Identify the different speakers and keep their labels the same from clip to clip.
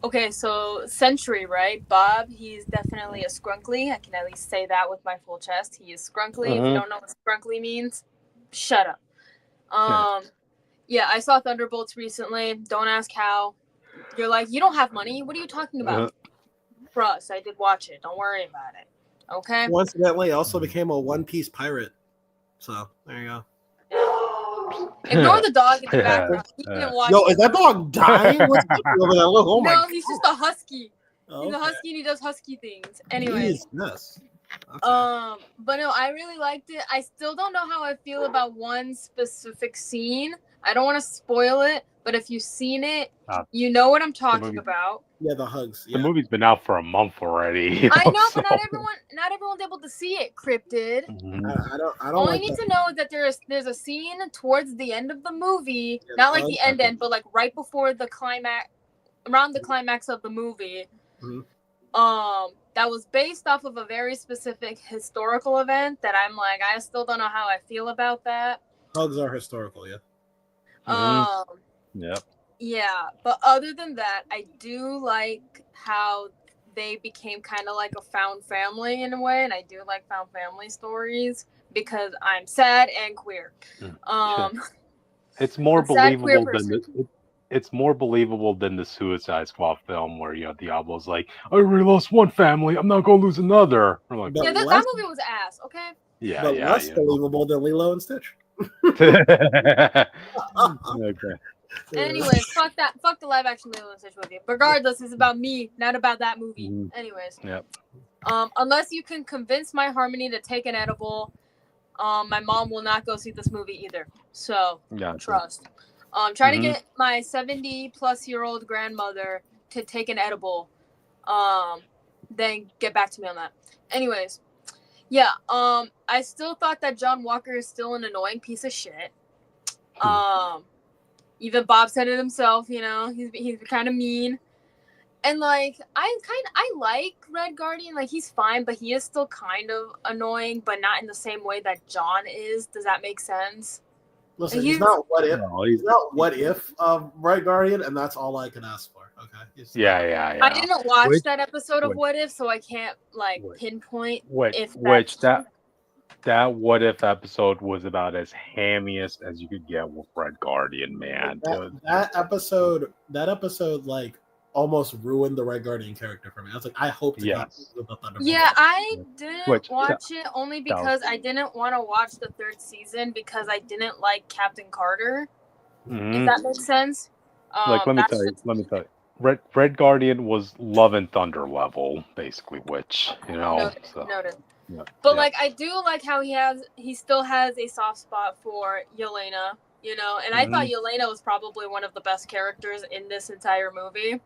Speaker 1: Okay, so Century, right? Bob, he's definitely a scrunkly. I can at least say that with my full chest. He is scrunkly. If you
Speaker 2: Mm-hmm.
Speaker 1: don't know what scrunkly means, shut up.
Speaker 2: Yeah.
Speaker 1: Um, yeah, I saw Thunderbolts recently. Don't ask how. You're like, you don't have money. What are you talking about? Trust, I did watch it. Don't worry about it. Okay?
Speaker 3: Coincidentally, also became a One Piece pirate. So there you go.
Speaker 1: Ignore the dog in the
Speaker 2: Yeah.
Speaker 1: background. He didn't watch
Speaker 3: Yo,
Speaker 1: it.
Speaker 3: is that dog dying? What's happening over there? Oh my
Speaker 1: No, he's just a husky. He's a
Speaker 3: Okay.
Speaker 1: husky and he does husky things. Anyways.
Speaker 3: Jesus. Okay.
Speaker 1: But no, I really liked it. I still don't know how I feel about one specific scene. I don't want to spoil it, but if you've seen it, you know what I'm talking about.
Speaker 3: Yeah, the hugs.
Speaker 2: The
Speaker 3: Yeah.
Speaker 2: movie's been out for a month already.
Speaker 1: I know,
Speaker 2: so.
Speaker 1: but not everyone's able to see it. Cryptid.
Speaker 2: Mhm.
Speaker 3: I don't.
Speaker 1: All
Speaker 3: Like
Speaker 1: you need
Speaker 3: that.
Speaker 1: to know is that there's a scene towards the end of the movie,
Speaker 3: Yeah,
Speaker 1: not like the end, but like right before the climax, around the climax of the movie.
Speaker 3: Mhm.
Speaker 1: That was based off of a very specific historical event that I'm like, I still don't know how I feel about that.
Speaker 3: Hugs are historical, yeah.
Speaker 2: Yep.
Speaker 1: Yeah, but other than that, I do like how they became kind of like a found family in a way, and I do like found family stories because I'm sad and queer.
Speaker 2: It's more
Speaker 1: I'm sad, queer
Speaker 2: believable than
Speaker 1: person.
Speaker 2: it's more believable than the Suicide Squad film where Diablo's like, I already lost one family, I'm not gonna lose another. I'm like,
Speaker 1: Yeah, that movie was ass. Okay.
Speaker 2: yeah,
Speaker 3: but
Speaker 2: yeah,
Speaker 3: less believable than Lilo and Stitch.
Speaker 2: Okay.
Speaker 1: Anyways, fuck the live action Lilo and Stitch movie. Regardless, it's about me, not about that movie. Anyways.
Speaker 2: Yep.
Speaker 1: Unless you can convince my Harmony to take an edible, my mom will not go see this movie either. So trust. Trying to get my 70-plus-year-old grandmother to take an edible. Then get back to me on that. Anyways, yeah. I still thought that John Walker is still an annoying piece of shit. Even Bob said it himself. You know, he's kind of mean. And like I like Red Guardian, like he's fine, but he is still kind of annoying, but not in the same way that John is. Does that make sense?
Speaker 3: Listen, he's not what if. No, he's not what if Red Guardian, and that's all I can ask for. Okay.
Speaker 2: Yeah.
Speaker 1: I didn't watch that episode of What If, so I can't like pinpoint
Speaker 2: that What If episode was about as hammiest as you could get with Red Guardian, man.
Speaker 3: That episode, like almost ruined the Red Guardian character for me. I was like, I hope to God with the Thunderbolts.
Speaker 1: Yeah, I didn't watch it only because I didn't want to watch the third season because I didn't like Captain Carter. If that makes sense.
Speaker 2: Let me tell you. Red Guardian was Love and Thunder level, basically, which, you know.
Speaker 1: Noted. Yeah. But like I do like how he still has a soft spot for Yelena, you know, and I thought Yelena was probably one of the best characters in this entire movie.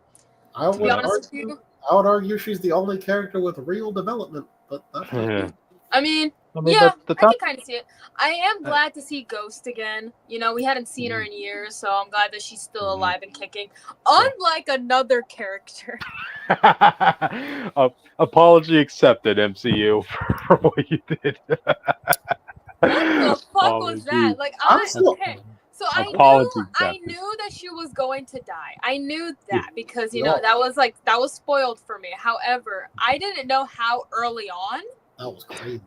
Speaker 3: I would argue she's the only character with real development, but that's
Speaker 1: I mean, yeah, I can kind of see it. I am glad to see Ghost again. You know, we hadn't seen her in years, so I'm glad that she's still alive and kicking. Unlike another character.
Speaker 2: Apology accepted, MCU, for what you did.
Speaker 1: What the fuck was that? Like, okay. So I knew that she was going to die. I knew that because, you know, that was spoiled for me. However, I didn't know how early on.
Speaker 3: That was crazy.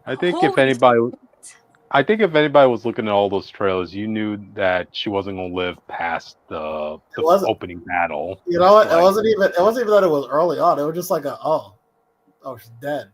Speaker 2: I think if anybody was looking at all those trailers, you knew that she wasn't going to live past the opening battle.
Speaker 3: You know what? It wasn't even that it was early on. It was just like she's dead.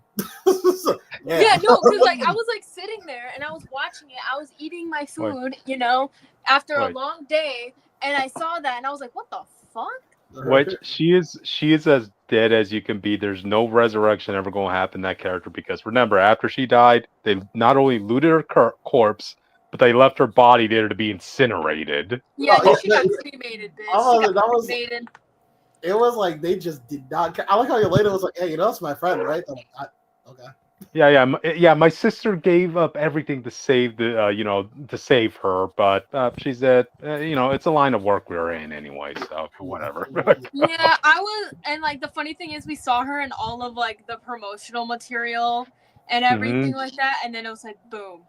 Speaker 1: Yeah, no, because like I was like sitting there and I was watching it. I was eating my food, you know, after a long day, and I saw that and I was like, what the fuck?
Speaker 2: Which she is as dead as you can be. There's no resurrection ever going to happen in that character because remember, after she died, they not only looted her corpse, but they left her body there to be incinerated.
Speaker 1: Yeah, she got cremated, bitch.
Speaker 3: It was like they just did not care. I like how Yelena was like, "Hey, you know, that's my friend, right?" Okay.
Speaker 2: Yeah. My sister gave up everything to save to save her, but she's dead. It's a line of work we were in anyway, so whatever.
Speaker 1: Yeah, I was, and like the funny thing is, we saw her in all of like the promotional material and everything like that, and then it was like, boom.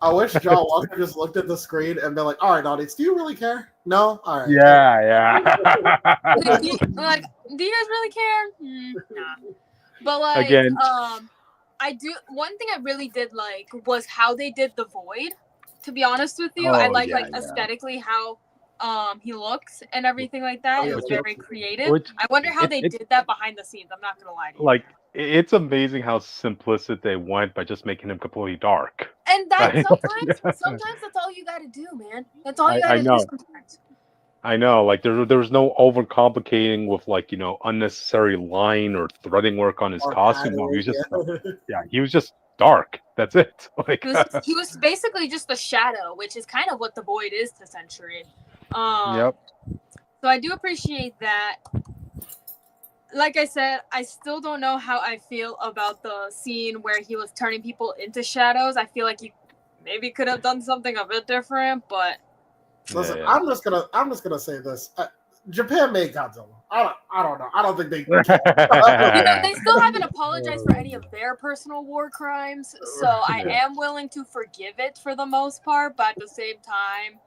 Speaker 3: I wish John Walker just looked at the screen and been like, "All right, audience, do you really care? No, all right."
Speaker 2: Yeah.
Speaker 1: Like, do you guys really care? Nah. But like,
Speaker 2: Again,
Speaker 1: I do. One thing I really did like was how they did the Void. To be honest with you, I like aesthetically how he looks and everything like that. It was very creative. I wonder how they did that behind the scenes. I'm not gonna lie to you.
Speaker 2: Like, it's amazing how simplistic they went by just making him completely dark.
Speaker 1: And that sometimes that's all you gotta do, man. That's all you gotta do sometimes.
Speaker 2: I know, like there was no overcomplicating with like unnecessary line or threading work on his costume. No, he was just he was just dark. That's it. Like
Speaker 1: he was basically just a shadow, which is kind of what the Void is to Century.
Speaker 2: Yep.
Speaker 1: So I do appreciate that. Like I said, I still don't know how I feel about the scene where he was turning people into shadows. I feel like he maybe could have done something a bit different, but
Speaker 3: listen, I'm just gonna say this. Japan made Godzilla. I don't know. I don't think they.
Speaker 1: They still haven't apologized for any of their personal war crimes, so I am willing to forgive it for the most part. But at the same time,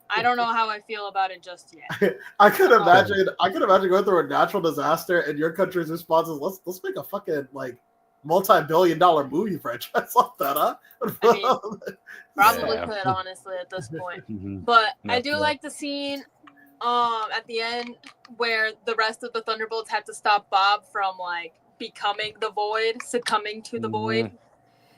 Speaker 1: I don't know how I feel about it just yet.
Speaker 3: I could imagine going through a natural disaster and your country's response is let's make a fucking like multi-billion-dollar movie franchise off that, huh?
Speaker 1: I mean, probably could honestly at this point. But I do like the scene at the end where the rest of the Thunderbolts had to stop Bob from like becoming the Void, succumbing to the Void.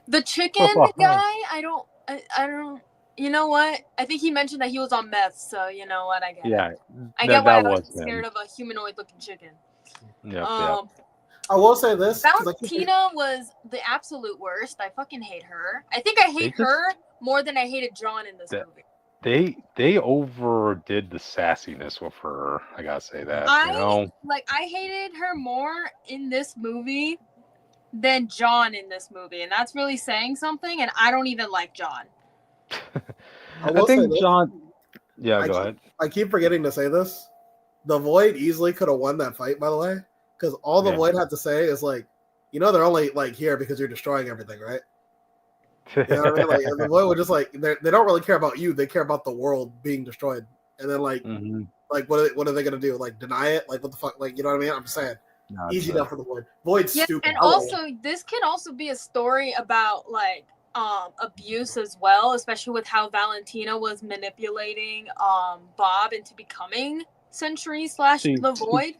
Speaker 1: The chicken guy, I don't. You know what? I think he mentioned that he was on meth, so you know what? I get it. I get why I was scared of a humanoid-looking chicken.
Speaker 2: Yep.
Speaker 3: I will say this.
Speaker 1: Valentina was the absolute worst. I fucking hate her. I think I hate her more than I hated John in this movie.
Speaker 2: They overdid the sassiness with her. I gotta say that.
Speaker 1: I hated her more in this movie than John in this movie, and that's really saying something. And I don't even like John.
Speaker 3: I think
Speaker 2: John. Yeah, go ahead.
Speaker 3: I keep forgetting to say this. The Void easily could have won that fight, by the way, because all the Void had to say is like, they're only like here because you're destroying everything, right? You know what I mean? Like the Void would just like they don't really care about you; they care about the world being destroyed. And then like what are they gonna do? Like deny it? Like what the fuck? Like you know what I mean? I'm just saying. Easy enough for the Void. Void's stupid.
Speaker 1: And also, this could also be a story about like abuse as well, especially with how Valentina was manipulating Bob into becoming Century / the Void.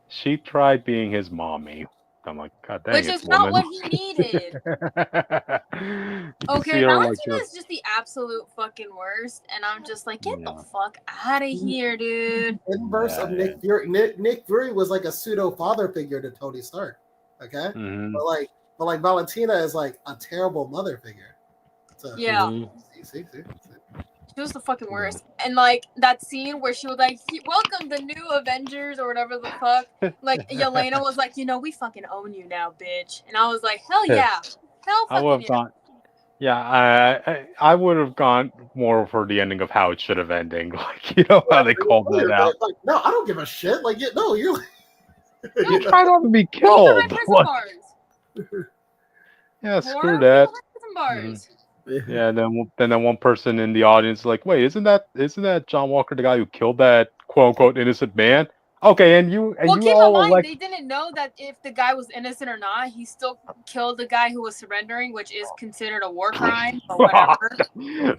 Speaker 2: She tried being his mommy. I'm like, God dang,
Speaker 1: which is not what he needed. Okay, Valentina is just the absolute fucking worst, and I'm just like, get the fuck out of here, dude.
Speaker 3: Inverse of Nick Fury. Nick Fury was like a pseudo father figure to Tony Stark. Okay, but like Valentina is like a terrible mother figure. So, see.
Speaker 1: She was the fucking worst. And like that scene where she was like, welcome the new Avengers or whatever the fuck. Like Yelena was like, we fucking own you now, bitch. And I was like, hell yeah. Hell fucking
Speaker 2: yeah. I would have gone more for the ending of how it should have ended. Like, how they called that out.
Speaker 3: Like, no, I don't give a shit. Like, no, you're
Speaker 2: you try not to be killed. Yeah, screw that. Yeah, and then one person in the audience is like, wait, isn't that John Walker the guy who killed that quote unquote innocent man? Okay, and you
Speaker 1: keep
Speaker 2: all
Speaker 1: in mind,
Speaker 2: like,
Speaker 1: they didn't know that if the guy was innocent or not. He still killed the guy who was surrendering, which is considered a war crime or whatever.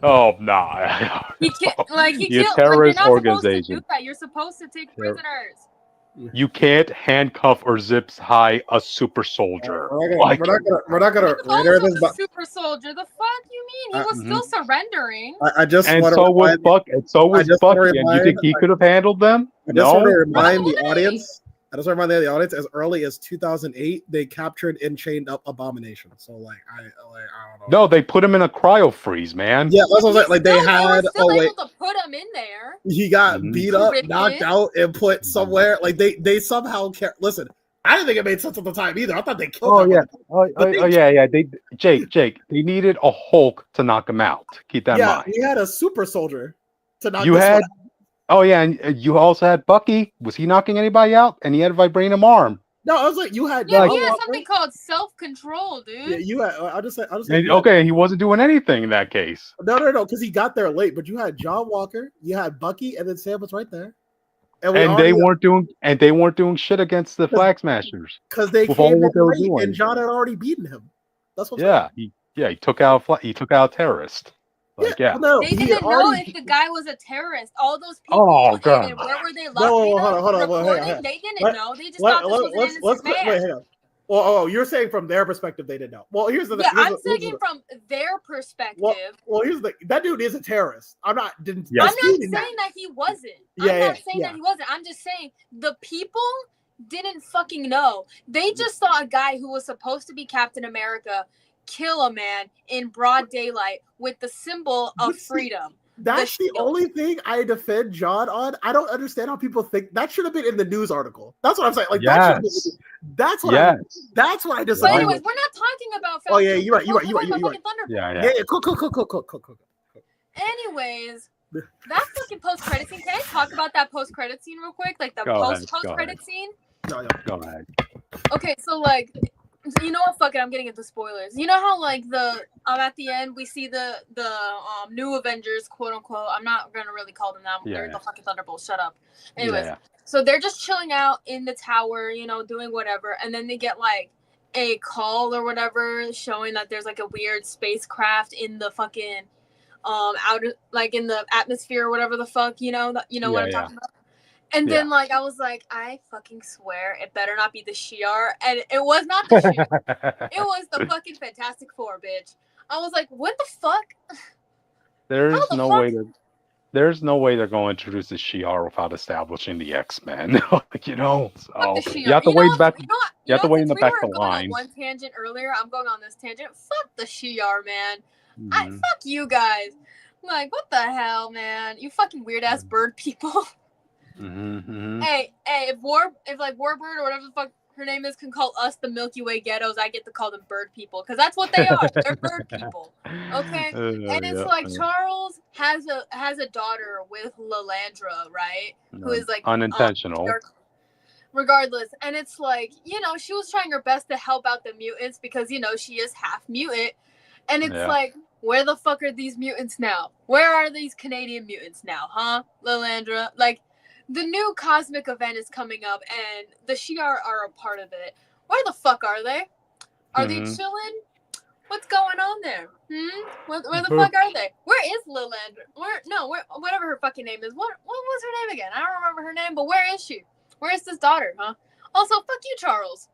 Speaker 2: Oh nah.
Speaker 1: He killed. You're
Speaker 2: terrorist
Speaker 1: not
Speaker 2: organization.
Speaker 1: Supposed to do that. You're supposed to take prisoners.
Speaker 2: You can't handcuff or zip tie a super soldier.
Speaker 3: We're not gonna render this.
Speaker 1: Super soldier. The fuck you mean? He was still surrendering.
Speaker 2: So was Bucky. And you think he could have handled them?
Speaker 3: I just want to remind the audience. As early as 2008, they captured and chained up Abomination. So I don't know.
Speaker 2: No, they put him in a cryo freeze, man.
Speaker 3: Yeah, that's what I was like. They had.
Speaker 1: Able to put him in there.
Speaker 3: He got beat up, knocked out, and put somewhere. Like they somehow listen. I didn't think it made sense at the time either. I thought they killed him.
Speaker 2: Yeah. Jake. They needed a Hulk to knock him out. Keep that in mind.
Speaker 3: Yeah, he had a super soldier to knock.
Speaker 2: Oh yeah, and you also had Bucky. Was he knocking anybody out? And he had a vibranium arm.
Speaker 3: No, I was like, you had.
Speaker 1: Yeah, he had something called self-control, dude.
Speaker 3: Yeah, you had. I'll just say.
Speaker 2: Okay, he wasn't doing anything in that case.
Speaker 3: No, because he got there late. But you had John Walker, you had Bucky, and then Sam was right there.
Speaker 2: And they weren't doing shit against the Flag Smashers
Speaker 3: because they came in late, and John had already beaten him. That's what I'm saying.
Speaker 2: He took out a terrorist. Like,
Speaker 3: they
Speaker 1: didn't know if the guy was a terrorist. All those people.
Speaker 2: Oh god!
Speaker 1: And where were they locked?
Speaker 3: Hold on.
Speaker 1: They didn't know. They just thought this was an innocent man.
Speaker 3: Wait, hang on. Well, you're saying from their perspective they didn't know. Well, here's the thing.
Speaker 1: Yeah, I'm saying from their perspective.
Speaker 3: Well, here's the that dude is a terrorist. I'm not saying
Speaker 1: that he wasn't. I'm not saying that he wasn't. I'm just saying the people didn't fucking know. They just saw a guy who was supposed to be Captain America kill a man in broad daylight with the symbol of freedom.
Speaker 3: That's the only thing I defend John on. I don't understand how people think that should have been in the news article. That's what I'm saying. Like that's what I just.
Speaker 1: But anyways, we're not talking about.
Speaker 3: Oh yeah, you're right. Yeah. Cool.
Speaker 1: Anyways, that fucking post-credit scene. Can I talk about that post-credit scene real quick? Like the post-credit scene.
Speaker 3: No.
Speaker 2: Go ahead.
Speaker 1: Okay, so like. You know what? Fuck it. I'm getting into spoilers. You know how like at the end we see the new Avengers, quote unquote. I'm not gonna really call them that. They're the fucking Thunderbolts. Shut up. Anyways, so they're just chilling out in the tower, doing whatever, and then they get like a call or whatever showing that there's like a weird spacecraft in the fucking outer, like in the atmosphere or whatever the fuck. What I'm talking about. And then, like, I was like, I fucking swear it better not be the Shi'ar. And it was not the Shi'ar. It was the fucking Fantastic Four, bitch. I was like, what the fuck?
Speaker 2: There's no way they're going to introduce the Shi'ar without establishing the X-Men. So you have to wait back. You have to wait in the back of the line.
Speaker 1: One tangent earlier. I'm going on this tangent. Fuck the Shi'ar, man. Fuck you guys. Like, what the hell, man? You fucking weird ass bird people. Hey, if Warbird or whatever the fuck her name is can call us the Milky Way ghettos, I get to call them bird people because that's what they are. They're bird people. Okay, and it's like Charles has a daughter with Lilandra, right? Who is like
Speaker 2: unintentional.
Speaker 1: Regardless, and it's like she was trying her best to help out the mutants because she is half mutant, and it's like. Where the fuck are these mutants now? Where are these Canadian mutants now, huh, Lilandra? Like. The new cosmic event is coming up, and the Shi'ar are a part of it. Where the fuck are they? Are they chilling? What's going on there? Where the fuck are they? Where is Lilandra? Whatever her fucking name is. What was her name again? I don't remember her name, but where is she? Where is this daughter, huh? Also, fuck you, Charles.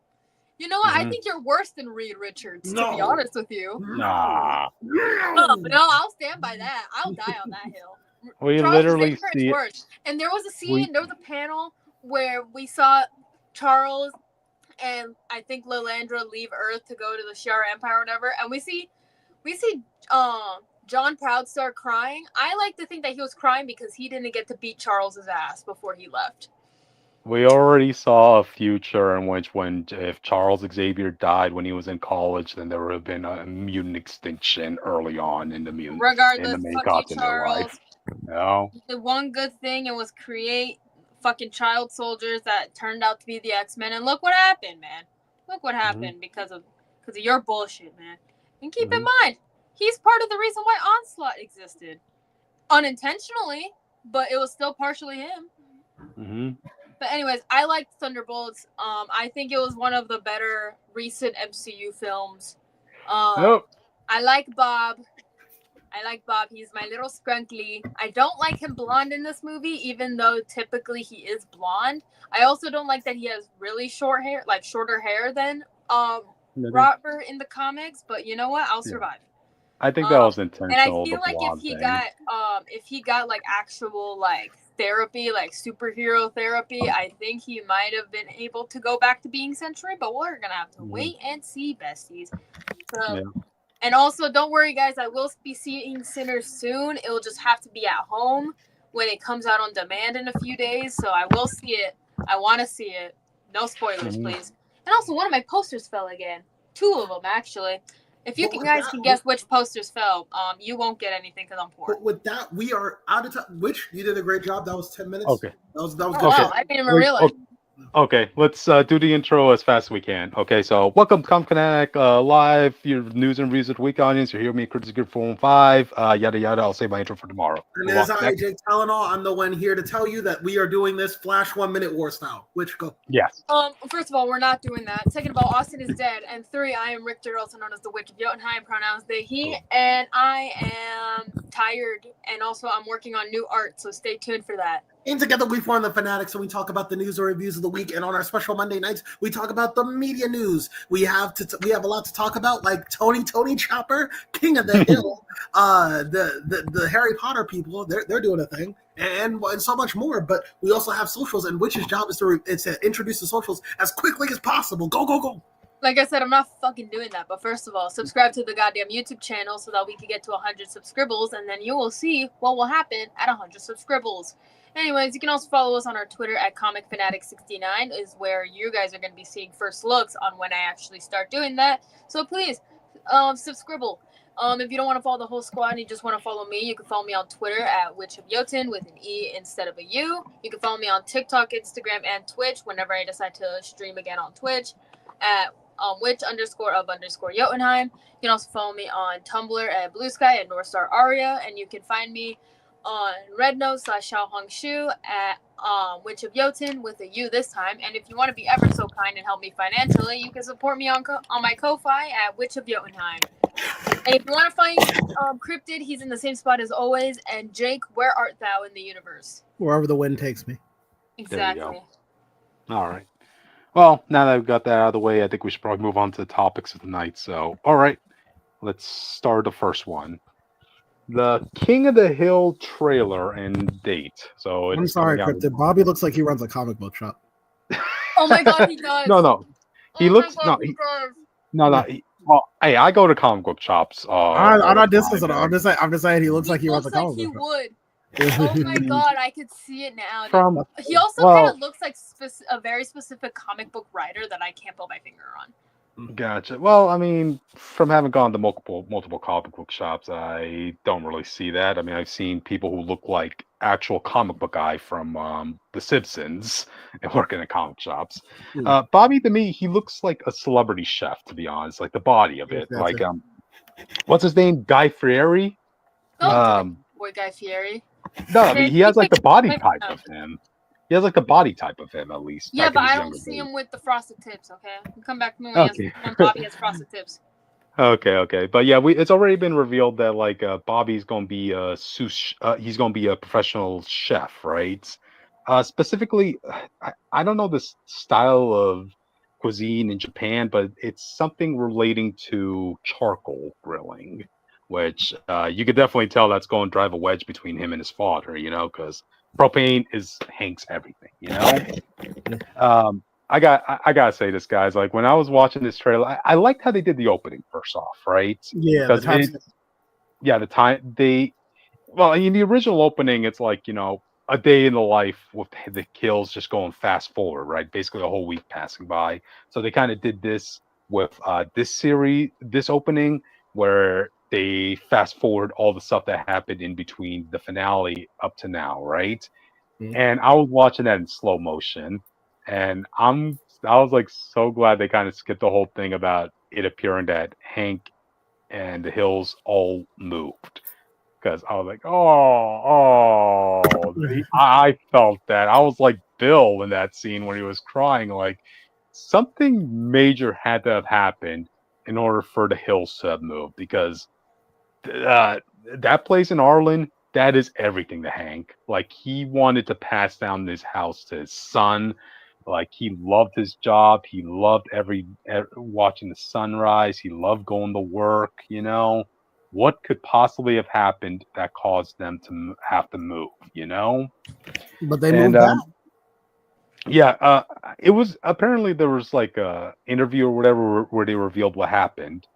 Speaker 1: You know what? I think you're worse than Reed Richards, to be honest with you.
Speaker 2: Nah.
Speaker 1: No, I'll stand by that. I'll die on that hill.
Speaker 2: We Charles literally see
Speaker 1: it. And there was a scene, there was a panel where we saw Charles and I think Lilandra leave Earth to go to the Shi'ar Empire or whatever, and we see John Proudstar crying. I like to think that he was crying because he didn't get to beat Charles's ass before he left.
Speaker 2: We already saw a future in which if Charles Xavier died when he was in college, then there would have been a mutant extinction early on in the mutant.
Speaker 1: Regardless,
Speaker 2: in the main continent of life. No.
Speaker 1: The one good thing it was create fucking child soldiers that turned out to be the X-Men, and look what happened, man. Look what happened because of your bullshit, man. And keep in mind, he's part of the reason why Onslaught existed, unintentionally, but it was still partially him. But anyways, I liked Thunderbolts. I think it was one of the better recent MCU films. I like Bob. He's my little scrunkly. I don't like him blonde in this movie, even though typically he is blonde. I also don't like that he has really short hair, like shorter hair than Robert in the comics. But you know what? I'll survive.
Speaker 2: I think that was intentional.
Speaker 1: And I feel like if he got like actual like therapy, like superhero therapy, I think he might have been able to go back to being Sentry. But we're gonna have to wait and see, besties. So. And also, don't worry, guys. I will be seeing Sinners soon. It will just have to be at home when it comes out on demand in a few days. So I will see it. I want to see it. No spoilers, please. And also, one of my posters fell again. 2 of them, actually. If you guys can guess which posters fell, you won't get anything because I'm poor.
Speaker 3: But with that, we are out of time. Which you did a great job. That was 10 minutes.
Speaker 2: Okay.
Speaker 3: That was good.
Speaker 1: I didn't even realize.
Speaker 2: Okay, let's do the intro as fast as we can. Okay, so welcome to Comic Fanatic Live, your news and reviews of the week audience. You're here with me, Critics Group 415, yada yada. I'll save my intro for tomorrow.
Speaker 3: And as I, Jake Talonall, I'm the one here to tell you that we are doing this Flash 1 Minute War style. Which go?
Speaker 2: Yes.
Speaker 1: First of all, we're not doing that. Second of all, Austin is dead. And 3, I am Richter, also known as the Witch of Jotunheim, pronouns they, he, and I am tired. And also, I'm working on new art, so stay tuned for that.
Speaker 3: And together we form the Phanatics, and we talk about the news or reviews of the week. And on our special Monday nights, we talk about the media news. We have a lot to talk about, like Tony Chopper, King of the Hill, the Harry Potter people. They're doing a thing, and so much more. But we also have socials, and Witch's job is to introduce the socials as quickly as possible. Go.
Speaker 1: Like I said, I'm not fucking doing that. But first of all, subscribe to the goddamn YouTube channel so that we can get to 100 subscribbles, and then you will see what will happen at 100 subscribbles. Anyways, you can also follow us on our Twitter at ComicFanatic69 is where you guys are going to be seeing first looks on when I actually start doing that. So please, subscribe. If you don't want to follow the whole squad and you just want to follow me, you can follow me on Twitter at Witch of Jotun with an E instead of a U. You can follow me on TikTok, Instagram, and Twitch whenever I decide to stream again on Twitch at witch_of_Jotunheim. You can also follow me on Tumblr at Blue Sky at Northstar Aria, and you can find me on rednote/Xiaohongshu at Witch of Jotun with a U this time. And if you want to be ever so kind and help me financially, you can support me on my Ko-Fi at Witch of Jotunheim. And if you want to find Cryptid, he's in the same spot as always. And Jake, where art thou in the universe?
Speaker 3: Wherever the wind takes me.
Speaker 1: Exactly.
Speaker 2: All right. Well, now that we've got that out of the way, I think we should probably move on to the topics of the night. So, all right, let's start the first one. The King of the Hill trailer and date. So
Speaker 3: I'm sorry, Cryptid. Bobby looks like he runs a comic book shop.
Speaker 1: Oh my god, he does.
Speaker 2: No. He looks no. Well, hey, I go to comic book shops.
Speaker 3: I'm not dissing at all. I'm just saying he looks like he runs a comic book shop.
Speaker 1: He would. Oh my god, I could see it now. He also kind of looks like a very specific comic book writer that I can't put my finger on.
Speaker 2: Gotcha. Well, I mean, from having gone to multiple comic book shops, I don't really see that. I mean, I've seen people who look like actual comic book guy from The Simpsons and working at comic shops. Bobby, to me, he looks like a celebrity chef, to be honest. Like the body of it. Like what's his name? Guy Fieri?
Speaker 1: Oh, boy, Guy Fieri.
Speaker 2: No, I mean, he has like the body type of him. He has like the body type of him, at least.
Speaker 1: Yeah, but I don't see him with the frosted tips, okay? Come back to me when Bobby has frosted tips.
Speaker 2: Okay. But yeah, it's already been revealed that like Bobby's going to be he's going to be a professional chef, right? Specifically, I don't know this style of cuisine in Japan, but it's something relating to charcoal grilling, which you could definitely tell that's going to drive a wedge between him and his father, because propane is Hank's everything, I gotta say this, guys. Like when I was watching this trailer, I liked how they did the opening first off, right?
Speaker 3: Yeah,
Speaker 2: the time well, in the original opening, it's like a day in the life with the kills just going fast forward, right? Basically a whole week passing by. So they kind of did this with this opening where they fast forward all the stuff that happened in between the finale up to now, right? Mm-hmm. And I was watching that in slow motion, and I was like so glad they kind of skipped the whole thing about it appearing that Hank and the Hills all moved, because I was like, I felt that. I was like Bill in that scene when he was crying, like something major had to have happened in order for the Hills to have moved, because that place in Arlen, that is everything to Hank. Like he wanted to pass down this house to his son. Like he loved his job. He loved watching the sunrise. He loved going to work. What could possibly have happened that caused them to have to move?
Speaker 3: But they moved out.
Speaker 2: Yeah, it was apparently there was like a interview or whatever where they revealed what happened.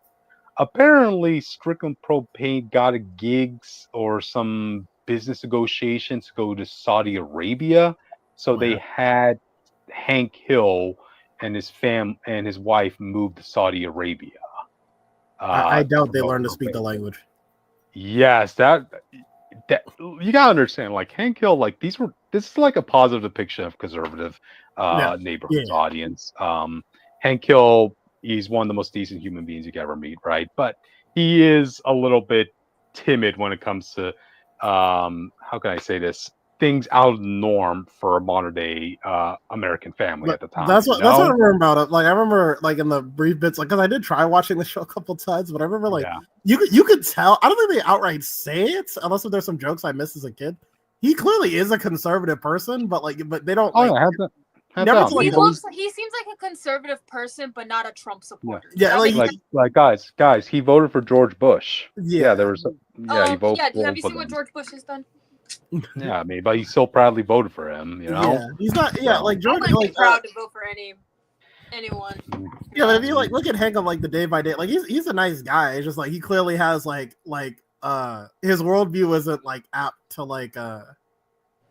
Speaker 2: Apparently, Strickland Propane got a gigs or some business negotiations to go to Saudi Arabia. So they had Hank Hill and his and his wife moved to Saudi Arabia.
Speaker 3: I doubt they learned to speak the language.
Speaker 2: Yes, that you gotta understand. Like Hank Hill, like these were this is like a positive depiction of conservative neighborhoods audience. Hank Hill, he's one of the most decent human beings you could ever meet, right? But he is a little bit timid when it comes to how can I say this? Things out of the norm for a modern day American family at the time.
Speaker 3: That's what I remember about it. Like I remember, like in the brief bits, like because I did try watching the show a couple times, but I remember like you could tell. I don't think they outright say it, unless there's some jokes I missed as a kid. He clearly is a conservative person, but they don't.
Speaker 2: Oh,
Speaker 3: like,
Speaker 1: he seems like a conservative person, but not a Trump supporter.
Speaker 3: Yeah,
Speaker 2: like guys, he voted for George Bush. Yeah, there was. He voted.
Speaker 1: Yeah, have you seen what George Bush has done?
Speaker 2: Yeah, I mean, but he still proudly voted for him. You know,
Speaker 3: he's not. Yeah, like George.
Speaker 1: I'm like proud to vote for anyone.
Speaker 3: Yeah, but if you like look at Hank on like the day by day, like he's a nice guy. It's just like he clearly has like his worldview isn't like apt to like I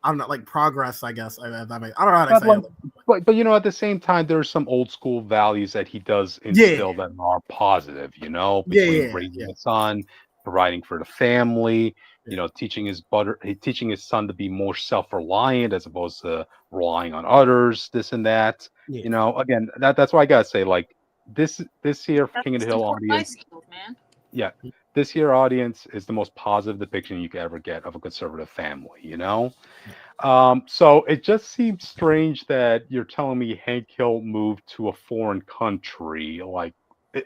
Speaker 3: don't know, like progress. I guess I don't know how to say it.
Speaker 2: But you know, at the same time, there's some old school values that he does instill that are positive. You know, between raising a son, providing for the family. You know, teaching his son to be more self-reliant as opposed to relying on others, this and that. You know, again, that's why I gotta say, like this here for King of the Hill audience. Yeah, this here audience is the most positive depiction you could ever get of a conservative family. You know, so it just seems strange that you're telling me Hank Hill moved to a foreign country, like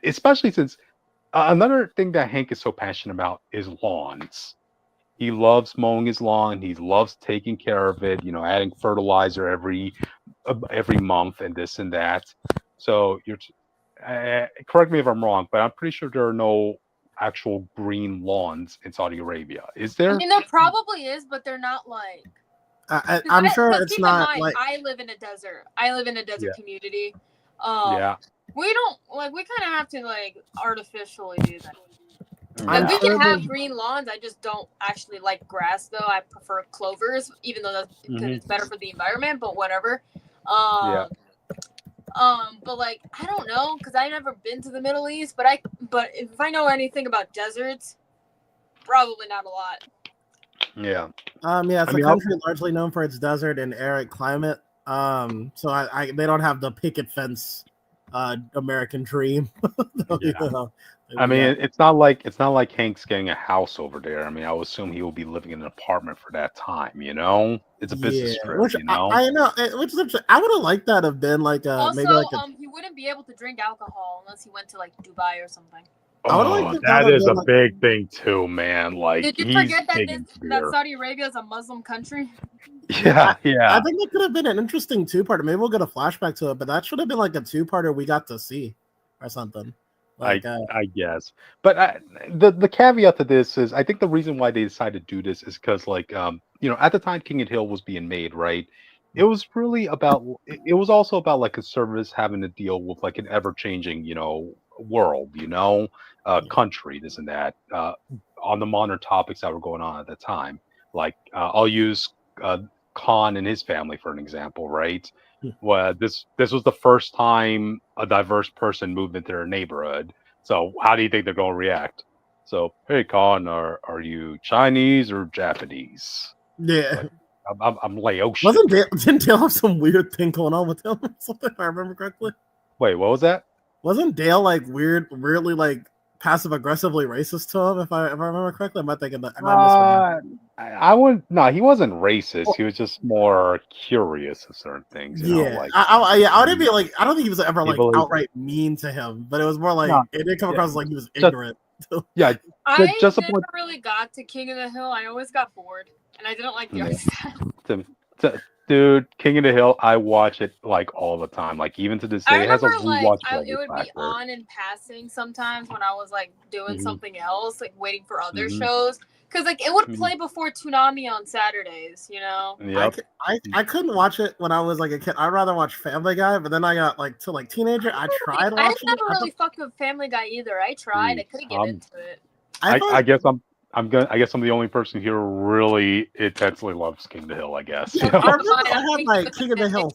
Speaker 2: especially since another thing that Hank is so passionate about is lawns. He loves mowing his lawn. He loves taking care of it. You know, adding fertilizer every month and this and that. So you're correct me if I'm wrong, but I'm pretty sure there are no actual green lawns in Saudi Arabia. Is there?
Speaker 1: I mean, there probably is, but they're not like.
Speaker 3: I'm sure it's not like.
Speaker 1: I live in a desert. I live in a desert community. We don't like. We kind of have to like artificially do that. Like, we can have green lawns. I just don't actually like grass, though. I prefer clovers, even though that's it's better for the environment. But whatever. But like I don't know, because I've never been to the Middle East. But if I know anything about deserts, probably not a lot.
Speaker 2: Yeah.
Speaker 3: It's a country largely known for its desert and arid climate. So they don't have the picket fence American dream.
Speaker 2: I mean, it's not like Hank's getting a house over there. I mean, I would assume he will be living in an apartment for that time. You know, it's a business trip.
Speaker 3: Which,
Speaker 2: you know,
Speaker 3: I know. Which I would have liked that have been like
Speaker 1: also,
Speaker 3: maybe like
Speaker 1: he wouldn't be able to drink alcohol unless he went to like Dubai or something.
Speaker 2: That is a big thing too, man. Like,
Speaker 1: did you forget that Saudi Arabia is a Muslim country?
Speaker 2: Yeah.
Speaker 3: I think that could have been an interesting two-parter. Maybe we'll get a flashback to it, but that should have been like a two-parter we got to see or something. Like,
Speaker 2: I guess, but the caveat to this is I think the reason why they decided to do this is because, like, you know, at the time King of the Hill was being made, right? It was really about. It was also about like conservatives having to deal with like an ever-changing, you know, world, you know, country, this and that, on the modern topics that were going on at the time. Like, I'll use Khan and his family for an example, right? Well, this was the first time a diverse person moved into their neighborhood. So how do you think they're going to react? So, hey, Khan, are you Chinese or Japanese?
Speaker 3: Yeah,
Speaker 2: like, I'm Laotian.
Speaker 3: Didn't Dale have some weird thing going on with him or something? If I remember correctly.
Speaker 2: Wait, what was that?
Speaker 3: Wasn't Dale like weirdly like passive aggressively racist to him? If I remember correctly, am I thinking that?
Speaker 2: I wouldn't. No, he wasn't racist. He was just more curious of certain things. You know, like,
Speaker 3: I wouldn't be like. I don't think he was ever like outright mean to him, but it was more like it did come across like he was ignorant.
Speaker 1: I never really got to King of the Hill. I always got bored, and I didn't like the art style.
Speaker 2: Dude, King of the Hill, I watch it like all the time. Like, even to this day, it has a rewatch.
Speaker 1: It would be on in passing sometimes when I was like doing something else, like waiting for other shows. Because like it would play before Toonami on Saturdays, you know.
Speaker 2: Yep.
Speaker 3: I couldn't watch it when I was like a kid. I'd rather watch Family Guy, but then I got like to like teenager. I tried watching.
Speaker 1: I never really fucked with Family Guy either. I tried. I couldn't get into it.
Speaker 3: I
Speaker 2: guess I'm the only person here who really intensely loves King of the Hill, I guess.
Speaker 3: Yeah, I remember I had like King of the Hill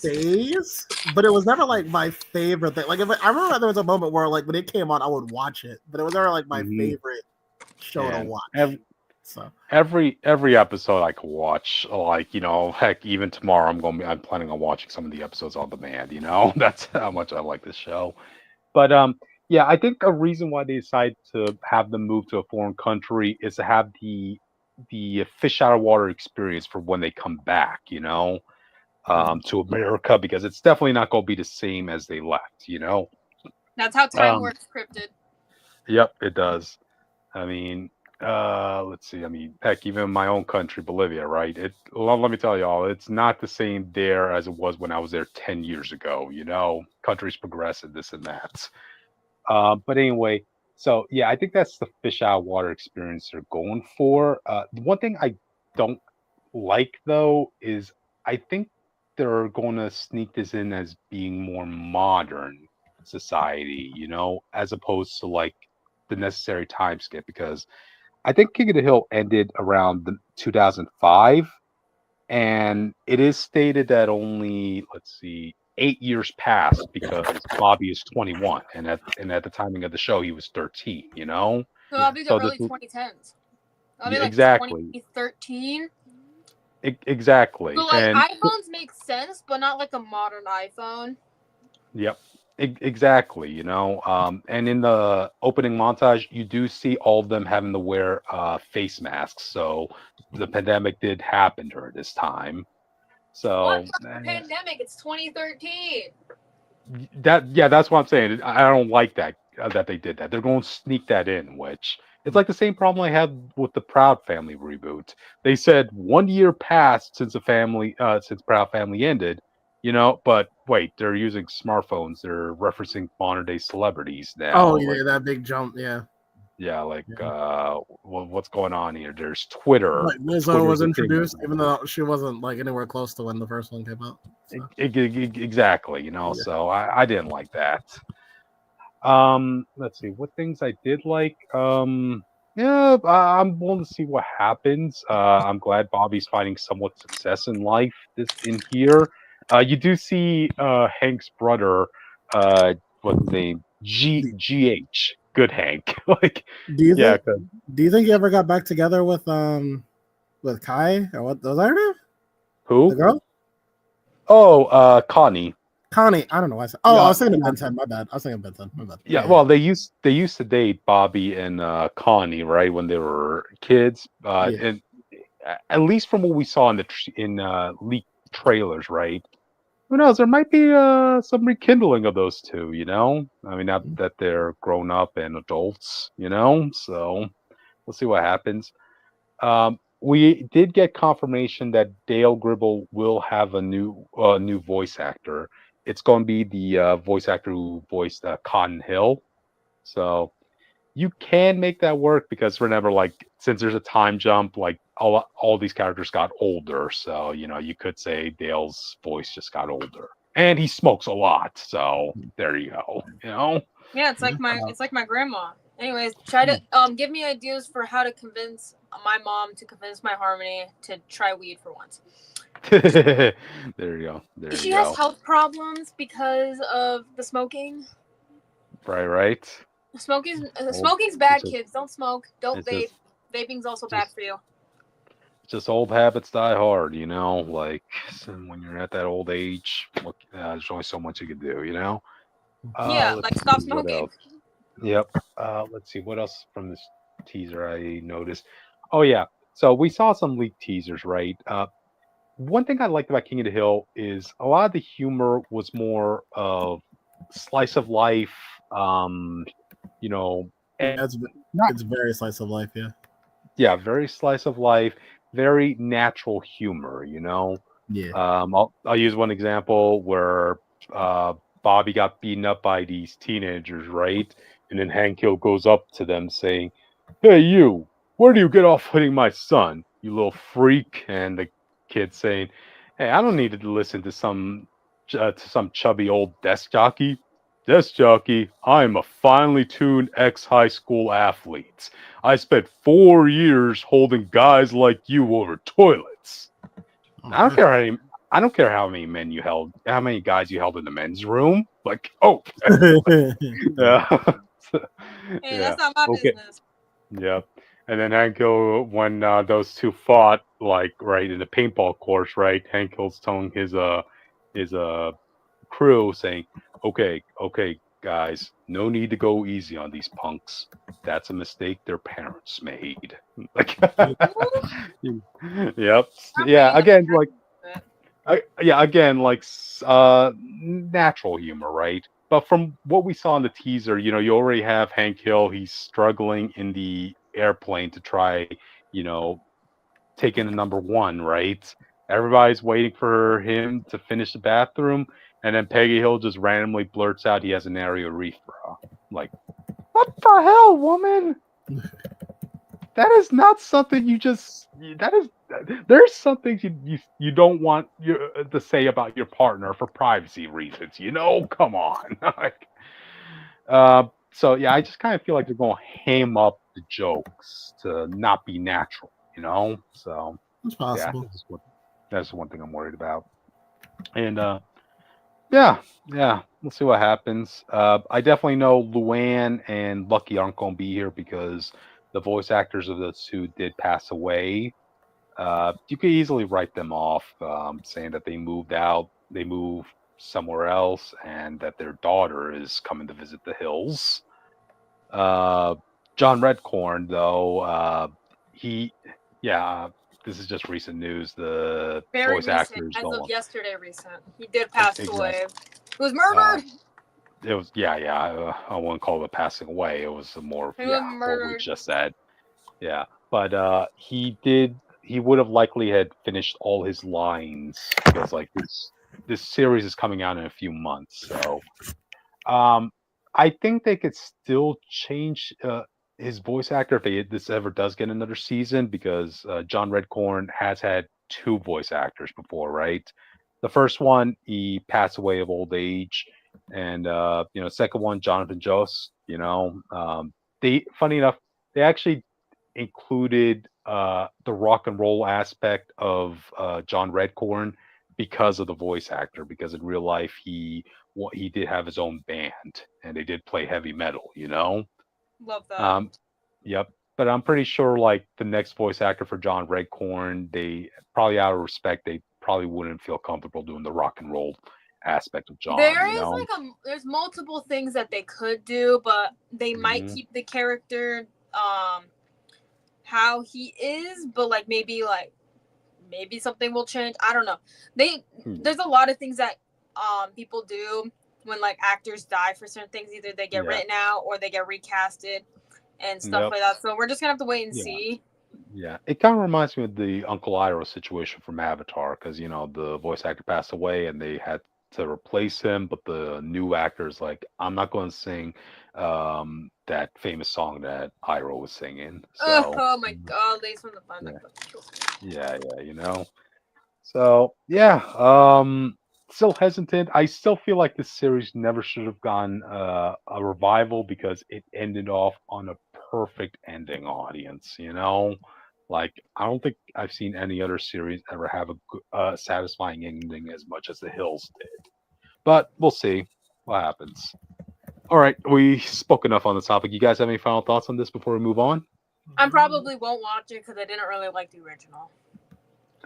Speaker 3: phase, but it was never like my favorite thing. Like I remember there was a moment where like when it came on, I would watch it, but it was never like my favorite show to watch. So
Speaker 2: every episode I could watch, like, heck, even tomorrow I'm planning on watching some of the episodes on demand. That's how much I like this show. But yeah, I think a reason why they decide to have them move to a foreign country is to have the fish out of water experience for when they come back, to America, because it's definitely not going to be the same as they left.
Speaker 1: That's how time works, cryptid.
Speaker 2: Yep, it does. I mean, let's see. I mean, heck, even my own country, Bolivia, right? Let me tell y'all, it's not the same there as it was when I was there 10 years ago. Countries progress and this and that. But anyway, so yeah, I think that's the fish out of water experience they're going for. The one thing I don't like though is I think they're going to sneak this in as being more modern society, as opposed to like the necessary time skip, because I think King of the Hill ended around 2005, and it is stated that only, let's see, 8 years passed because Bobby is 21, and at the timing of the show he was 13.
Speaker 1: So that'll be the early 2010s. That'll be like
Speaker 2: exactly
Speaker 1: 2013.
Speaker 2: Exactly.
Speaker 1: So like iPhones make sense, but not like a modern iPhone.
Speaker 2: Yep. Exactly, and in the opening montage, you do see all of them having to wear face masks. So the pandemic did happen during this time. So
Speaker 1: what pandemic? It's 2013.
Speaker 2: That's what I'm saying. I don't like that they did that. They're going to sneak that in, which it's like the same problem I had with the Proud Family reboot. They said 1 year passed since since Proud Family ended. But wait, they're using smartphones. They're referencing modern day celebrities now.
Speaker 3: Oh yeah, that big jump, yeah.
Speaker 2: Yeah, what's going on here? There's Twitter.
Speaker 3: Like Lizzo was introduced, even though she wasn't like anywhere close to when the first one came out. So.
Speaker 2: Exactly, So I didn't like that. Let's see what things I did like. Yeah, I'm willing to see what happens. I'm glad Bobby's finding somewhat success in life in here. You do see Hank's brother, what's his name? GH. Good Hank.
Speaker 3: Do you think you ever got back together with Kai, or what was her name?
Speaker 2: Who?
Speaker 3: The girl?
Speaker 2: Oh, Connie.
Speaker 3: Connie, I don't know why I said. Oh, yeah, I was thinking Ben 10. My bad. I was thinking Ben 10. My bad.
Speaker 2: Yeah, well, they used to date Bobby and Connie, right, when they were kids. And at least from what we saw in leaked trailers, right? Who knows? There might be some rekindling of those two. I mean, now that they're grown up and adults. So we'll see what happens. We did get confirmation that Dale Gribble will have a new voice actor. It's going to be the voice actor who voiced Cotton Hill. So you can make that work, because remember, like, since there's a time jump, like all these characters got older. So, you could say Dale's voice just got older. And he smokes a lot. So there you go.
Speaker 1: Yeah, it's like my grandma. Anyways, try to give me ideas for how to convince my mom to convince my Harmony to try weed for once.
Speaker 2: There you go.
Speaker 1: She has health problems because of the smoking.
Speaker 2: Right.
Speaker 1: Smoking's bad, kids. Don't smoke. Don't vape. Vaping's also bad for you.
Speaker 2: Just old habits die hard, like when you're at that old age, there's only so much you can do,
Speaker 1: Yeah, like stop smoking.
Speaker 2: Yep. Let's see what else from this teaser I noticed. Oh yeah, so we saw some leaked teasers, right? One thing I liked about King of the Hill is a lot of the humor was more of slice of life.
Speaker 3: It's very slice of life, yeah.
Speaker 2: Yeah, very slice of life, very natural humor,
Speaker 3: Yeah.
Speaker 2: I'll use one example where Bobby got beaten up by these teenagers, right? And then Hank Hill goes up to them saying, "Hey, you, where do you get off hitting my son, you little freak?" And the kid saying, "Hey, I don't need to listen to some chubby old desk jockey. Desk jockey, I am a finely tuned ex-high school athlete. I spent 4 years holding guys like you over toilets." I don't care how many men you held, how many guys you held in the men's room. Like, oh,
Speaker 1: yeah. Hey, that's not my business.
Speaker 2: Yeah. And then Hank Hill, when those two fought, like right in the paintball course, right? Hank Hill's telling his crew, saying, "Okay, guys, no need to go easy on these punks. That's a mistake their parents made." Like, yep,
Speaker 1: Not
Speaker 2: yeah.
Speaker 1: bringing up
Speaker 2: Again, like,
Speaker 1: that.
Speaker 2: again, like, natural humor, right? But from what we saw in the teaser, you already have Hank Hill. He's struggling in the airplane to try, you know, taking the number one, right? Everybody's waiting for him to finish the bathroom, and then Peggy Hill just randomly blurts out he has an area urethra. Like, what the hell, woman? That is not something you just. That is. There's some things you don't want to say about your partner for privacy reasons. Come on. Like, so yeah, I just kind of feel like they're going to ham up the jokes to not be natural. So
Speaker 3: It's
Speaker 2: yeah,
Speaker 3: possible.
Speaker 2: that's one thing I'm worried about. And yeah, we'll see what happens. I definitely know Luann and Lucky aren't going to be here because the voice actors of those two did pass away. You could easily write them off, saying that they moved out, they moved somewhere else, and that their daughter is coming to visit the hills. Uh, John Redcorn, though, he, yeah, this is just recent news. The
Speaker 1: Very
Speaker 2: voice
Speaker 1: recent,
Speaker 2: actors
Speaker 1: as
Speaker 2: don't
Speaker 1: of
Speaker 2: want
Speaker 1: yesterday. Recent. He did pass
Speaker 2: exactly.
Speaker 1: away. He was murdered.
Speaker 2: It was yeah. I wouldn't call it passing away. It was more of
Speaker 1: He was
Speaker 2: what we
Speaker 1: murdered.
Speaker 2: just said. Yeah, but he did. He would have likely had finished all his lines because like this series is coming out in a few months. So um, I think they could still change his voice actor if this ever does get another season because John Redcorn has had two voice actors before, right? The first one he passed away of old age, and second one Jonathan Jost. They funny enough they actually included the rock and roll aspect of John Redcorn because of the voice actor. Because in real life, he did have his own band and they did play heavy metal.
Speaker 1: Love that.
Speaker 2: Um, yep. But I'm pretty sure like the next voice actor for John Redcorn, they probably out of respect, they probably wouldn't feel comfortable doing the rock and roll aspect of John.
Speaker 1: There is there's multiple things that they could do, but they might keep the character how he is, but maybe something will change. I don't know. There's a lot of things that people do when actors die for certain things. Either they get written out or they get recasted and stuff like that. So we're just gonna have to wait and see.
Speaker 2: Yeah, it kind of reminds me of the Uncle Iroh situation from Avatar because the voice actor passed away and they had to replace him, but the new actor is like, I'm not going to sing that famous song that Iroh was singing. So,
Speaker 1: oh my God, Lace from the Fun.
Speaker 2: Yeah, So yeah, still hesitant. I still feel like this series never should have gotten a revival because it ended off on a perfect ending. Audience, like I don't think I've seen any other series ever have a satisfying ending as much as The Hills did. But we'll see what happens. All right, we spoke enough on the topic. You guys have any final thoughts on this before we move on?
Speaker 1: I probably won't watch it because I didn't really like the original.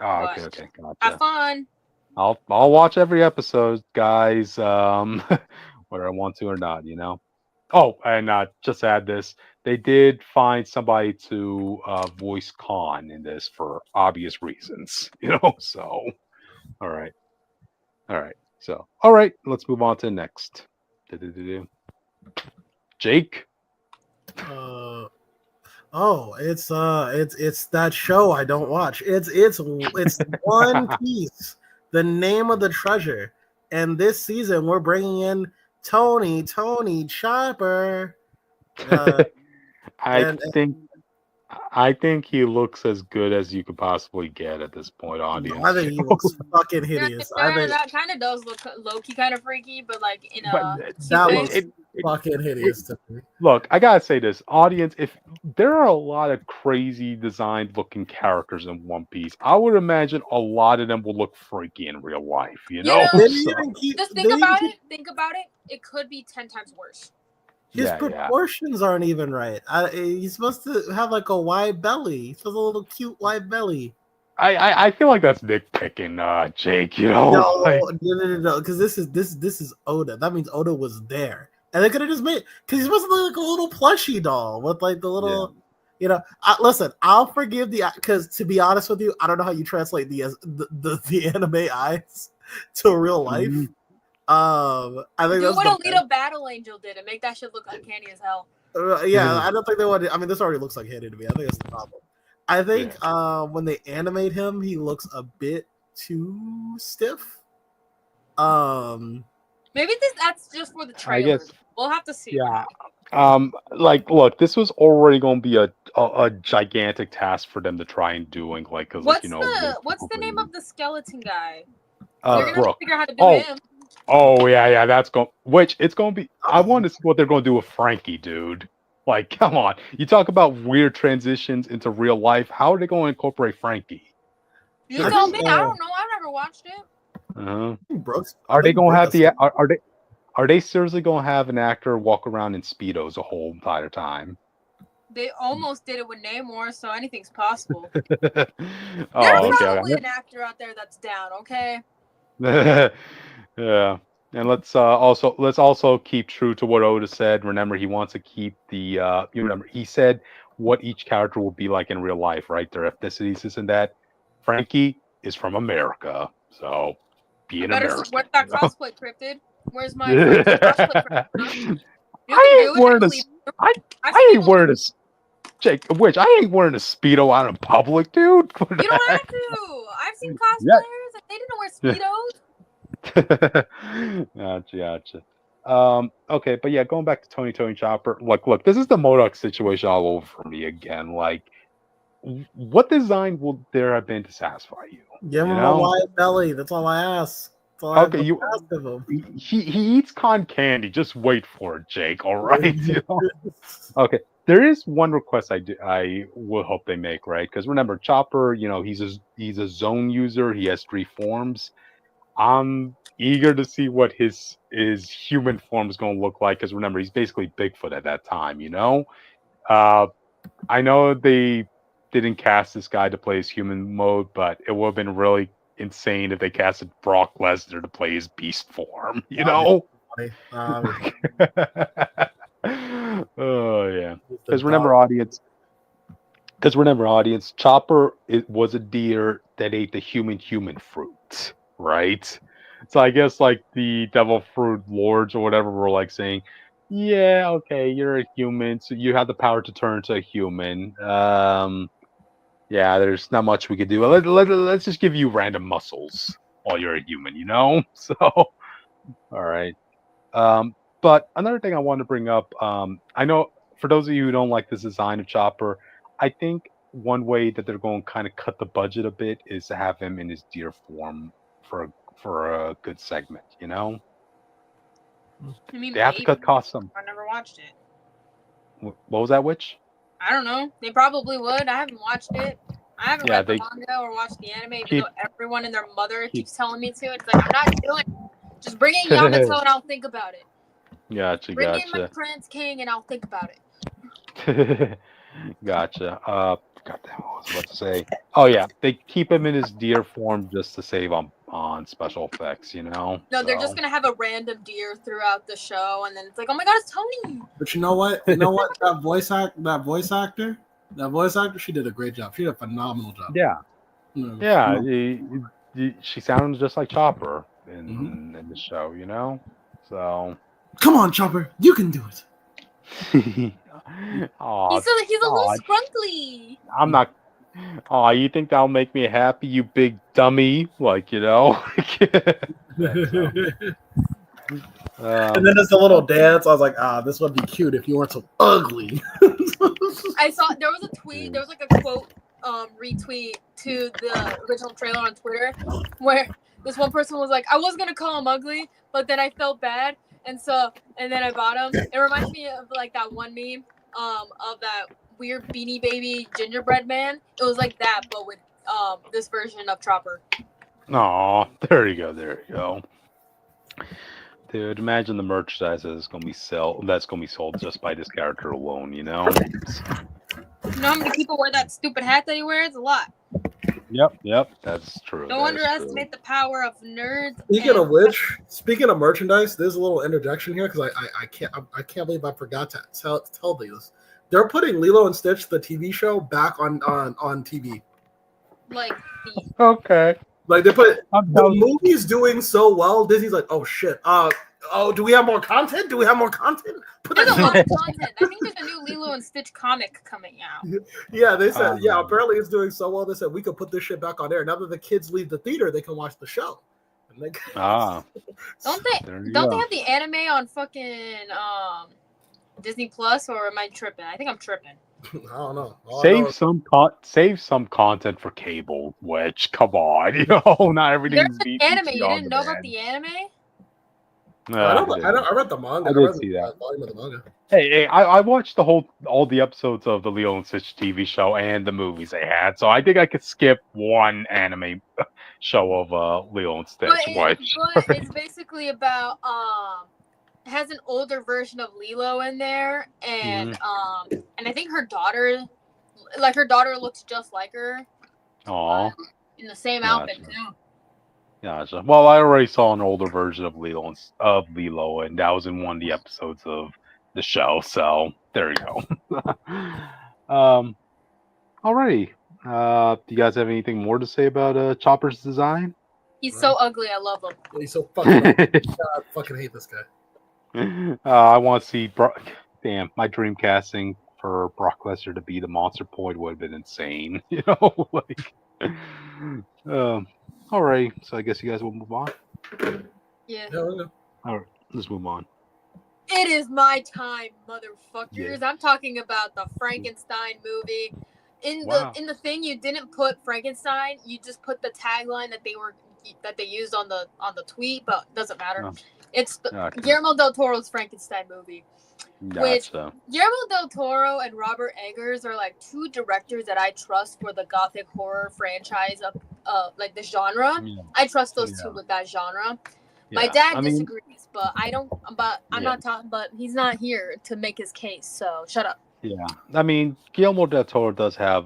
Speaker 2: Oh, okay, gotcha.
Speaker 1: Have fun.
Speaker 2: I'll watch every episode, guys. Whether I want to or not, Oh, and just add this: they did find somebody to voice Khan in this for obvious reasons, So, all right. So, all right, let's move on to the next. Jake.
Speaker 3: Oh, it's that show I don't watch. It's One Piece, the name of the treasure. And this season we're bringing in Tony Chopper.
Speaker 2: I think he looks as good as you could possibly get at this point, audience.
Speaker 3: I think he looks fucking hideous.
Speaker 1: That kind of does look low-key kind of freaky, but
Speaker 3: that looks fucking hideous to me.
Speaker 2: Look, I gotta say this, audience, if there are a lot of crazy designed looking characters in One Piece, I would imagine a lot of them will look freaky in real life,
Speaker 1: Just think about it. It could be 10 times worse.
Speaker 3: His proportions aren't even right. He's supposed to have like a wide belly. He's supposed to have a little cute wide belly.
Speaker 2: I feel like that's nitpicking, Jake. You know,
Speaker 3: no, because this is Oda. That means Oda was there, and they could have just made because he's supposed to look like a little plushie doll with like the little, you know. Listen, I'll forgive because to be honest with you, I don't know how you translate the anime eyes to real life. I think
Speaker 1: do what Alita Battle Angel did and make that shit look uncanny as hell.
Speaker 3: I don't think they want. I mean, this already looks like Handy to me. I think that's the problem. I think when they animate him, he looks a bit too stiff.
Speaker 1: Maybe that's just for the trailer. I guess we'll have to see.
Speaker 2: Yeah. Like, look, this was already going to be a gigantic task for them to try and doing. Like, because
Speaker 1: what's the name of the skeleton guy? They're gonna have to figure out how to do him.
Speaker 2: Oh yeah, that's going. Which it's going to be. I want to see what they're going to do with Frankie, dude. Like, come on. You talk about weird transitions into real life. How are they going to incorporate Frankie?
Speaker 1: You tell me. I don't know. I've never watched it.
Speaker 2: Are they going to have the? Are they seriously going to have an actor walk around in Speedos the whole entire time?
Speaker 1: They almost did it with Namor, so anything's possible.
Speaker 2: There's
Speaker 1: probably an actor out there that's down. Okay.
Speaker 2: Yeah. And let's also keep true to what Oda said. Remember, he wants to keep the he said what each character will be like in real life, right? Their ethnicities, this and that. Frankie is from America, so be an American.
Speaker 1: Where's that cosplay cryptid? Where's my cosplay cryptid? I ain't wearing
Speaker 2: a Jake, which I ain't wearing a Speedo out in public, dude.
Speaker 1: You don't have to. I've seen cosplayers and they didn't wear Speedos.
Speaker 2: Gotcha. Okay, but yeah, going back to Tony Chopper. Look, this is the MODOK situation all over for me again. Like, what design will there have been to satisfy you?
Speaker 3: Give him a wide belly. That's all I ask.
Speaker 2: Okay, he eats cotton candy. Just wait for it, Jake. All right. Okay. There is one request I will hope they make, right? Because remember, Chopper, he's a zone user. He has 3 forms. I'm eager to see what his human form is going to look like. Because remember, he's basically Bigfoot at that time. I know they didn't cast this guy to play his human mode, but it would have been really insane if they casted Brock Lesnar to play his beast form. Oh yeah. Because remember, audience, Chopper was a deer that ate the human fruit, right? So I guess like the devil fruit lords or whatever were like saying, yeah, okay, you're a human, so you have the power to turn into a human. Yeah, there's not much we could do. Let's just give you random muscles while you're a human, So, all right. But another thing I want to bring up, I know for those of you who don't like this design of Chopper, I think one way that they're going to kind of cut the budget a bit is to have him in his deer form for a good segment,
Speaker 1: I mean,
Speaker 2: they have to cut costs.
Speaker 1: I never watched it.
Speaker 2: What was that, Witch?
Speaker 1: I don't know. They probably would. I haven't watched it. I haven't read the manga or watched the anime, even though everyone and their mother keeps telling me to. It's like, I'm not doing it. Just bring in Yamato and I'll think about it. Bring in my Prince King and I'll think about it.
Speaker 2: Gotcha. Goddamn, what was I about to say? Oh yeah, they keep him in his deer form just to save on special effects, No,
Speaker 1: they're just gonna have a random deer throughout the show, and then it's like, oh my god, it's Tony.
Speaker 3: But you know what? That voice actor, she did a great job. She did a phenomenal job.
Speaker 2: Yeah. She sounds just like Chopper in the show, So
Speaker 3: come on, Chopper, you can do it.
Speaker 1: He's a little scrunkly.
Speaker 2: I'm not. Oh, you think that'll make me happy, you big dummy? Like,
Speaker 3: And then there's a little dance. I was like, this would be cute if you weren't so ugly.
Speaker 1: I saw there was a tweet. There was like a quote retweet to the original trailer on Twitter where this one person was like, I was gonna call him ugly, but then I felt bad. And then I bought him. It reminds me of like that one meme of that weird Beanie Baby gingerbread man. It was like that, but with this version of Chopper.
Speaker 2: Oh, there you go. Dude, imagine the merchandise that's gonna be sold just by this character alone. You know.
Speaker 1: You know how many people wear that stupid hat that he wears? A lot.
Speaker 2: Yep, that's true.
Speaker 1: Don't underestimate the power of nerds.
Speaker 3: Speaking of merchandise, there's a little interjection here because I can't believe I forgot to tell you this. They're putting Lilo and Stitch, the TV show, back on TV.
Speaker 1: Like
Speaker 2: okay.
Speaker 3: Like they put the movie's doing so well. Disney's like, oh shit. Do we have more content? There's a lot of content.
Speaker 1: I think there's a new Lilo and Stitch comic coming out.
Speaker 3: Yeah, they said. Apparently it's doing so well. They said we could put this shit back on air. Now that the kids leave the theater, they can watch the show.
Speaker 1: Don't they have the anime on fucking Disney Plus, or am I tripping? I think I'm tripping.
Speaker 3: I don't know.
Speaker 2: Save some content for cable. Which, come on, not everything's
Speaker 1: anime. You didn't know about the anime?
Speaker 3: I read the manga.
Speaker 2: I did see that.
Speaker 3: Volume of the manga.
Speaker 2: Hey, I watched all the episodes of the Lilo and Stitch TV show and the movies they had, so I think I could skip one anime show of Lilo and Stitch.
Speaker 1: But it's basically about it has an older version of Lilo in there, and I think her daughter looks just like her.
Speaker 2: Aww.
Speaker 1: In the same outfit too.
Speaker 2: Gotcha. Well, I already saw an older version of Lilo, and that was in one of the episodes of the show. So there you go. Alrighty. Do you guys have anything more to say about Chopper's design?
Speaker 1: He's so ugly. I love him.
Speaker 3: He's so fucking ugly. I fucking hate this guy.
Speaker 2: I want to see Damn, my dream casting for Brock Lesnar to be the Monster Point would have been insane. All right, so I guess you guys will move on.
Speaker 1: Yeah.
Speaker 2: All right, let's move on.
Speaker 1: It is my time, motherfuckers. I'm talking about the Frankenstein movie. In the thing, you didn't put Frankenstein. You just put the tagline that they used on the tweet, but doesn't matter. Oh. It's Guillermo del Toro's Frankenstein movie. Which Guillermo del Toro and Robert Eggers are like two directors that I trust for the gothic horror franchise of like the genre. Yeah. I trust those two with that genre. Yeah. My dad disagrees, but I don't. But I'm not talking. But he's not here to make his case, so shut up.
Speaker 2: Yeah, I mean, Guillermo del Toro does have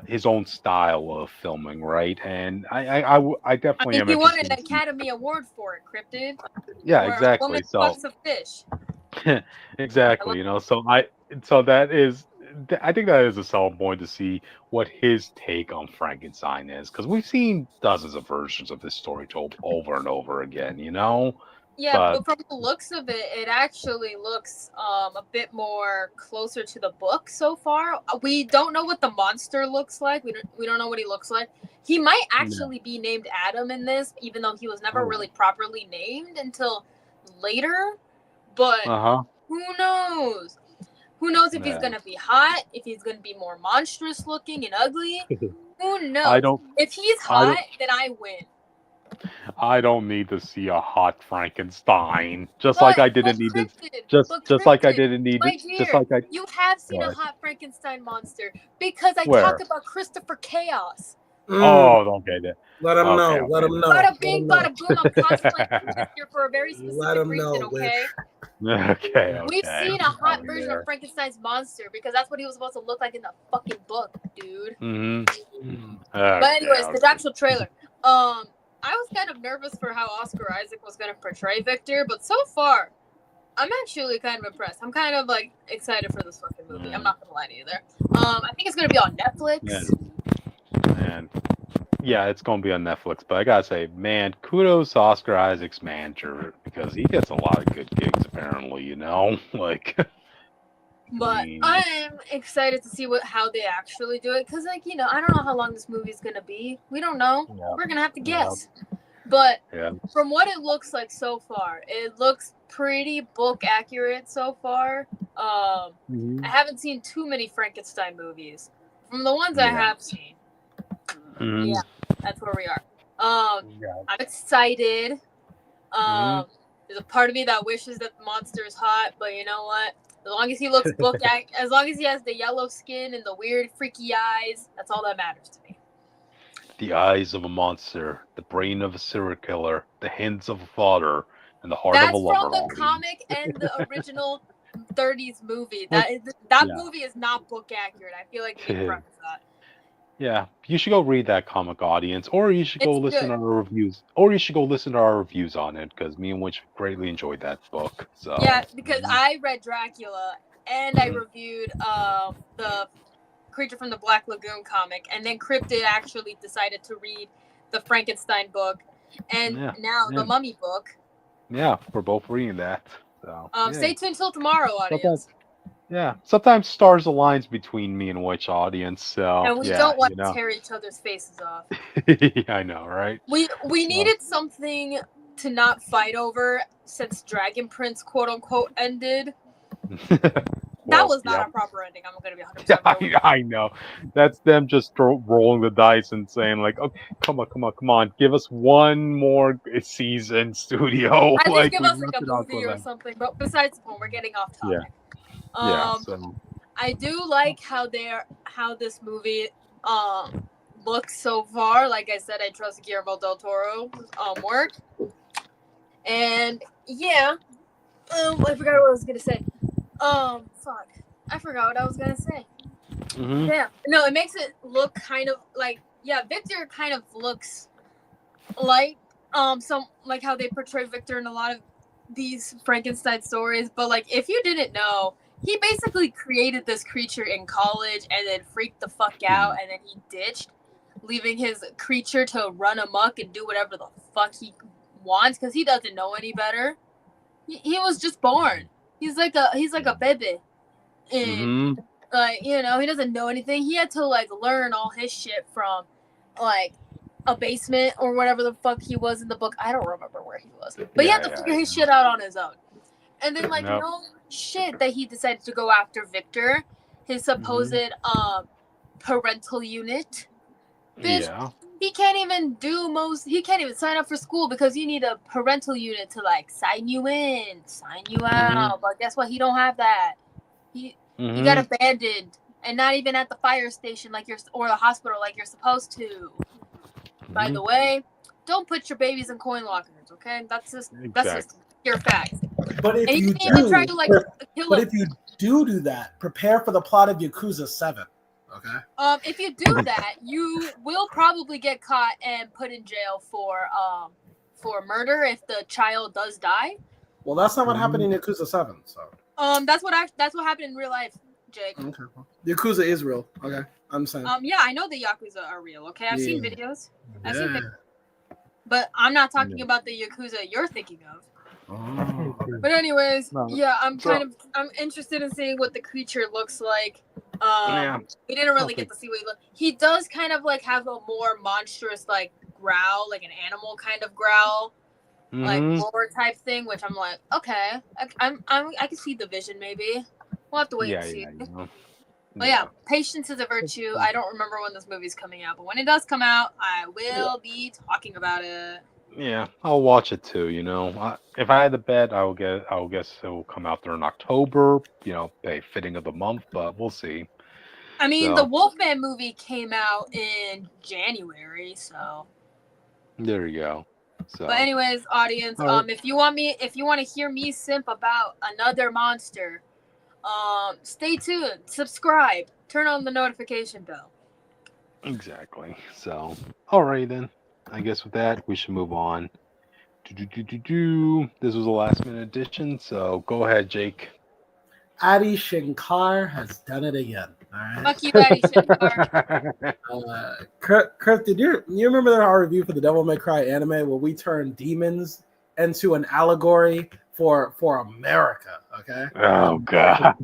Speaker 2: his own style of filming, right? And I definitely.
Speaker 1: He won an Academy Award for it, Cryptid.
Speaker 2: Yeah, exactly. So.
Speaker 1: A fish.
Speaker 2: Exactly. So that is. I think that is a solid point to see what his take on Frankenstein is, because we've seen dozens of versions of this story told over and over again.
Speaker 1: Yeah, but from the looks of it, it actually looks a bit more closer to the book so far. We don't know what the monster looks like. We don't know what he looks like. He might actually be named Adam in this, even though he was never really properly named until later. But who knows? Who knows if he's gonna be hot? If he's gonna be more monstrous looking and ugly? Who knows? If he's hot, then I win.
Speaker 2: I don't need to see a hot Frankenstein. Just like I didn't need it. Just like I didn't need it. Just like I.
Speaker 1: You have seen a hot Frankenstein monster because I talked about Christopher Chaos.
Speaker 2: Oh, don't get it.
Speaker 3: Let him know. Let him know.
Speaker 1: Bada bing, bada boom. I'm cosplaying here for a very specific reason.
Speaker 2: Okay.
Speaker 1: We've seen a hot version of Frankenstein's monster because that's what he was supposed to look like in the fucking book, dude. But anyways, the actual trailer. I was kind of nervous for how Oscar Isaac was going to portray Victor, but so far, I'm actually kind of impressed. I'm kind of like excited for this fucking movie. I'm not going to lie to you there. I think it's going to be on Netflix.
Speaker 2: Man. Yeah, it's going to be on Netflix, but I got to say, man, kudos to Oscar Isaac's manager because he gets a lot of good gigs apparently,
Speaker 1: But I am excited to see how they actually do it because, I don't know how long this movie is going to be. We don't know. Yeah. We're going to have to guess. Yeah. But from what it looks like so far, it looks pretty book accurate so far. I haven't seen too many Frankenstein movies. From the ones I have seen, that's where we are. I'm excited. There's a part of me that wishes that the monster is hot, but you know what? As long as he looks as long as he has the yellow skin and the weird freaky eyes, that's all that matters to me.
Speaker 2: The eyes of a monster, the brain of a serial killer, the hands of a father, in the heart of a lover.
Speaker 1: That's from the comic and the original 30s movie. That movie is not book accurate. I feel like you need to preface that.
Speaker 2: Yeah, you should go read that comic, audience, or you should go listen to our reviews, on it, because me and Witch greatly enjoyed that book. So
Speaker 1: yeah, because I read Dracula and I reviewed the Creature from the Black Lagoon comic, and then Cryptid actually decided to read the Frankenstein book, and now the Mummy book.
Speaker 2: Yeah, we're both reading that. So
Speaker 1: stay tuned till tomorrow, audience.
Speaker 2: Sometimes stars aligns between me and Witch, audience. So
Speaker 1: and we don't want to tear each other's faces off.
Speaker 2: I know, right?
Speaker 1: We needed something to not fight over since Dragon Prince quote unquote ended. That was not a proper ending. I'm going to be 100%.
Speaker 2: I know. That's them just rolling the dice and saying like, "Oh, come on, give us one more season, studio."
Speaker 1: At least give us like a movie or something. But besides the point, we're getting off topic. I do like how this movie looks so far. Like I said, I trust Guillermo del Toro's work. And I forgot what I was gonna say. Fuck. I forgot what I was gonna say.
Speaker 2: Mm-hmm.
Speaker 1: Yeah. No, it makes it look kind of like Victor kind of looks like some like how they portray Victor in a lot of these Frankenstein stories. But like if you didn't know, he basically created this creature in college and then freaked the fuck out, and then he ditched, leaving his creature to run amok and do whatever the fuck he wants because he doesn't know any better. He was just born. He's like a baby, and he doesn't know anything. He had to like learn all his shit from like a basement or whatever the fuck he was in the book. I don't remember where he was, but he had to figure his shit out on his own. And then no shit that he decided to go after Victor, his supposed parental unit. Bitch, he can't even he can't even sign up for school because you need a parental unit to like sign you in, sign you out. But guess what? He don't have that. He got abandoned and not even at the fire station or the hospital like you're supposed to. By the way, don't put your babies in coin lockers, okay? That's just pure facts.
Speaker 3: But if you do that, prepare for the plot of Yakuza 7. Okay.
Speaker 1: If you do that, you will probably get caught and put in jail for murder if the child does die.
Speaker 3: Well, that's not what happened in Yakuza 7. So.
Speaker 1: That's what happened in real life, Jake.
Speaker 3: Okay. Yakuza is real. Okay, I'm saying.
Speaker 1: Yeah, I know the Yakuza are real. Okay, I've seen videos. I've seen videos. But I'm not talking about the Yakuza you're thinking of.
Speaker 3: Oh.
Speaker 1: But anyways, I'm interested in seeing what the creature looks like. We didn't really get to see what he looks. He does kind of like have a more monstrous like growl, like an animal kind of growl, like roar type thing. Which I'm like, okay, I can see the vision maybe. We'll have to wait and see. But patience is a virtue. I don't remember when this movie's coming out, but when it does come out, I will be talking about it.
Speaker 2: Yeah, I'll watch it too. If I had to bet, I will guess it will come out there in October. A fitting of the month, but we'll see.
Speaker 1: I mean, the Wolfman movie came out in January, so
Speaker 2: there you go. So,
Speaker 1: but anyways, audience, if you want to hear me simp about another monster, stay tuned, subscribe, turn on the notification bell.
Speaker 2: Exactly. So, alright then. I guess with that, we should move on. This was a last minute edition, so go ahead, Jake.
Speaker 3: Adi Shankar has done it again. All right.
Speaker 1: Fuck you, Adi Shankar.
Speaker 3: Kurt, did you remember our review for the Devil May Cry anime where we turned demons into an allegory for America? Okay.
Speaker 2: Oh God.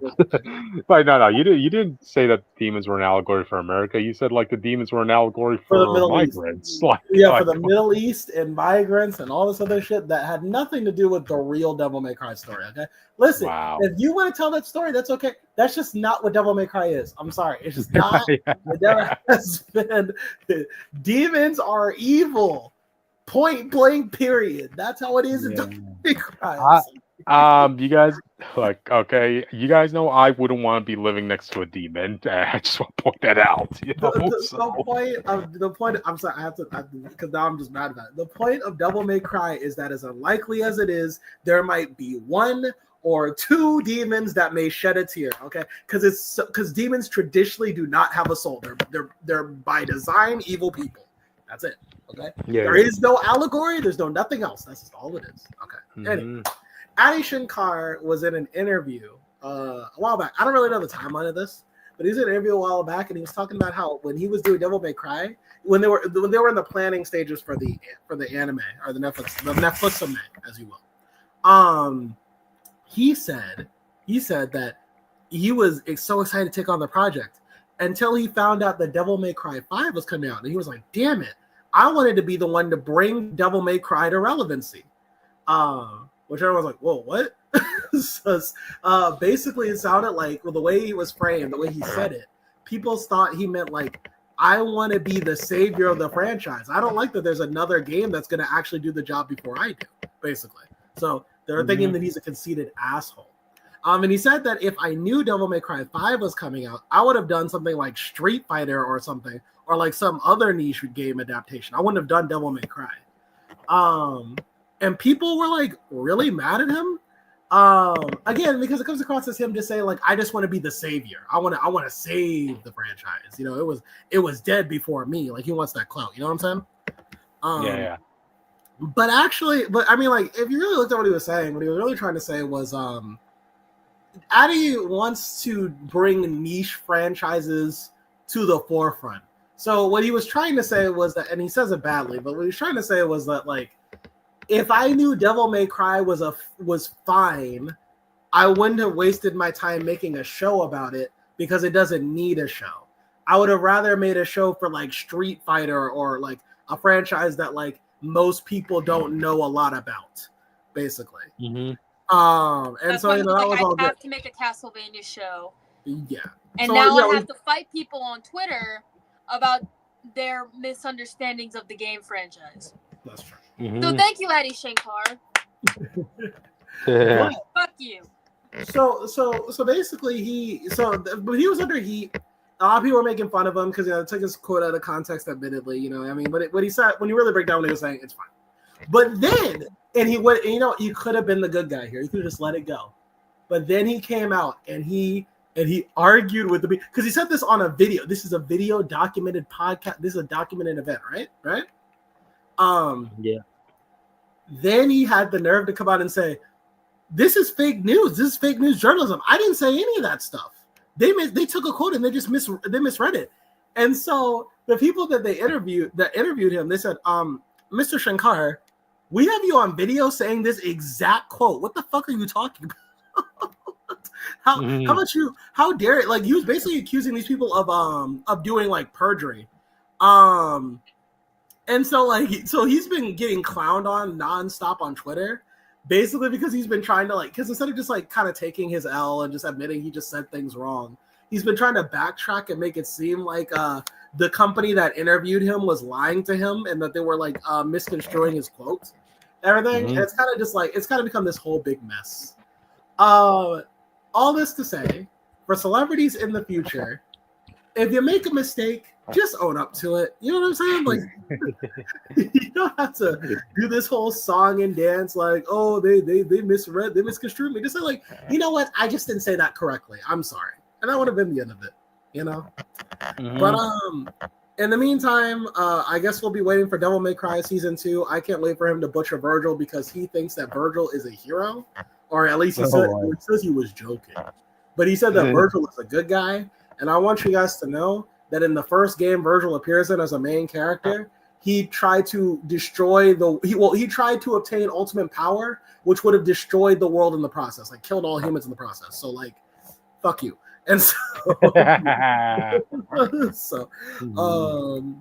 Speaker 2: But no, you didn't say that demons were an allegory for America. You said like the demons were an allegory for
Speaker 3: the Middle
Speaker 2: migrants.
Speaker 3: East. For the Middle East and migrants and all this other shit that had nothing to do with the real Devil May Cry story. Okay. Listen, if you want to tell that story, that's okay. That's just not what Devil May Cry is. I'm sorry. It's just not. It never has been. Demons are evil. Point blank, period. That's how it is in Devil May Cry.
Speaker 2: You guys, okay, you guys know I wouldn't want to be living next to a demon. I just want to point that out.
Speaker 3: The point. I'm sorry, I have to because now I'm just mad about it. The point of Devil May Cry is that as unlikely as it is, there might be one or two demons that may shed a tear. Okay, because demons traditionally do not have a soul. They're by design evil people. That's it. Okay. Yeah, there is no allegory. There's no nothing else. That's just all it is. Okay. Anyway, Adi Shankar was in an interview a while back. I don't really know the timeline of this, but he was in an interview a while back, and he was talking about how when he was doing Devil May Cry, when they were in the planning stages for the anime or the Netflix anime, as you will. He said that he was so excited to take on the project until he found out that Devil May Cry 5 was coming out, and he was like, "Damn it! I wanted to be the one to bring Devil May Cry to relevancy." Which everyone's like, "Whoa, what?" So, basically, it sounded like, well, the way he was framed, the way he said it, people thought he meant like, "I want to be the savior of the franchise. I don't like that there's another game that's going to actually do the job before I do." Basically, so they're thinking that he's a conceited asshole. And he said that if I knew Devil May Cry 5 was coming out, I would have done something like Street Fighter or something, or like some other niche game adaptation. I wouldn't have done Devil May Cry. And people were like really mad at him. Again, because it comes across as him just saying like, I just want to be the savior. I want to save the franchise. You know, it was dead before me. Like he wants that clout. You know what I'm saying?
Speaker 2: Yeah.
Speaker 3: But I mean, like, if you really looked at what he was saying, what he was really trying to say was, Adi wants to bring niche franchises to the forefront. So what he was trying to say was that, and he says it badly, but what he was trying to say was that, like, if I knew Devil May Cry was fine, I wouldn't have wasted my time making a show about it because it doesn't need a show. I would have rather made a show for like Street Fighter or like a franchise that like most people don't know a lot about, basically.
Speaker 2: Mm-hmm.
Speaker 3: And
Speaker 1: that's
Speaker 3: so that was all good.
Speaker 1: I have to make a Castlevania show.
Speaker 3: Yeah.
Speaker 1: And so, now I have to fight people on Twitter about their misunderstandings of the game franchise.
Speaker 3: That's true.
Speaker 1: Mm-hmm. So thank you, Adi Shankar. Fuck you.
Speaker 3: So basically but he was under heat. A lot of people were making fun of him because it took his quote out of context, admittedly. You know, I mean, but what he said, when you really break down what he was saying, it's fine. But then, and he went, you know, you could have been the good guy here. You could have just let it go. But then he came out and he argued with because he said this on a video. This is a video documented podcast. This is a documented event, right? Right?
Speaker 2: Yeah.
Speaker 3: Then he had the nerve to come out and say, "This is fake news. This is fake news journalism. I didn't say any of that stuff. They took a quote and they just misread it." And so the people that interviewed him, they said, "Mr. Shankar, we have you on video saying this exact quote. What the fuck are you talking about? How dare it?" Like he was basically accusing these people of doing like perjury. And so he's been getting clowned on nonstop on Twitter, basically because he's been trying to because instead of just like kind of taking his L and just admitting he just said things wrong, he's been trying to backtrack and make it seem like the company that interviewed him was lying to him and that they were like misconstruing his quotes, everything. Mm-hmm. And it's kind of just like it's kind of become this whole big mess. All this to say, for celebrities in the future, if you make a mistake, just own up to it. You know what I'm saying? Like, you don't have to do this whole song and dance like, oh, they misconstrued me. Just say like, you know what? I just didn't say that correctly. I'm sorry. And that would have been the end of it, you know? Mm-hmm. But in the meantime, I guess we'll be waiting for Devil May Cry Season 2. I can't wait for him to butcher Virgil because he thinks that Virgil is a hero. Or at least he says he was joking. But he said that Virgil is a good guy. And I want you guys to know that in the first game Virgil appears in as a main character, he tried to destroy he tried to obtain ultimate power, which would have destroyed the world in the process, like killed all humans in the process. So like, fuck you. And so,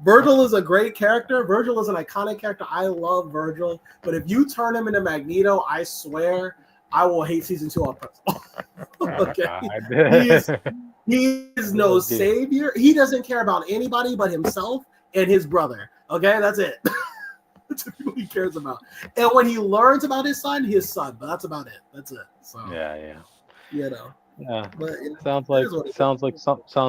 Speaker 3: Virgil is a great character. Virgil is an iconic character. I love Virgil. But if you turn him into Magneto, I swear I will hate Season 2 on purpose. Okay. He is no savior. He doesn't care about anybody but himself and his brother. Okay, that's it. That's the people he cares about. And when he learns about his son, but that's about it. That's it. So
Speaker 2: yeah.
Speaker 3: Yeah, but
Speaker 2: sounds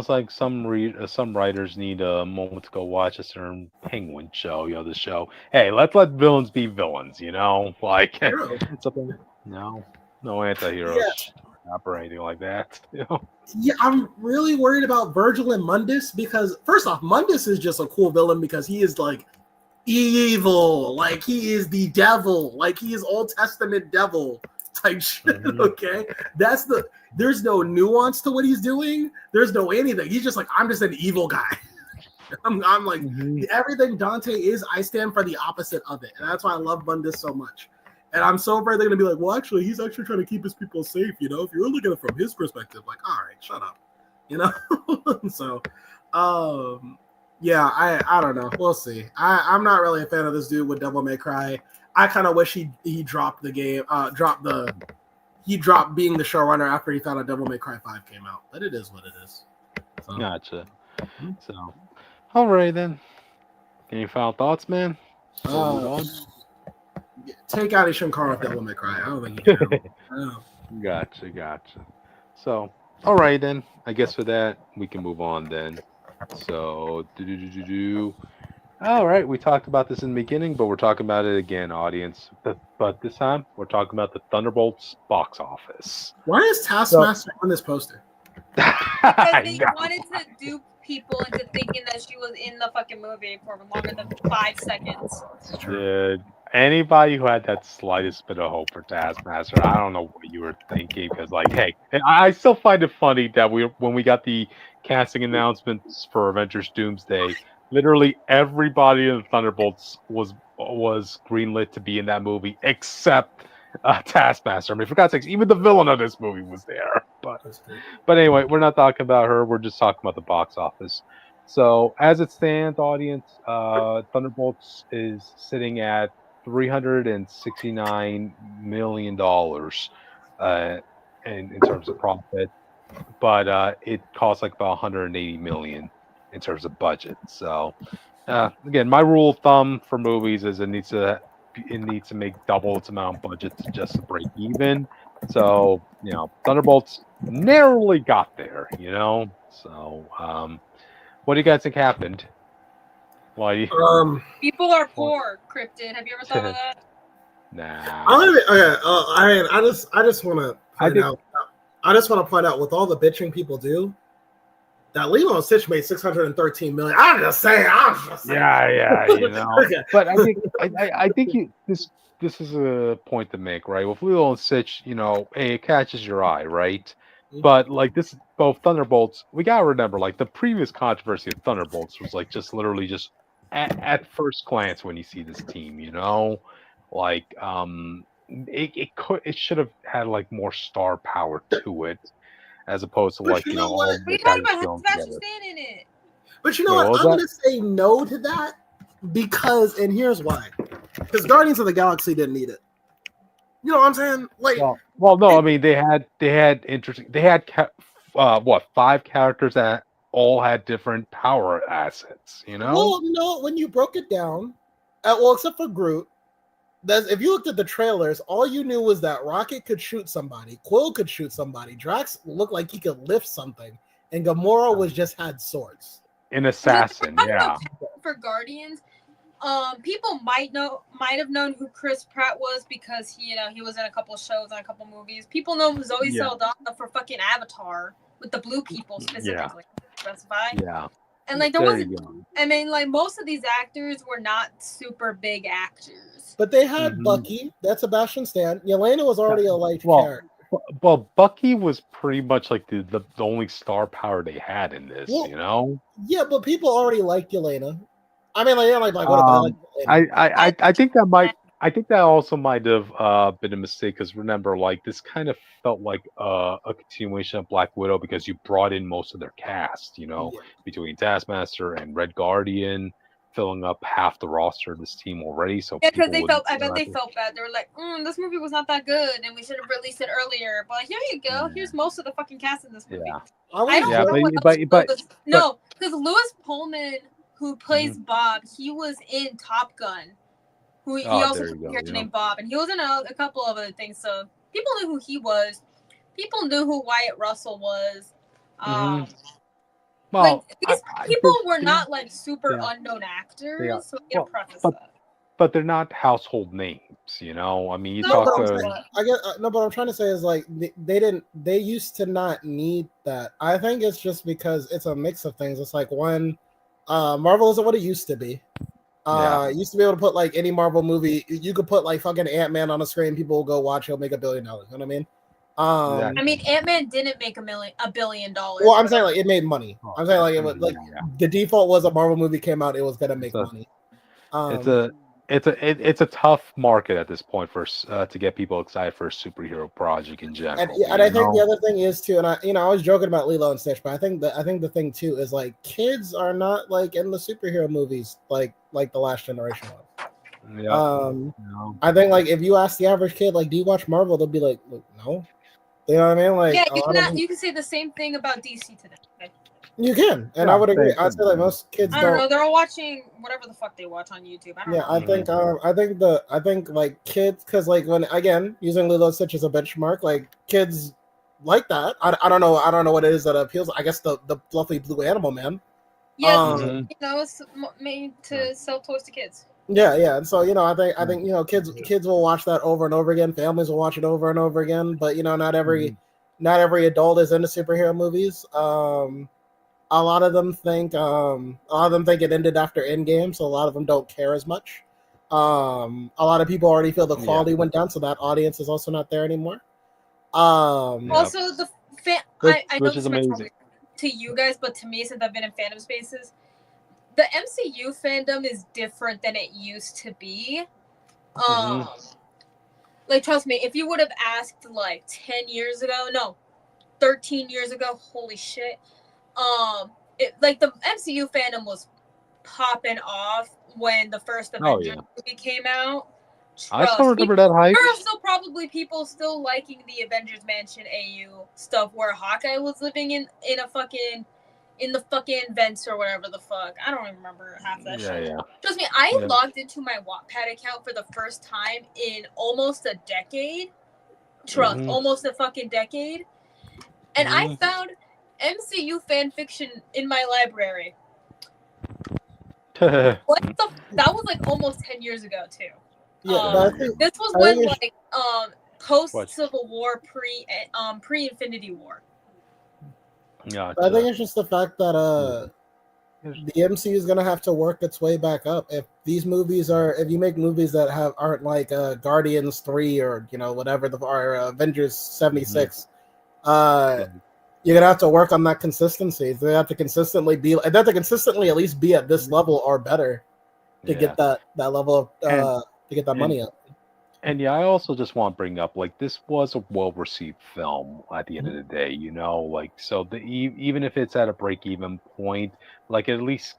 Speaker 2: like some writers need a moment to go watch a certain Penguin show. The show. Hey, let's let villains be villains. Like something. No anti-heroes or anything like that.
Speaker 3: Yeah, I'm really worried about Virgil and Mundus because first off, Mundus is just a cool villain because he is like evil, like he is the devil, like he is Old Testament devil type shit. Okay, there's no nuance to what he's doing. There's no anything. He's just like, I'm just an evil guy. I'm like everything Dante is. I stand for the opposite of it, and that's why I love Mundus so much. And I'm so afraid they're gonna be like, well, actually, he's actually trying to keep his people safe. If you're looking at it from his perspective, like, all right, shut up. So, yeah, I don't know. We'll see. I'm not really a fan of this dude with Devil May Cry. I kind of wish he dropped the game. He dropped being the showrunner after he found out Devil May Cry 5 came out. But it is what it is. So.
Speaker 2: Gotcha. So, all right then. Any final thoughts, man?
Speaker 3: Take out Shankar with Devil May Cry. I don't think he can.
Speaker 2: Gotcha. So, all right then. I guess for that we can move on then. So, all right. We talked about this in the beginning, but we're talking about it again, audience. But this time we're talking about the Thunderbolts box office.
Speaker 3: Why is Taskmaster on this poster?
Speaker 1: Because they wanted to dupe people into thinking that she was in the fucking movie for longer than 5 seconds.
Speaker 2: Dude, anybody who had that slightest bit of hope for Taskmaster, I don't know what you were thinking. Because, like, hey, I still find it funny that when we got the casting announcements for Avengers Doomsday, literally everybody in the Thunderbolts was greenlit to be in that movie except Taskmaster. I mean, for God's sakes, even the villain of this movie was there. But anyway, we're not talking about her. We're just talking about the box office. So as it stands, audience, Thunderbolts is sitting at $369 million in terms of profit, but it costs like about $180 million in terms of budget. So again, my rule of thumb for movies is it needs to make double its amount of budget just to break even. So Thunderbolts narrowly got there. So what do you guys think happened? Why?
Speaker 1: People are poor, Cryptid. Have you ever thought of that?
Speaker 2: Nah.
Speaker 3: I just want to point out with all the bitching people do, that Lilo and Stitch made $613 million. I'm just saying.
Speaker 2: Yeah. Okay. But I think this is a point to make, right? With Lilo and Stitch, hey, it catches your eye, right? But like this, both Thunderbolts, we gotta remember, like the previous controversy of Thunderbolts was like just literally just at first glance when you see this team, like it should have had like more star power to it, as opposed to like all the guys thrown together.
Speaker 1: In it.
Speaker 3: But you know what? I'm gonna say no to that because, and here's why: because Guardians of the Galaxy didn't need it. You know what I'm saying? Like,
Speaker 2: well, no, I mean they had interesting. They had 5 characters that all had different power assets.
Speaker 3: Well, no, when you broke it down, except for Groot. If you looked at the trailers, all you knew was that Rocket could shoot somebody, Quill could shoot somebody, Drax looked like he could lift something, and Gamora had swords.
Speaker 2: An assassin, yeah.
Speaker 1: For Guardians, people might have known who Chris Pratt was because he was in a couple shows and a couple movies. People know who Zoe Saldana for fucking Avatar with the blue people specifically. Specified.
Speaker 2: Yeah.
Speaker 1: And like there wasn't. I mean, like most of these actors were not super big actors.
Speaker 3: But they had Bucky. That's Sebastian Stan. Yelena was already a light character.
Speaker 2: Well, Bucky was pretty much like the only star power they had in this.
Speaker 3: Yeah, but people already liked Yelena. I mean,
Speaker 2: I think that might. I think that also might have been a mistake because remember, like this kind of felt like a continuation of Black Widow because you brought in most of their cast, between Taskmaster and Red Guardian, filling up half the roster of this team already. So
Speaker 1: because they felt, I bet they felt bad. They were like, "This movie was not that good, and we should have released it earlier." But here you go. Here's most of the fucking cast in this movie.
Speaker 2: Yeah.
Speaker 1: I don't know because Louis Pullman, who plays Bob, he was in Top Gun. who he also played a character named Bob, and he was in a couple of other things. So people knew who he was. People knew who Wyatt Russell was.
Speaker 2: Well,
Speaker 1: these people were not like super unknown actors, so I get to preface that.
Speaker 2: But they're not household names, you know. I mean, you
Speaker 3: talk to. I guess no, but what I'm trying to say is like they used to not need that. I think it's just because it's a mix of things. It's like when Marvel isn't what it used to be. You used to be able to put like any Marvel movie. You could put like fucking Ant-Man on a screen. People will go watch. He'll make $1 billion. You know what I mean?
Speaker 1: I mean, Ant-Man didn't make $1 billion.
Speaker 3: Well, I'm saying like it made money. I'm saying like it was like the default was a Marvel movie came out, it was gonna make money.
Speaker 2: It's a tough market at this point for to get people excited for a superhero project in general.
Speaker 3: And I think the other thing is too, and I was joking about Lilo and Stitch, but I think the thing too is like kids are not like in the superhero movies like the last generation was. I think like if you ask the average kid like, do you watch Marvel? They'll be like, no. You know what I mean? Like
Speaker 1: you can say the same thing about DC today. Okay?
Speaker 3: You can, and I would agree. I'd say like most kids
Speaker 1: I don't know. They're all watching whatever the fuck they watch on YouTube. I don't know.
Speaker 3: I think like kids, because like when again using Lilo and Stitch as a benchmark, like kids like that. I don't know what it is that appeals. I guess the fluffy blue animal man.
Speaker 1: Yeah, it's made to sell toys to kids.
Speaker 3: Yeah, and so I think kids will watch that over and over again. Families will watch it over and over again. But not every adult is into superhero movies. A lot of them think it ended after Endgame, so a lot of them don't care as much. A lot of people already feel the quality went down, so that audience is also not there anymore.
Speaker 1: Also, the I know
Speaker 2: which is amazing
Speaker 1: to you guys, but to me, since I've been in fandom spaces, the MCU fandom is different than it used to be. Like, trust me, if you would have asked like 10 years ago, no, 13 years ago, holy shit. Like the MCU fandom was popping off when the first Avengers movie came out.
Speaker 2: I still remember that hype.
Speaker 1: There are still probably people still liking the Avengers Mansion AU stuff where Hawkeye was living in the fucking vents or whatever the fuck. I don't even remember half that shit.
Speaker 2: Yeah.
Speaker 1: Trust me, I logged into my Wattpad account for the first time in almost a decade. Almost a fucking decade. And I found MCU fan fiction in my library. That was like almost 10 years ago too. This was when like post Civil War, pre Infinity War.
Speaker 3: Yeah, I think it's just the fact that the MCU is gonna have to work its way back up. If you make movies that aren't like Guardians 3 or whatever or Avengers 76, you're gonna have to work on that consistency. They have to consistently at least be at this level or better to get that level of to get that money up.
Speaker 2: And I also just want to bring up, like, this was a well-received film at the end of the day, like, so even if it's at a break-even point, like, at least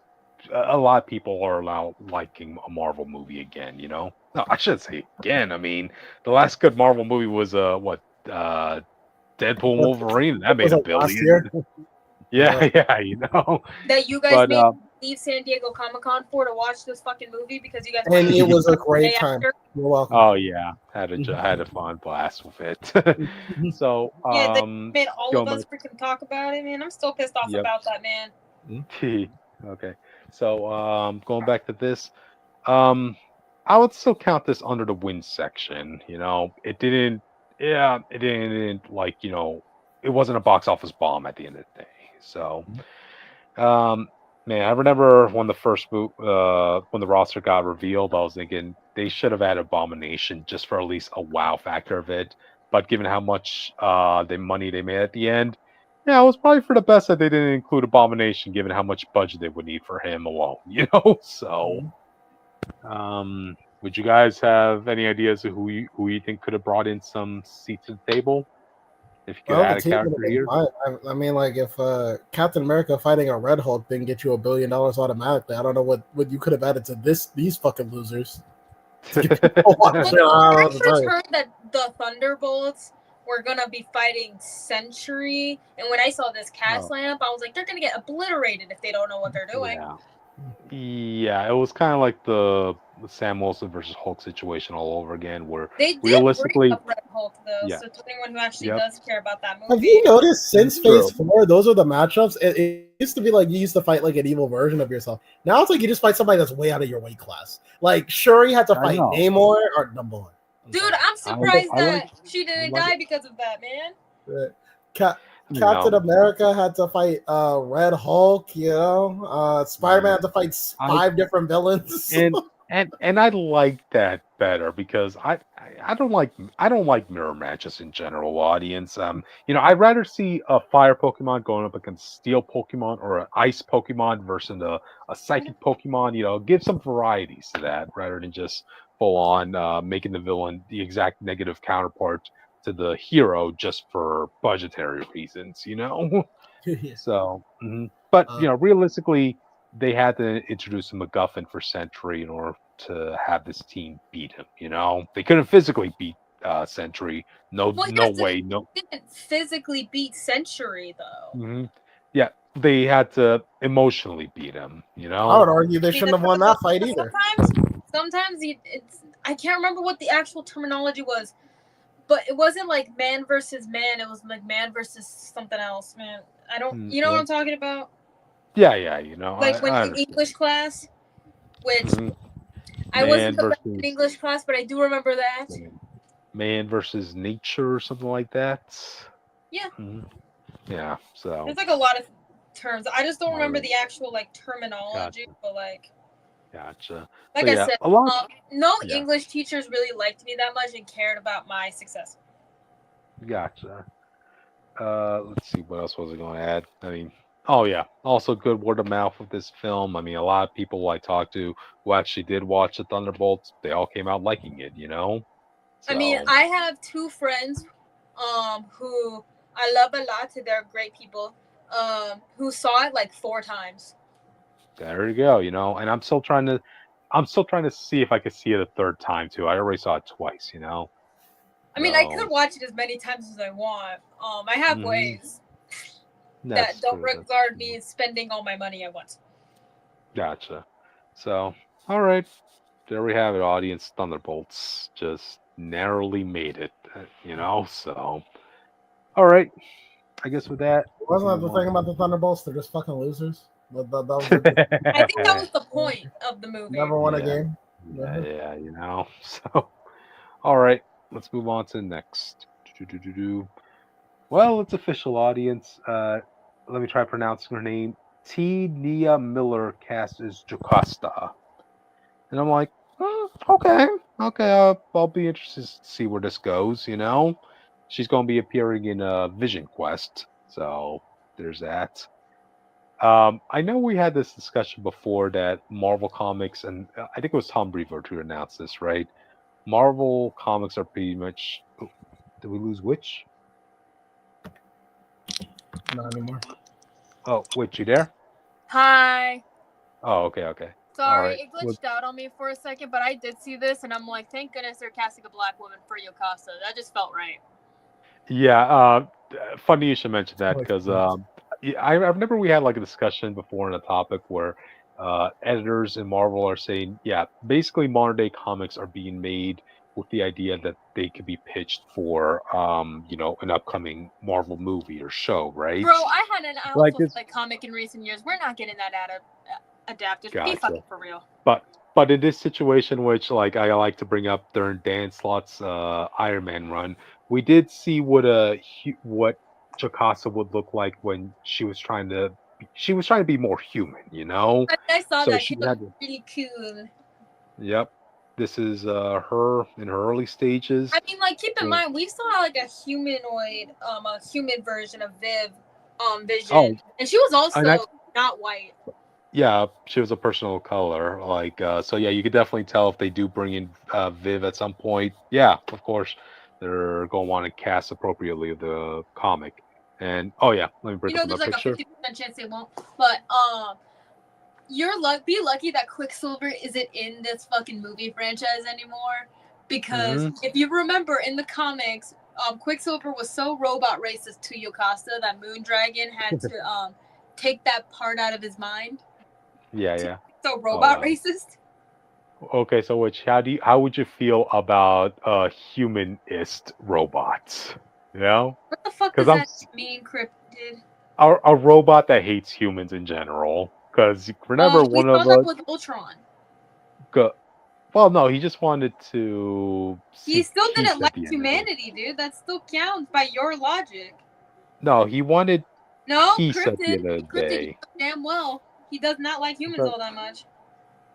Speaker 2: a lot of people are now liking a Marvel movie again, No, I shouldn't say again. I mean, the last good Marvel movie was Deadpool and Wolverine. That made $1 billion. Yeah.
Speaker 1: That you guys made leave San Diego Comic-Con to watch this fucking movie because you guys.
Speaker 3: And it was a great time. You're welcome.
Speaker 2: Oh yeah, had a fun blast with it. So
Speaker 1: they made all of us freaking talk about it, man. I'm still pissed off about that, man.
Speaker 2: Okay, so going back to this, I would still count this under the win section. It didn't like it wasn't a box office bomb at the end of the day. So, man, I remember when the first when the roster got revealed, I was thinking they should have had Abomination just for at least a wow factor of it. But given how much the money they made at the end, it was probably for the best that they didn't include Abomination, given how much budget they would need for him alone. So, would you guys have any ideas of who you think could have brought in some seats at the table? If you could add a character here.
Speaker 3: I mean, like if Captain America fighting a Red Hulk didn't get you $1 billion automatically, I don't know what you could have added to these fucking losers.
Speaker 1: I heard that the Thunderbolts were gonna be fighting Century, and when I saw this cast lineup, I was like, they're gonna get obliterated if they don't know what they're doing.
Speaker 2: Yeah, it was kind of like the Sam Wilson versus Hulk situation all over again, where
Speaker 1: they did
Speaker 2: realistically,
Speaker 1: bring up Red Hulk though.
Speaker 2: yeah,
Speaker 1: So to anyone who actually does care about that movie,
Speaker 3: have you noticed since
Speaker 2: True.
Speaker 3: Phase 4, those are the matchups? It used to be like you used to fight like an evil version of yourself. Now it's like you just fight somebody that's way out of your weight class. Like Shuri had to fight Namor or Namor.
Speaker 1: Dude, I'm surprised that she didn't die because of that, man.
Speaker 3: Captain America had to fight Red Hulk, you know. Spider-Man had to fight 5 different villains.
Speaker 2: And I like that better because I don't like mirror matches in general, audience. You know, I'd rather see a fire Pokemon going up against steel Pokemon or an ice Pokemon versus a psychic Pokemon. You know, give some varieties to that rather than just full on making the villain the exact negative counterpart to the hero just for budgetary reasons, you know. So, but you know, realistically, they had to introduce a MacGuffin for Sentry in order to have this team beat him. You know, they couldn't physically beat Sentry. No way. No,
Speaker 1: they didn't physically beat Sentry though.
Speaker 2: Yeah, they had to emotionally beat him. You know,
Speaker 3: I would argue they shouldn't have won that fight either.
Speaker 1: Sometimes it's I can't remember what the actual terminology was, but it wasn't like man versus man. It was like man versus something else, man. I don't. You know what I'm talking about?
Speaker 2: Yeah. You know,
Speaker 1: like when in English class, which I wasn't the best in English class, but I do remember that.
Speaker 2: Man versus nature or something like that.
Speaker 1: Yeah.
Speaker 2: Yeah. So
Speaker 1: there's like a lot of terms. I just don't remember the actual like terminology, but like.
Speaker 2: Gotcha.
Speaker 1: Like I said, no English teachers really liked me that much and cared about my success.
Speaker 2: Gotcha. Let's see, what else was I going to add? I mean, oh yeah, also good word of mouth with this film. I mean, a lot of people I talked to who actually did watch the Thunderbolts, they all came out liking it, you know?
Speaker 1: So. I mean, I have 2 friends who I love a lot. They're great people who saw it like 4 times.
Speaker 2: There you go, you know, and I'm still trying to see if I could see it a 3rd time too. I already saw it twice, you know.
Speaker 1: I mean, I could watch it as many times as I want. I have ways that don't regard me spending all my money at once.
Speaker 2: Gotcha. So, all right, there we have it, audience. Thunderbolts just narrowly made it, you know. So, all right, I guess with that,
Speaker 3: wasn't that the thing about the Thunderbolts? They're just fucking losers.
Speaker 1: I think that was the point of the movie.
Speaker 3: Never won a game.
Speaker 2: Yeah, you know. So, all right, let's move on to the next. Well, it's official, audience. Let me try pronouncing her name. T. Nia Miller cast as Jocasta, and I'm like, okay. I'll be interested to see where this goes. You know, she's going to be appearing in Vision Quest, so there's that. I know we had this discussion before that Marvel Comics, and I think it was Tom Brevoort who announced this, right? Marvel Comics are pretty much. Oh, did we lose Witch?
Speaker 3: Not anymore.
Speaker 2: Oh, Witch, you there?
Speaker 1: Hi.
Speaker 2: Oh, okay.
Speaker 1: Sorry, it glitched out on me for a second, but I did see this, and I'm like, thank goodness they're casting a black woman for Jocasta. That just felt right.
Speaker 2: Yeah, funny you should mention that because I remember we had like a discussion before on a topic where editors in Marvel are saying, yeah, basically modern day comics are being made with the idea that they could be pitched for, you know, an upcoming Marvel movie or show, right?
Speaker 1: Bro, I had an Alpha Flight comic in recent years. We're not getting that adapted. Gotcha. Be fucking for real.
Speaker 2: But in this situation, which like I like to bring up during Dan Slott's Iron Man run, we did see what Jocasta would look like when she was trying to be more human, you know.
Speaker 1: I saw that. She looked really cool.
Speaker 2: Yep. This is her in her early stages.
Speaker 1: I mean, like, keep in mind, we saw like a humanoid, a human version of Vision, and she was also not white.
Speaker 2: Yeah, she was a person of color. Like, so yeah, you could definitely tell if they do bring in Viv at some point. Yeah, of course, they're going to want to cast appropriately the comic. And oh yeah, let me bring up the picture.
Speaker 1: There's like a 50% chance they won't. But be lucky that Quicksilver isn't in this fucking movie franchise anymore. Because if you remember in the comics, Quicksilver was so robot racist to Jocasta that Moondragon had to take that part out of his mind.
Speaker 2: Yeah.
Speaker 1: So robot racist.
Speaker 2: Okay, so how would you feel about humanist robots? You know,
Speaker 1: What the fuck
Speaker 2: because
Speaker 1: does that mean, Cryptid?
Speaker 2: a robot that hates humans in general. Because remember,
Speaker 1: We
Speaker 2: one
Speaker 1: saw
Speaker 2: of
Speaker 1: that
Speaker 2: us.
Speaker 1: with Ultron.
Speaker 2: Well, no, he just wanted to
Speaker 1: He
Speaker 2: seek
Speaker 1: still
Speaker 2: peace
Speaker 1: didn't
Speaker 2: at
Speaker 1: like
Speaker 2: the end of it.
Speaker 1: humanity, dude. That still counts by your logic.
Speaker 2: No, he wanted
Speaker 1: No,
Speaker 2: peace at the
Speaker 1: Cryptid.
Speaker 2: end of the
Speaker 1: Cryptid, you
Speaker 2: day.
Speaker 1: know damn well he does not like humans all that much.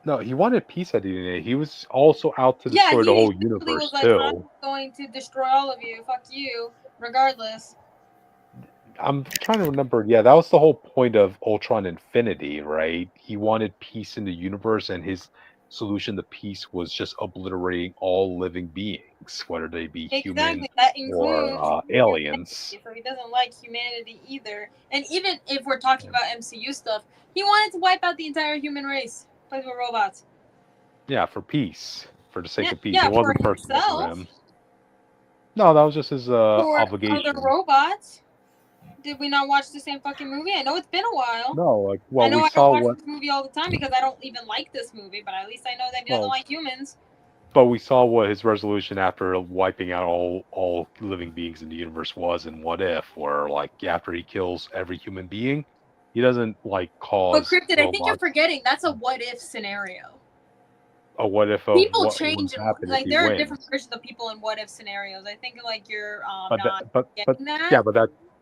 Speaker 2: No, he wanted peace at the end of the day. He was also out to
Speaker 1: Yeah,
Speaker 2: destroy the
Speaker 1: he
Speaker 2: whole
Speaker 1: literally
Speaker 2: universe
Speaker 1: was like, I'm
Speaker 2: too.
Speaker 1: going to destroy all of you. Fuck you, regardless.
Speaker 2: I'm trying to remember. Yeah, that was the whole point of Ultron Infinity, right? He wanted peace in the universe, and his solution to peace was just obliterating all living beings, whether they be human
Speaker 1: Exactly. That
Speaker 2: or
Speaker 1: includes
Speaker 2: aliens.
Speaker 1: humanity, so he doesn't like humanity either. And even if we're talking about MCU stuff, he wanted to wipe out the entire human race. Play with robots.
Speaker 2: Yeah, for peace, for the sake of peace.
Speaker 1: Yeah,
Speaker 2: It
Speaker 1: for
Speaker 2: wasn't personal for
Speaker 1: himself.
Speaker 2: him. No, that was just his
Speaker 1: For other
Speaker 2: obligation.
Speaker 1: robots. Did we not watch the same fucking movie? I know it's been a while.
Speaker 2: No, like,
Speaker 1: I
Speaker 2: well,
Speaker 1: know
Speaker 2: we
Speaker 1: I don't
Speaker 2: saw
Speaker 1: watch
Speaker 2: what.
Speaker 1: this movie all the time because I don't even like this movie, but at least I know that he doesn't
Speaker 2: Well,
Speaker 1: like humans.
Speaker 2: but we saw what his resolution after wiping out all living beings in the universe was in What If, where like after he kills every human being, he doesn't like
Speaker 1: But
Speaker 2: cause
Speaker 1: Cryptid, I think you're
Speaker 2: robots.
Speaker 1: forgetting that's a what if scenario.
Speaker 2: A what if of
Speaker 1: People
Speaker 2: what would
Speaker 1: change and
Speaker 2: happen if
Speaker 1: like
Speaker 2: he
Speaker 1: there are different
Speaker 2: wins.
Speaker 1: versions of people in what if scenarios. I think like you're
Speaker 2: But
Speaker 1: not
Speaker 2: that, but
Speaker 1: getting that.
Speaker 2: yeah,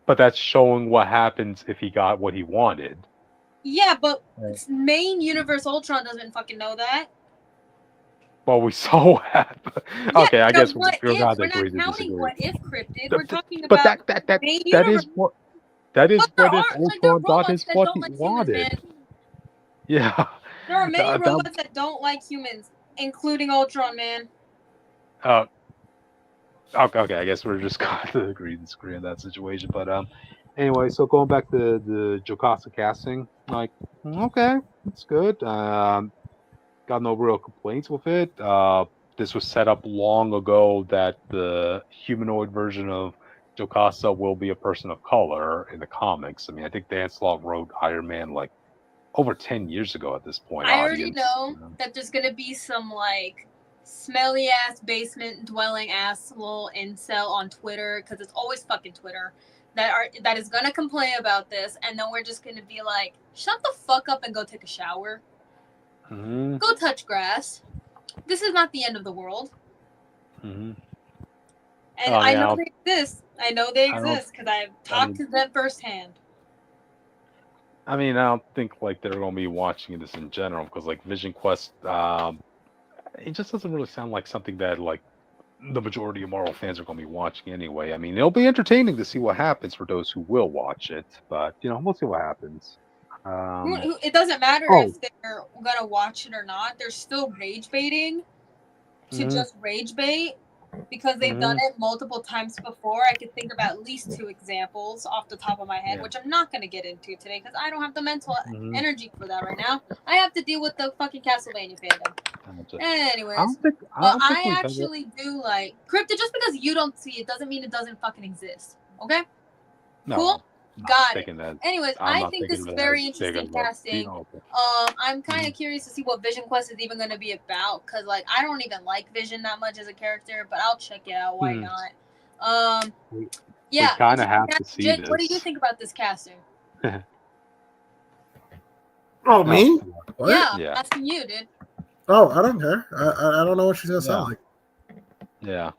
Speaker 2: but that's showing what happens if he got what he wanted.
Speaker 1: Yeah, but main universe Ultron doesn't fucking know that.
Speaker 2: Well, we saw what happened.
Speaker 1: Yeah,
Speaker 2: Okay, I
Speaker 1: the
Speaker 2: guess
Speaker 1: what
Speaker 2: we're
Speaker 1: if.
Speaker 2: gonna
Speaker 1: We're not
Speaker 2: agree to
Speaker 1: counting
Speaker 2: disagree.
Speaker 1: what if Cryptid. We're talking
Speaker 2: But
Speaker 1: about main
Speaker 2: that
Speaker 1: universe.
Speaker 2: is what that is
Speaker 1: But there
Speaker 2: what if
Speaker 1: are
Speaker 2: Ultron got
Speaker 1: robots
Speaker 2: his
Speaker 1: that
Speaker 2: what
Speaker 1: don't
Speaker 2: he
Speaker 1: like humans,
Speaker 2: wanted.
Speaker 1: man.
Speaker 2: Yeah.
Speaker 1: There are many
Speaker 2: That,
Speaker 1: robots that don't like humans, including Ultron, man.
Speaker 2: okay, I guess we're just going to agree and disagree on that situation. But anyway, so going back to the jocasta casting, like, okay, it's good. Got no real complaints with it. This was set up long ago that the humanoid version of Jocasta will be a person of color in the comics. I mean, I think Dan Slott wrote Iron Man like over 10 years ago at this point,
Speaker 1: I already
Speaker 2: audience.
Speaker 1: know that there's gonna be some like smelly ass basement dwelling ass little incel on Twitter because it's always fucking Twitter that is gonna complain about this, and then we're just gonna be like, shut the fuck up and go take a shower.
Speaker 2: Mm-hmm.
Speaker 1: Go touch grass. This is not the end of the world.
Speaker 2: Mm-hmm.
Speaker 1: And I know they exist. I know they
Speaker 2: I don't-
Speaker 1: exist because I've talked to them firsthand.
Speaker 2: I mean, I don't think like they're gonna be watching this in general because like Vision Quest, it just doesn't really sound like something that like the majority of Marvel fans are gonna be watching anyway. I mean, it'll be entertaining to see what happens for those who will watch it, but you know, we'll see what happens.
Speaker 1: It doesn't matter
Speaker 2: Oh.
Speaker 1: if they're gonna watch it or not. They're still rage baiting to
Speaker 2: Mhm.
Speaker 1: just rage bait because they've done it multiple times before. I could think of at least 2 examples off the top of my head, which I'm not going to get into today because I don't have the mental energy for that right now. I have to deal with the fucking Castlevania fandom. Anyways, I actually do like Cryptid. Just because you don't see it doesn't mean it doesn't fucking exist. Okay?
Speaker 2: No,
Speaker 1: cool. Got it.
Speaker 2: That,
Speaker 1: Anyways, I think this is very interesting casting. I'm kind of curious to see what Vision Quest is even going to be about because, like, I don't even like Vision that much as a character, but I'll check it out. Why not? Yeah.
Speaker 2: We kind of have to see
Speaker 1: Jake,
Speaker 2: this.
Speaker 1: what do you think about this casting?
Speaker 3: Oh, me?
Speaker 1: What? Yeah, asking you, dude.
Speaker 3: Oh, I don't care. I don't know what she's gonna sound like.
Speaker 2: Yeah.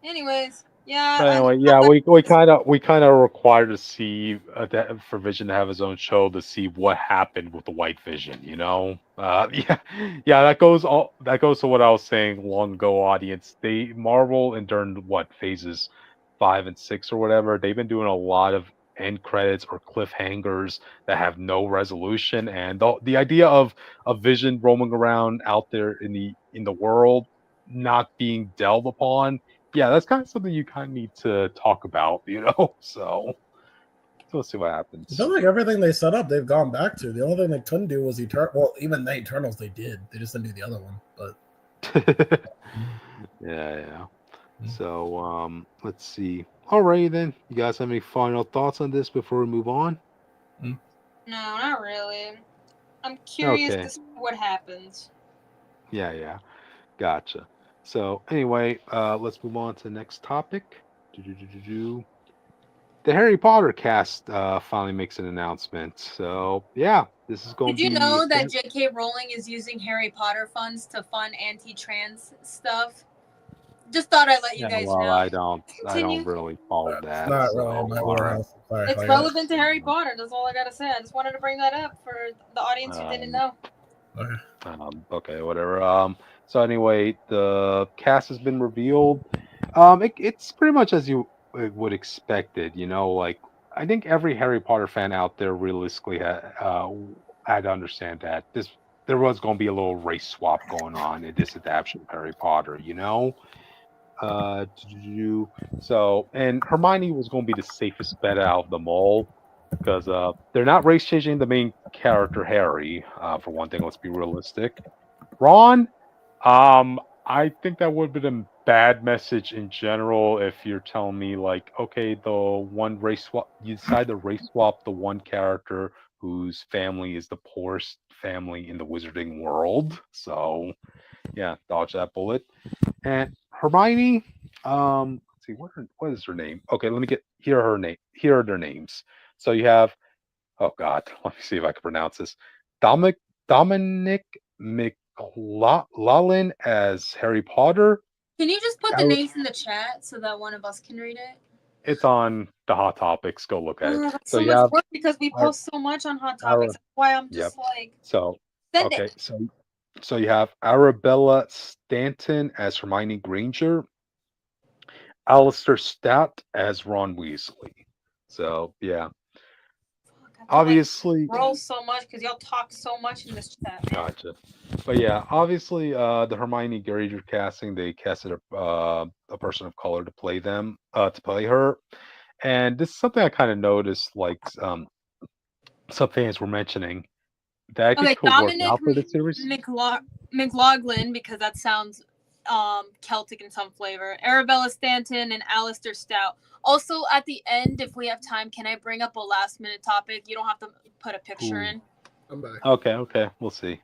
Speaker 1: Anyways, yeah.
Speaker 2: But anyway, yeah, we kind of require to see that for Vision to have his own show to see what happened with the White Vision. You know, yeah, that goes to what I was saying long ago. Audience, they Marvel and during what phases 5 and 6 or whatever, they've been doing a lot of end credits or cliffhangers that have no resolution, and the idea of a Vision roaming around out there in the world not being delved upon, yeah, that's kind of something you kind of need to talk about, you know. So let's see what happens.
Speaker 3: I feel like everything they set up, they've gone back to. The only thing they couldn't do was Well, even the Eternals, they did. They just didn't do the other one. But
Speaker 2: yeah. So let's see. Alrighty then. You guys have any final thoughts on this before we move on?
Speaker 1: No, not really. I'm curious to see what happens.
Speaker 2: Yeah. Gotcha. So anyway, let's move on to the next topic. The Harry Potter cast finally makes an announcement. So yeah, this is going
Speaker 1: to be. Did you
Speaker 2: know
Speaker 1: that J.K. Rowling is using Harry Potter funds to fund anti-trans stuff? Just thought I'd let you guys know.
Speaker 2: I don't really follow that.
Speaker 3: Not really.
Speaker 1: It's relevant to Harry Potter. That's all I gotta say. I just wanted to bring that up for the audience who didn't know.
Speaker 2: Okay, whatever. So anyway, the cast has been revealed. It's pretty much as you would expect it. Like I think every Harry Potter fan out there realistically had to understand that there was going to be a little race swap going on in this adaptation of Harry Potter. So and Hermione was going to be the safest bet out of them all because they're not race changing the main character Harry. For one thing, let's be realistic. Ron, I think that would have been a bad message in general if you're telling me like, okay, the one race swap, you decide to race swap the one character whose family is the poorest family in the wizarding world. So yeah, dodge that bullet. And Hermione, let's see, what is her name? Okay, let me here are their names. So you have, oh God, let me see if I can pronounce this. Dominic McLaughlin as Harry Potter.
Speaker 1: Can you just put the names in the chat so that one of us can read it?
Speaker 2: It's on the Hot Topics. Go look at it.
Speaker 1: So much work because we post so much on Hot Topics. That's why I'm just like.
Speaker 2: So okay, so you have Arabella Stanton as Hermione Granger, Alistair Stout as Ron Weasley. So yeah. Obviously,
Speaker 1: roll so much because y'all talk so much in this chat.
Speaker 2: Gotcha. But yeah, obviously, the Hermione Granger casting, they casted a person of color to play her, and this is something I kind of noticed. Like some fans were mentioning that could work out for the series.
Speaker 1: McLaughlin, because that sounds Celtic in some flavor. Arabella Stanton and Alistair Stout. Also, at the end, if we have time, can I bring up a last-minute topic? You don't have to put a picture in.
Speaker 3: I'm back.
Speaker 2: Okay. We'll see.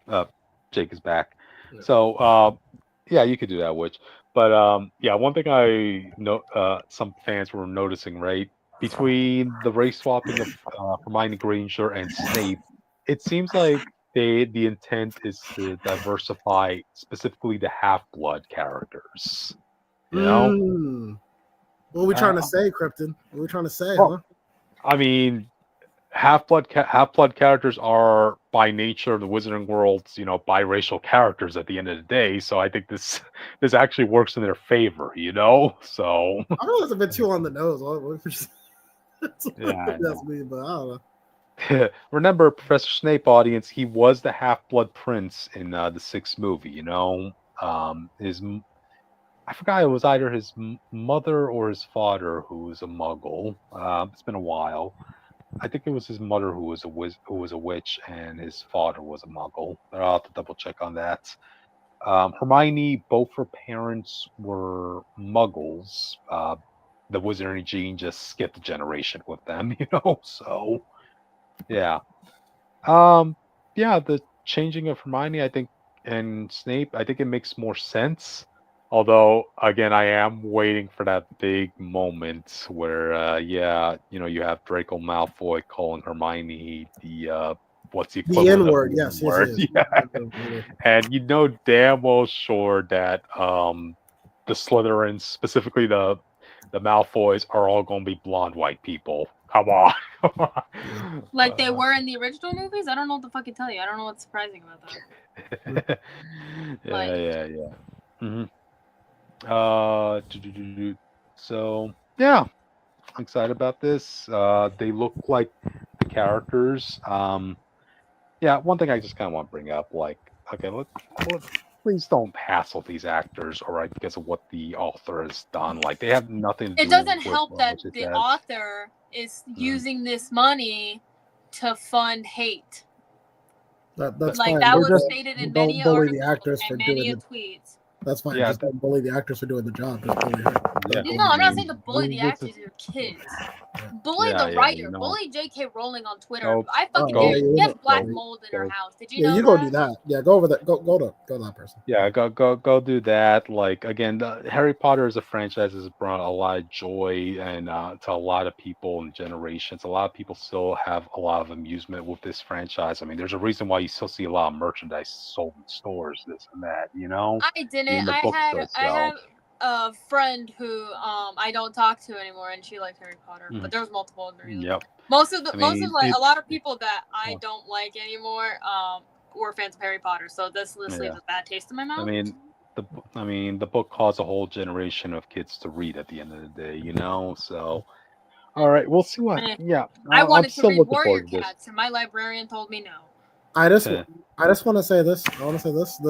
Speaker 2: Jake is back. Yeah. So, yeah, you could do that, Witch. But, yeah, one thing I know some fans were noticing, right? Between the race swapping of Hermione Granger and Snape, it seems like the intent is to diversify specifically the Half-Blood characters. You know?
Speaker 3: What are we trying to say, Krypton? What are we trying to say, huh?
Speaker 2: I mean, Half-Blood characters are by nature of the Wizarding world's, biracial characters at the end of the day. So I think this actually works in their favor, So
Speaker 3: I know it's a bit too on the nose.
Speaker 2: Yeah,
Speaker 3: that's me, but I don't know.
Speaker 2: Remember, Professor Snape, audience, he was the Half-Blood Prince in the sixth movie. I forgot it was either his mother or his father who was a Muggle. It's been a while. I think it was his mother who was a witch, and his father was a Muggle. But I'll have to double check on that. Hermione, both her parents were Muggles. The Wizarding gene just skipped a generation with them, So, yeah. Yeah, the changing of Hermione, I think, and Snape, I think it makes more sense. Although, again, I am waiting for that big moment where, you have Draco Malfoy calling Hermione the what's the equivalent
Speaker 3: the N-word?
Speaker 2: Yes.
Speaker 3: Yeah.
Speaker 2: And damn well sure that the Slytherins, specifically the Malfoys, are all going to be blonde white people. Come on.
Speaker 1: Like they were in the original movies? I don't know what the fuck to tell you. I don't know what's surprising about that.
Speaker 2: Yeah. Mm-hmm. So yeah, I'm excited about this. They look like the characters. Yeah, one thing I just kind of want to bring up, like, okay, please don't hassle these actors, all right, because of what the author has done. Like, they have nothing to do.
Speaker 1: It doesn't help that the author is using this money to fund hate.
Speaker 3: That's
Speaker 1: like
Speaker 3: fine.
Speaker 1: that was stated in many articles and many tweets.
Speaker 3: That's fine. Yeah, just don't bully the actors for doing the job. Just bully her.
Speaker 1: No, I'm not saying to bully the actors. They're kids. Bully the writer. Bully J.K. Rowling on Twitter. I fucking
Speaker 2: go,
Speaker 1: dare you. She has black mold in her house. Did you know
Speaker 3: you
Speaker 1: that?
Speaker 3: go do that. Yeah, go over that. Go to that person.
Speaker 2: Yeah, go do that. Like again, Harry Potter as a franchise has brought a lot of joy and to a lot of people and generations. A lot of people still have a lot of amusement with this franchise. I mean, there's a reason why you still see a lot of merchandise sold in stores, this and that. You know,
Speaker 1: I didn't.
Speaker 2: even the books still
Speaker 1: I
Speaker 2: sell.
Speaker 1: have a friend who I don't talk to anymore, and she likes Harry Potter. But there's multiple reasons.
Speaker 2: Yep.
Speaker 1: Most of a lot of people that I don't like anymore were fans of Harry Potter. So this leaves a bad taste in my mouth.
Speaker 2: I mean, the book caused a whole generation of kids to read at the end of the day. You know, so. All right, we'll see what. Yeah,
Speaker 1: I wanted to read Warrior Cats, and my librarian told me no.
Speaker 3: I just want to say this. I want to say this.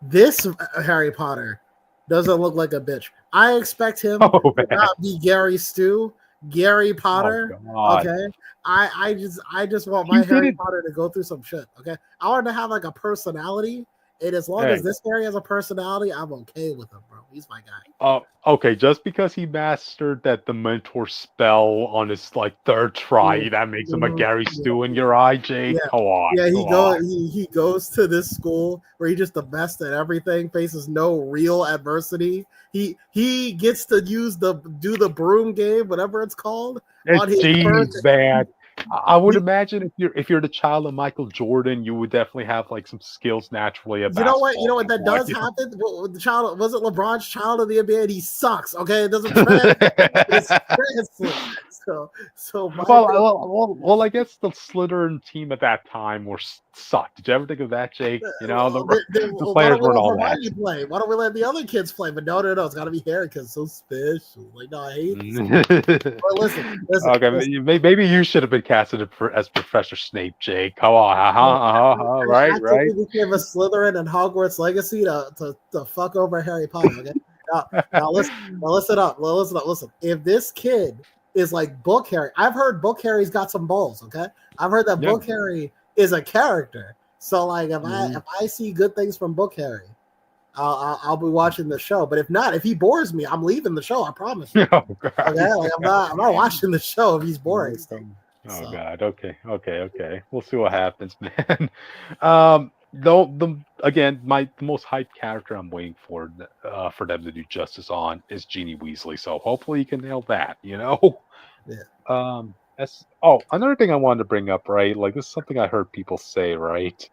Speaker 3: This Harry Potter doesn't look like a bitch. I expect him to not be Gary Stu, Gary Potter. Okay, I just want my Harry Potter to go through some shit. Okay, I want him to have like a personality. And as long as this Harry has a personality, I'm okay with him, bro. He's my guy.
Speaker 2: Okay. Just because he mastered that Dementor spell on his like third try, that makes him a Gary Stu in your eye, Jake.
Speaker 3: Yeah.
Speaker 2: Come on.
Speaker 3: Yeah, he goes to this school where he's just the best at everything, faces no real adversity. He gets to do the broom game, whatever it's called.
Speaker 2: Jeez, man. I would imagine if you're the child of Michael Jordan, you would definitely have like some skills naturally.
Speaker 3: You know what that does happen. The child was it LeBron's child of the NBA, and he sucks. Okay, it doesn't translate. So
Speaker 2: well, I guess the Slytherin team at that time sucked. Did you ever think of that, Jake? You know, the players weren't all that.
Speaker 3: Why don't we let the other kids play? But no, it's got to be Harry because it's so special. Like, no, I hate. Well, listen.
Speaker 2: Okay, maybe you should have been casted as Professor Snape, Jake. Come on, right.
Speaker 3: We give a Slytherin and Hogwarts Legacy to fuck over Harry Potter. Okay, now listen up. Listen. If this kid is like Book Harry, I've heard Book Harry's got some balls. Okay, I've heard that Book Harry is a character. So like, if I see good things from Book Harry, I'll be watching the show. But if not, if he bores me, I'm leaving the show. I promise you.
Speaker 2: Oh, God.
Speaker 3: Okay, like I'm not watching the show if he's boring.
Speaker 2: God. Okay. We'll see what happens, man. The most hyped character I'm waiting for them to do justice on is Ginny Weasley. So hopefully you can nail that. You know.
Speaker 3: Yeah.
Speaker 2: Another thing I wanted to bring up, right? Like this is something I heard people say, right?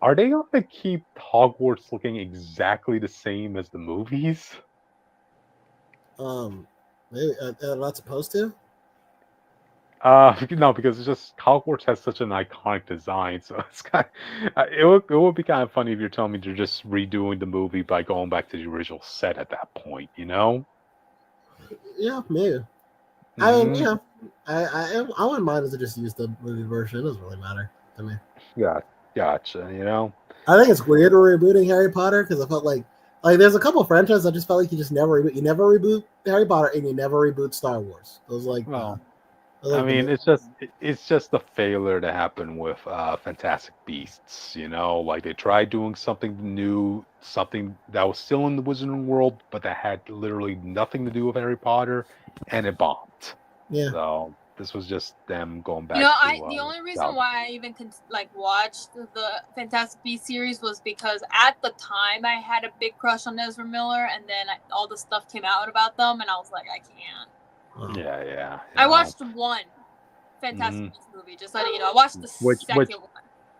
Speaker 2: Are they going to keep Hogwarts looking exactly the same as the movies?
Speaker 3: Maybe they're not supposed to.
Speaker 2: No, because it's just Hogwarts has such an iconic design, so it's kind of, it would be kind of funny if you're telling me they're just redoing the movie by going back to the original set at that point, you know?
Speaker 3: Yeah, maybe. I mean, yeah, I wouldn't mind if they just use the movie version. It doesn't really matter to me.
Speaker 2: Yeah, gotcha. You know,
Speaker 3: I think it's weird rebooting Harry Potter because I felt like there's a couple of franchises I just felt like you just never reboot. You never reboot Harry Potter and you never reboot Star Wars. It was like,
Speaker 2: I mean, it's just the failure to happen with Fantastic Beasts. You know, like they tried doing something new, something that was still in the Wizarding world, but that had literally nothing to do with Harry Potter, and it bombed.
Speaker 3: Yeah.
Speaker 2: So this was just them going back.
Speaker 1: You know, the only reason why I even watched the Fantastic Beasts series was because at the time I had a big crush on Ezra Miller, and then all the stuff came out about them, and I was like, I can't.
Speaker 2: Yeah.
Speaker 1: I watched one Fantastic Beasts movie, just letting you know. I watched the second one.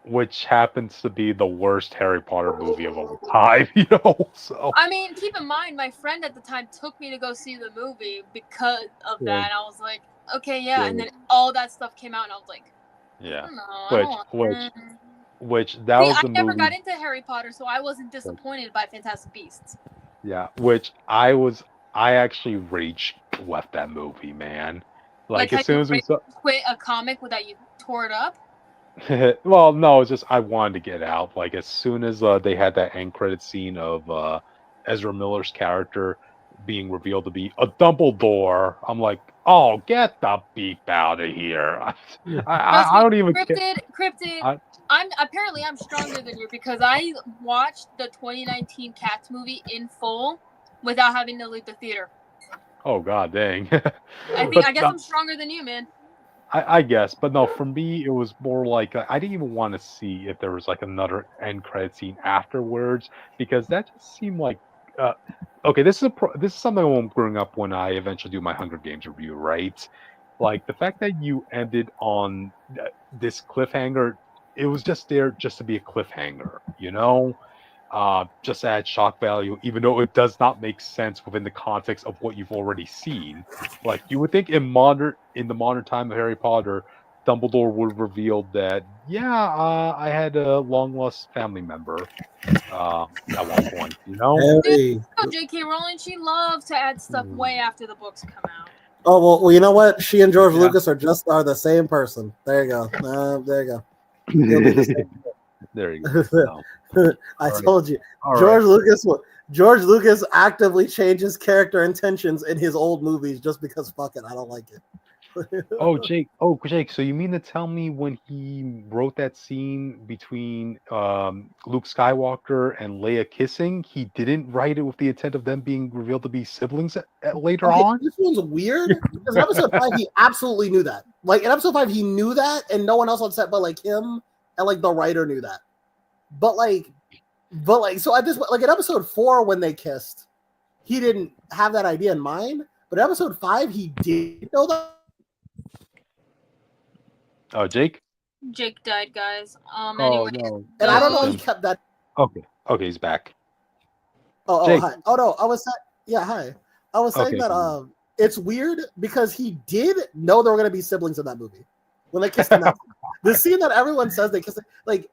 Speaker 2: Which happens to be the worst Harry Potter movie of all time, you know? So
Speaker 1: I mean, keep in mind, my friend at the time took me to go see the movie because of that. And I was like, okay, yeah. And then all that stuff came out, and I was like,
Speaker 2: yeah.
Speaker 1: I never got into Harry Potter, so I wasn't disappointed by Fantastic Beasts.
Speaker 2: Yeah, I actually rage left that movie, man. Like as soon as we
Speaker 1: quit a comic without you tore it up.
Speaker 2: Well, no, it's just I wanted to get out. Like as soon as they had that end credit scene of Ezra Miller's character being revealed to be a Dumbledore, I'm like, oh, get the beep out of here! I don't even care.
Speaker 1: Cryptid. I'm stronger than you because I watched the 2019 Cats movie in full without having to leave the theater.
Speaker 2: Oh god, dang.
Speaker 1: I guess I'm stronger than you, man.
Speaker 2: I guess, but no, for me, it was more like I didn't even want to see if there was like another end credit scene afterwards because that just seemed like, okay, this is something I won't bring up when I eventually do my Hunger Games review, right? Like the fact that you ended on this cliffhanger, it was just there just to be a cliffhanger, you know? Just to add shock value, even though it does not make sense within the context of what you've already seen. Like you would think in the modern time of Harry Potter, Dumbledore would have revealed that, I had a long lost family member at one point, you know?
Speaker 3: Harry.
Speaker 1: J.K. Rowling, she loves to add stuff way after the books come out.
Speaker 3: Oh well, you know what? She and George Lucas are the same person. There you go. There you go.
Speaker 2: There you go.
Speaker 3: I told you. George Lucas actively changes character intentions in his old movies just because fuck it, I don't like it.
Speaker 2: Jake. So you mean to tell me when he wrote that scene between Luke Skywalker and Leia kissing, he didn't write it with the intent of them being revealed to be siblings later on?
Speaker 3: This one's weird because in episode 5 he absolutely knew that. Like in episode 5 he knew that, and no one else on set but like him and like the writer knew that. But so at this like in episode 4 when they kissed, he didn't have that idea in mind. But in episode 5 he did know that.
Speaker 2: Oh, Jake?
Speaker 1: Jake died, guys.
Speaker 2: Anyway.
Speaker 3: No. And I don't know if he kept that.
Speaker 2: Okay, he's back.
Speaker 3: Oh, hi. Oh no, I was hi. I was saying that it's weird because he did know there were going to be siblings in that movie when they kissed in that. The scene that everyone says they kissed, like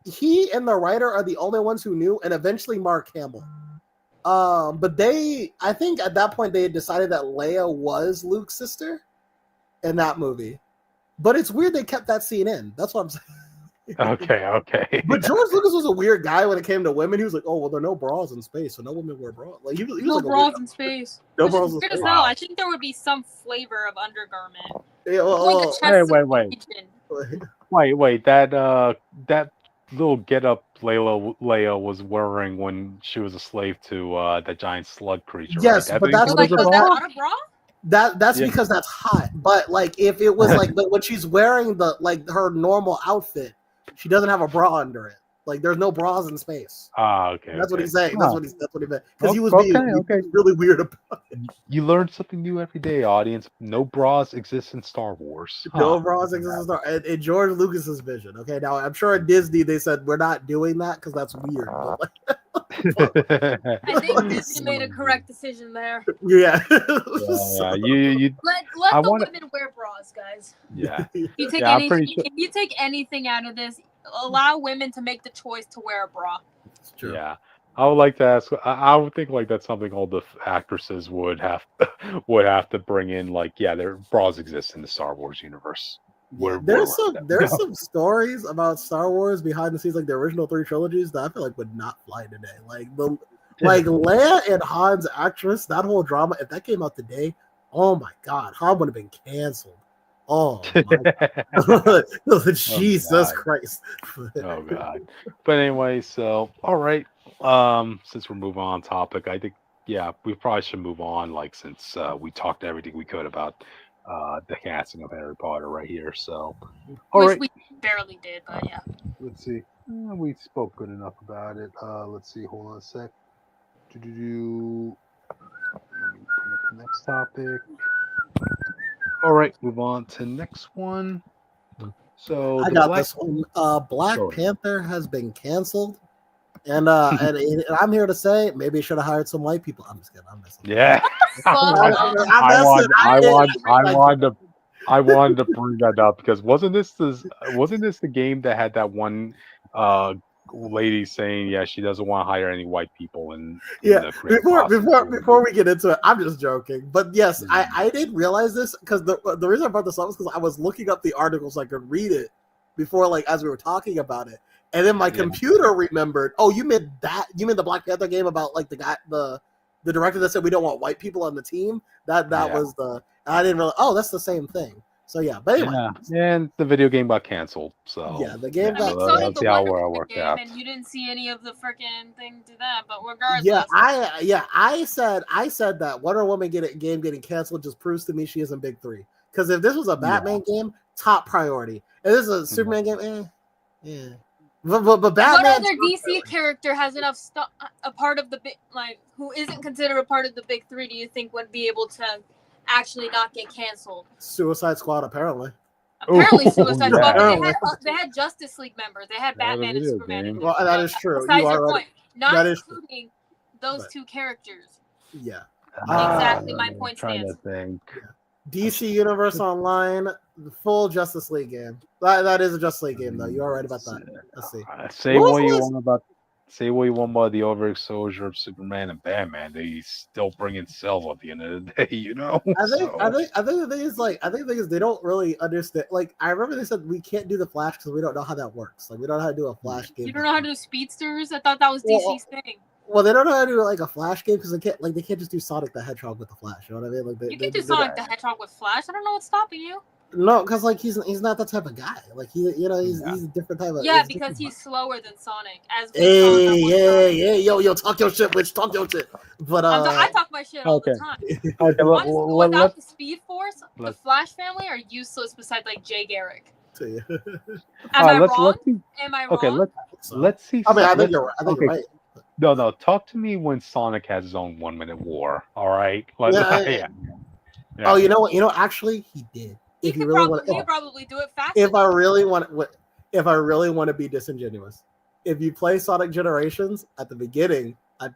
Speaker 3: he and the writer are the only ones who knew, and eventually Mark Hamill. But I think at that point they had decided that Leia was Luke's sister in that movie. But it's weird they kept that scene in. That's what I'm saying.
Speaker 2: Okay.
Speaker 3: But George Lucas was a weird guy when it came to women. He was like, "Oh, well, there are no bras in space, so no women wear bras." Like he was
Speaker 1: no
Speaker 3: like
Speaker 1: bras in space.
Speaker 3: No bras in space.
Speaker 1: Wow. I think there would be some flavor of undergarment.
Speaker 3: Yeah,
Speaker 2: wait. That little getup Leia was wearing when she was a slave to that giant slug creature.
Speaker 3: Yes,
Speaker 2: right?
Speaker 3: but that's
Speaker 1: was that not a bra?
Speaker 3: That's because that's hot. But like if it was like but when she's wearing the like her normal outfit, she doesn't have a bra under it. Like there's no bras in space.
Speaker 2: Okay.
Speaker 3: That's what he's saying. That's what he meant. Because he was
Speaker 2: being
Speaker 3: really weird about it.
Speaker 2: You learn something new every day, audience. No bras exist in Star Wars.
Speaker 3: No bras exist in Star Wars. In George Lucas's vision. Okay, now I'm sure at Disney they said we're not doing that because that's weird.
Speaker 1: I think Disney made a correct decision there.
Speaker 3: Yeah.
Speaker 2: You
Speaker 1: let the women wear bras, guys.
Speaker 2: Yeah.
Speaker 1: If you take anything out of this, allow women to make the choice to wear a bra.
Speaker 3: It's true.
Speaker 2: Yeah. I would like to ask. I would think like that's something all the actresses would have to bring in. Like, their bras exist in the Star Wars universe.
Speaker 3: There's some stories about Star Wars behind the scenes, like the original 3 trilogies, that I feel like would not fly today. Like Leia and Han's actress, that whole drama. If that came out today, oh my god, Han would have been canceled. Oh my god. Jesus Christ.
Speaker 2: Oh god. But anyway, so all right. Since we're moving on topic, I think we probably should move on. Like since we talked everything we could about the casting of Harry Potter right here. So
Speaker 1: we barely did, but yeah.
Speaker 2: Let's see. We spoke good enough about it. Let's see. Hold on a sec. Let me bring up the next topic. All right, move on to next one. So
Speaker 3: I got this one. Black Panther has been canceled. And I'm here to say maybe you should have hired some white people. I'm just kidding. I'm messing.
Speaker 2: Yeah. I wanted to bring that up because wasn't this the game that had that one lady saying she doesn't want to hire any white people
Speaker 3: before we get into it, I'm just joking, but yes, I didn't realize this because the reason I brought this up is because I was looking up the article so I could read it before, like as we were talking about it, and then my computer remembered. Oh, you meant the Black Panther game about like the guy, the director that said we don't want white people on the team. That was the. I didn't realize. Oh, that's the same thing. So yeah, but anyway,
Speaker 2: and the video game got canceled. So
Speaker 3: yeah, the game got.
Speaker 1: So did the Wonder Woman game, and you didn't see any of the freaking thing to that. But regardless,
Speaker 3: I said that Wonder Woman game getting canceled just proves to me she isn't big three. Because if this was a Batman game, top priority. If this is a Superman game, yeah. But Batman.
Speaker 1: What other DC character has enough stuff? A part of the big, like, who isn't considered a part of the big three? Do you think would be able to actually not get canceled?
Speaker 3: Suicide Squad, apparently.
Speaker 1: Apparently, Suicide Squad. But they had Justice League members. They had Batman and Superman.
Speaker 3: Well, that is true.
Speaker 1: Besides your point, not including those two characters.
Speaker 3: Yeah.
Speaker 1: Exactly my point stands.
Speaker 3: DC Universe Online, the full Justice League game. That is a Justice League game, though. You are right about that. Let's see.
Speaker 2: Say what you want about the overexposure of Superman and Batman. They still bring in sales at the end of the day, you know.
Speaker 3: I think the thing is they don't really understand. Like, I remember they said we can't do the Flash because we don't know how that works. Like, we don't know how to do a Flash game.
Speaker 1: You don't know how to do speedsters? I thought that was DC's thing.
Speaker 3: Well, they don't know how to do like a Flash game because they can't just do Sonic the Hedgehog with the Flash. You know what I mean? Like
Speaker 1: you can do Sonic the Hedgehog with Flash. I don't know what's stopping you.
Speaker 3: No, because like he's not that type of guy. Like he's a different type of.
Speaker 1: Yeah, because he's slower than Sonic.
Speaker 3: Yo, talk your shit, Witch. Talk your shit. But
Speaker 1: I talk my shit all the time. Without the Speed Force, the Flash family are useless. Besides like Jay Garrick. Am I wrong? Am I wrong?
Speaker 2: Okay, let's see.
Speaker 3: I mean, I think you're right.
Speaker 2: No. Talk to me when Sonic has his own 1 minute war. All right.
Speaker 3: Yeah. Oh, you know what? Actually, he did.
Speaker 1: He could probably do it faster.
Speaker 3: If I really want to be disingenuous, if you play Sonic Generations at the beginning, a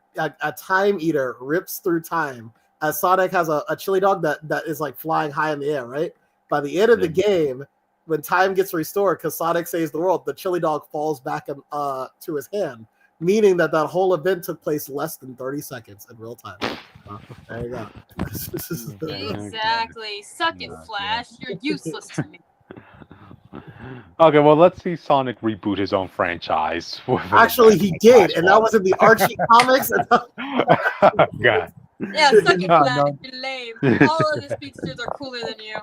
Speaker 3: time eater rips through time as Sonic has a chili dog that is like flying high in the air. Right. By the end of the game, when time gets restored, because Sonic saves the world, the chili dog falls back to his hand. Meaning that whole event took place less than 30 seconds in real time. There you go.
Speaker 1: Exactly. Suck it, Flash. You're useless to me.
Speaker 2: Okay, well, let's see Sonic reboot his own franchise.
Speaker 3: Actually, he did, and that was in the Archie comics.
Speaker 2: God.
Speaker 1: Yeah, suck it, Flash. You're lame. All of the speedsters are cooler than you.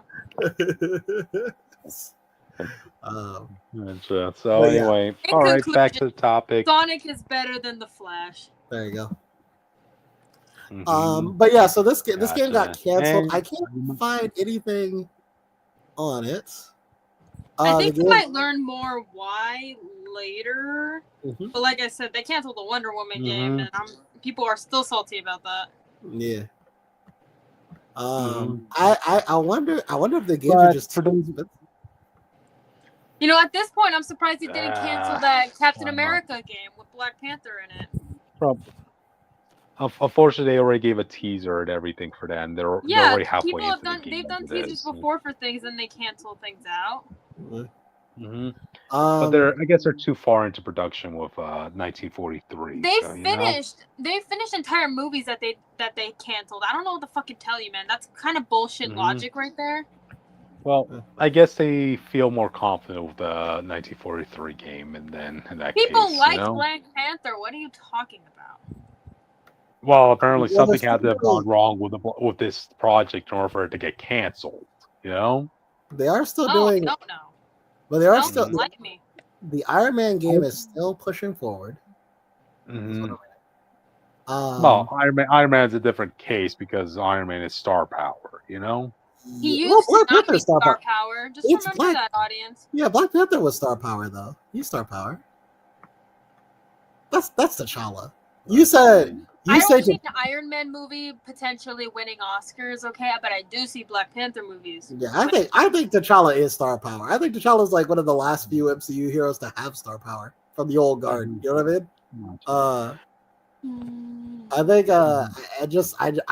Speaker 2: So anyway, all right, back to the topic.
Speaker 1: Sonic is better than the Flash.
Speaker 3: There you go. But yeah, so this game got canceled. I can't find anything on it.
Speaker 1: I think we might learn more why later. But like I said, they canceled the Wonder Woman game, and people are still salty about that.
Speaker 3: Yeah. I wonder if the games are just
Speaker 1: You know, at this point, I'm surprised they didn't cancel that Captain America game with Black Panther in it.
Speaker 2: Unfortunately, they already gave a teaser and everything for that, and they're already halfway
Speaker 1: people have
Speaker 2: into the game.
Speaker 1: They've done teasers before for things, and they cancel things out.
Speaker 2: But I guess they're too far into production with 1943.
Speaker 1: They finished entire movies that they canceled. I don't know what to fucking tell you, man. That's kind of bullshit logic right there.
Speaker 2: Well, I guess they feel more confident with the 1943 game, and then in that
Speaker 1: people
Speaker 2: case,
Speaker 1: like Black Panther. What are you talking about?
Speaker 2: Well, apparently something had to have gone wrong with this project in order for it to get canceled. You know,
Speaker 3: they are still doing.
Speaker 1: No.
Speaker 3: But they are still
Speaker 1: like me.
Speaker 3: The Iron Man game is still pushing forward.
Speaker 2: Well, Iron Man is a different case because Iron Man is star power. You know.
Speaker 1: He used to not be star power. Just remember that, audience.
Speaker 3: Yeah, Black Panther was star power, though. He's star power. That's T'Challa. I don't see the Iron Man movie potentially winning Oscars, okay? But I do see Black Panther movies. Yeah, I think T'Challa is star power. I think T'Challa is like one of the last few MCU heroes to have star power from the old guard. You know what I mean? I think I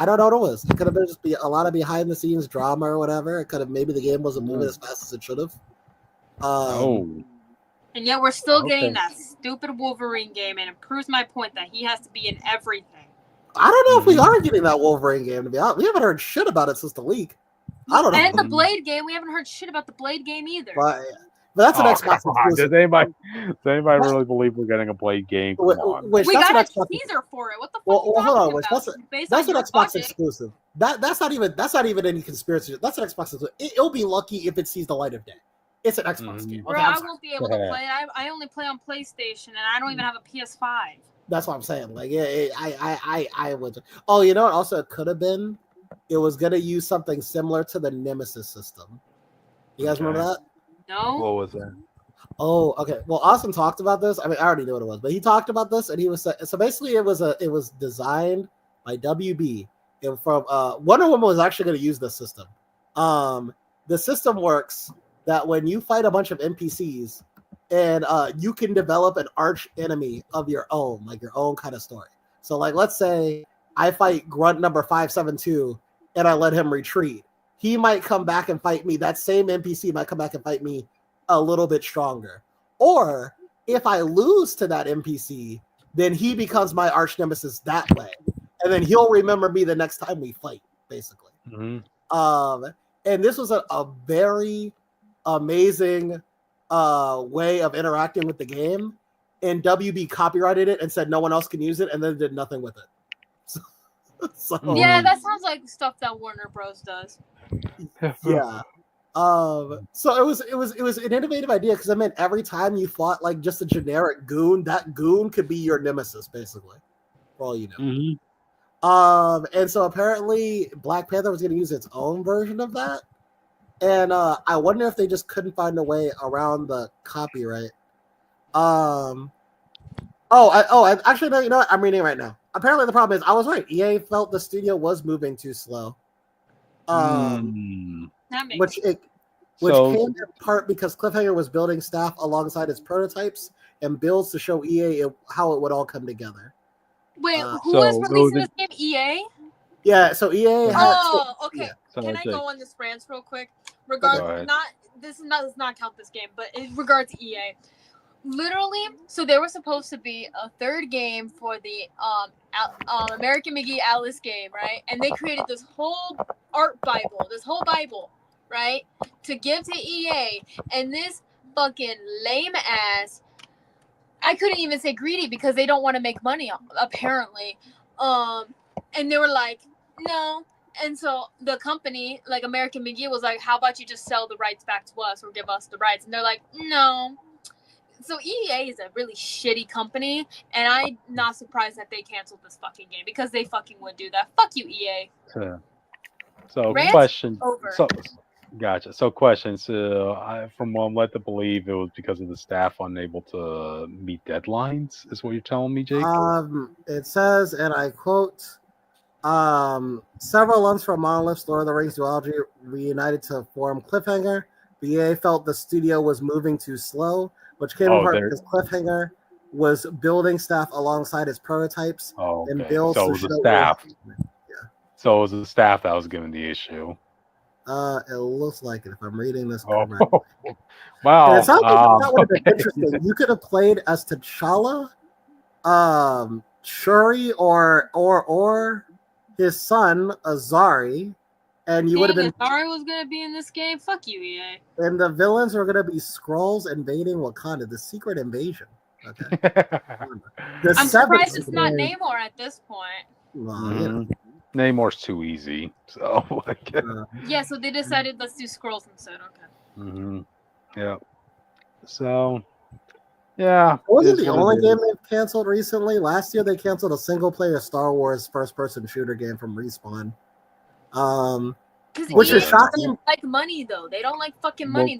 Speaker 3: don't know what it was. It could have been just a lot of behind the scenes drama or whatever. It could have maybe the game wasn't moving as fast as it should have. And yet we're still getting that stupid Wolverine game, and it proves my point that he has to be in everything. I don't know if we are getting that Wolverine game, to be honest. We haven't heard shit about it since the leak. I don't know. And the Blade game, we haven't heard shit about the Blade game either. But But that's an Xbox exclusive.
Speaker 2: Does anybody really believe we're getting a Blade game? Come on.
Speaker 1: We got a teaser for it. What the fuck are you talking about?
Speaker 3: That's an Xbox exclusive. That's not even any conspiracy. That's an Xbox exclusive. It'll be lucky if it sees the light of day. It's an Xbox game.
Speaker 1: Bro, I won't be able to play it. I only play on PlayStation, and I don't even have a PS5.
Speaker 3: That's what I'm saying. Like, I would. Oh, you know what? Also, it could have been. It was gonna use something similar to the Nemesis system. You guys remember that?
Speaker 1: No.
Speaker 2: What was that?
Speaker 3: Oh, okay. Well, Austin talked about this. I mean, I already knew what it was, but he talked about this, and he was so basically it was designed by WB, and from Wonder Woman was actually going to use this system. The system works that when you fight a bunch of NPCs, and you can develop an arch enemy of your own, like your own kind of story. So, like, let's say I fight Grunt number 572, and I let him retreat. He might come back and fight me. That same NPC might come back and fight me a little bit stronger. Or if I lose to that NPC, then he becomes my arch nemesis that way. And then he'll remember me the next time we fight, basically.
Speaker 2: Mm-hmm.
Speaker 3: And this was a very amazing way of interacting with the game. And WB copyrighted it and said no one else can use it, and then did nothing with it. So,
Speaker 1: yeah, that sounds like stuff that Warner Bros. Does.
Speaker 3: Yeah. So it was an innovative idea because I meant every time you fought like just a generic goon, that goon could be your nemesis, basically, for all you know.
Speaker 2: Mm-hmm.
Speaker 3: And so apparently Black Panther was going to use its own version of that, and I wonder if they just couldn't find a way around the copyright. Actually, no, you know what? I'm reading it right now. Apparently, the problem is I was right. EA felt the studio was moving too slow. Which came in part because Cliffhanger was building staff alongside its prototypes and builds to show EA how it would all come together.
Speaker 1: Wait, who was releasing this game? EA?
Speaker 3: Yeah, so EA.
Speaker 1: Okay.
Speaker 2: Yeah.
Speaker 1: Can I go on this rant real quick? Does not count this game, but in regards to EA. Literally, so there was supposed to be a third game for the American McGee Alice game, right? And they created this whole Bible, right, to give to EA. And this fucking lame ass, I couldn't even say greedy because they don't want to make money, apparently. And they were like, no. And so the company, like American McGee, was like, how about you just sell the rights back to us or give us the rights? And they're like, no. So EA is a really shitty company, and I'm not surprised that they canceled this fucking game because they fucking would do that. Fuck you, EA.
Speaker 2: So
Speaker 1: Rant
Speaker 2: question.
Speaker 1: over.
Speaker 2: Gotcha. So question. So from what I'm led to believe, it was because of the staff unable to meet deadlines. Is what you're telling me, Jake?
Speaker 3: It says, and I quote, several lumps from Monolith's Lord of the Rings duology reunited to form Cliffhanger. EA felt the studio was moving too slow, which came in part because Cliffhanger was building staff alongside its prototypes and builds.
Speaker 2: So it was the staff. So it was the staff that was given the issue.
Speaker 3: It looks like it if I'm reading this correctly.
Speaker 2: Wow.
Speaker 3: And it sounds like that would have been interesting. You could have played as T'Challa, Shuri, or his son Azari. And you would have been.
Speaker 1: Azari was gonna be in this game. Fuck you, EA.
Speaker 3: And the villains were gonna be Skrulls invading Wakanda, the secret invasion. Okay.
Speaker 1: I'm surprised it's not Namor at this point.
Speaker 3: Well,
Speaker 2: Namor's too easy. So
Speaker 1: yeah, so they decided let's do Skrulls instead. Okay.
Speaker 2: Mm-hmm. Yeah. So yeah.
Speaker 3: Wasn't the only game they've canceled recently? Last year they canceled a single player Star Wars first person shooter game from Respawn. Which is shocking.
Speaker 1: Like money though, they don't like fucking money.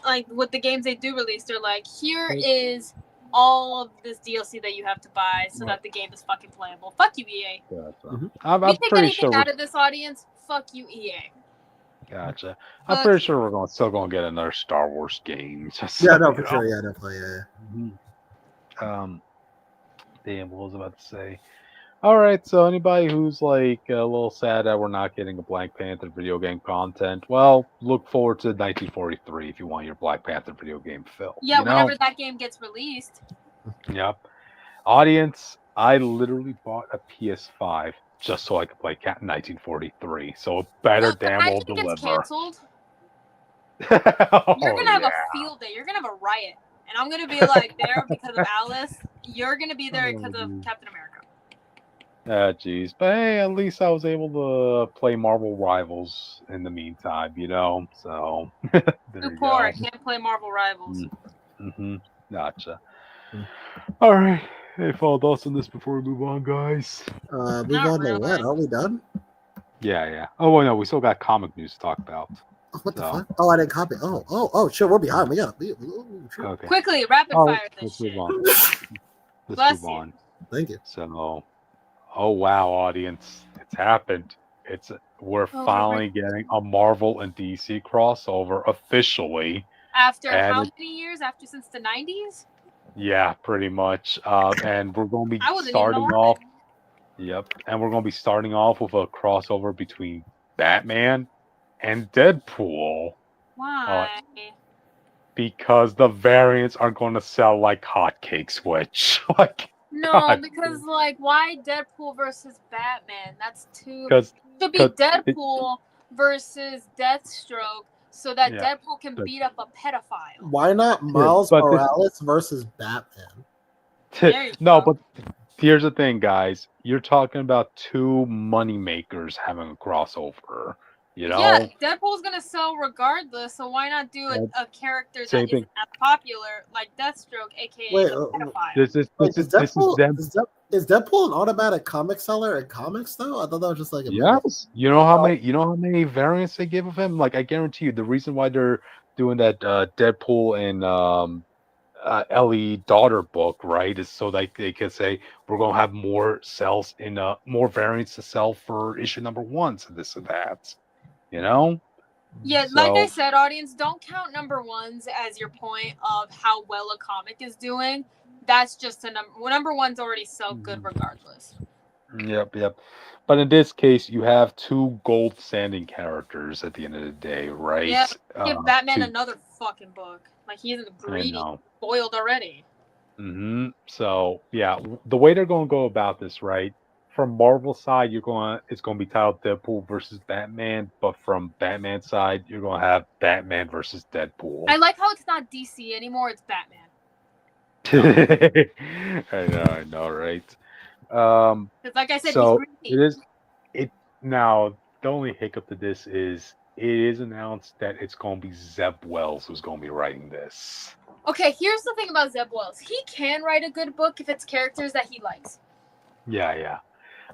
Speaker 1: Like with the games they do release, they're like, here is all of this DLC that you have to buy so that the game is fucking playable. Fuck you, EA.
Speaker 2: I'm pretty sure
Speaker 1: out of this audience. Fuck you, EA.
Speaker 2: Gotcha. I'm pretty sure we're still gonna get another Star Wars game.
Speaker 3: For sure. Yeah, definitely. Yeah.
Speaker 2: Damn, what was I about to say? All right, so anybody who's like a little sad that we're not getting a Black Panther video game content, well, look forward to 1943 if you want your Black Panther video game film.
Speaker 1: Yeah, whenever that game gets released.
Speaker 2: Yep. Audience, I literally bought a PS5 just so I could play 1943. So a better damn will deliver.
Speaker 1: It's canceled. You're gonna have a field day. You're gonna have a riot, and I'm gonna be like there because of Alice. You're gonna be there because of Captain America.
Speaker 2: Jeez. But hey, at least I was able to play Marvel Rivals in the meantime, you know? So, there you
Speaker 1: poor.
Speaker 2: go.
Speaker 1: I can't play Marvel Rivals.
Speaker 2: Gotcha. All right. Hey, follow thoughts on this before we move on, guys?
Speaker 3: Move on to what? Are we done?
Speaker 2: Yeah. Oh, well, no, we still got comic news to talk about.
Speaker 3: What the fuck? Oh, I didn't copy. Oh, shit, we're behind. We gotta.
Speaker 2: Okay.
Speaker 1: Quickly, rapid fire this
Speaker 2: let's
Speaker 1: shit.
Speaker 2: Move on.
Speaker 1: Bless
Speaker 2: move on.
Speaker 3: Thank you.
Speaker 2: So, oh wow, audience, it's happened. We're finally getting a Marvel and DC crossover officially.
Speaker 1: After how many years? Since the 90s?
Speaker 2: Yeah, pretty much. And we're going to be starting off. Yep, and we're going to be starting off with a crossover between Batman and Deadpool.
Speaker 1: Why?
Speaker 2: Because the variants are going to sell like hotcakes, which
Speaker 1: no,
Speaker 2: God,
Speaker 1: because why Deadpool versus Batman? That's too.
Speaker 2: It
Speaker 1: should be Deadpool versus Deathstroke, so that Deadpool can beat up a pedophile.
Speaker 3: Why not Miles Morales versus Batman?
Speaker 2: No, but here's the thing, guys. You're talking about two money makers having a crossover. You know?
Speaker 1: Yeah, Deadpool's gonna sell regardless, so why not do a character that isn't as popular, like Deathstroke, aka a
Speaker 3: pedophile? Is Deadpool an automatic comic seller in comics though? I thought that was just like a
Speaker 2: yes. You know how many variants they give of him? Like I guarantee you, the reason why they're doing that Deadpool and Ellie daughter book, right, is so that they can say we're gonna have more sales in more variants to sell for issue number 1, so this and that. You know?
Speaker 1: Yeah, like I said, audience, don't count number 1s as your point of how well a comic is doing. That's just a number. Number 1's already so good regardless.
Speaker 2: Yep. But in this case, you have two gold standing characters at the end of the day, right?
Speaker 1: Yeah, give Batman another fucking book. Like he isn't greedy, spoiled already.
Speaker 2: So yeah, the way they're going to go about this, right? From Marvel side, it's going to be titled Deadpool versus Batman, but from Batman side, you're going to have Batman versus Deadpool.
Speaker 1: I like how it's not DC anymore; it's Batman.
Speaker 2: I know, right?
Speaker 1: Because like I said,
Speaker 2: so
Speaker 1: he's greedy.
Speaker 2: Now the only hiccup to this is it is announced that it's going to be Zeb Wells who's going to be writing this.
Speaker 1: Okay, here's the thing about Zeb Wells. He can write a good book if it's characters that he likes.
Speaker 2: Yeah.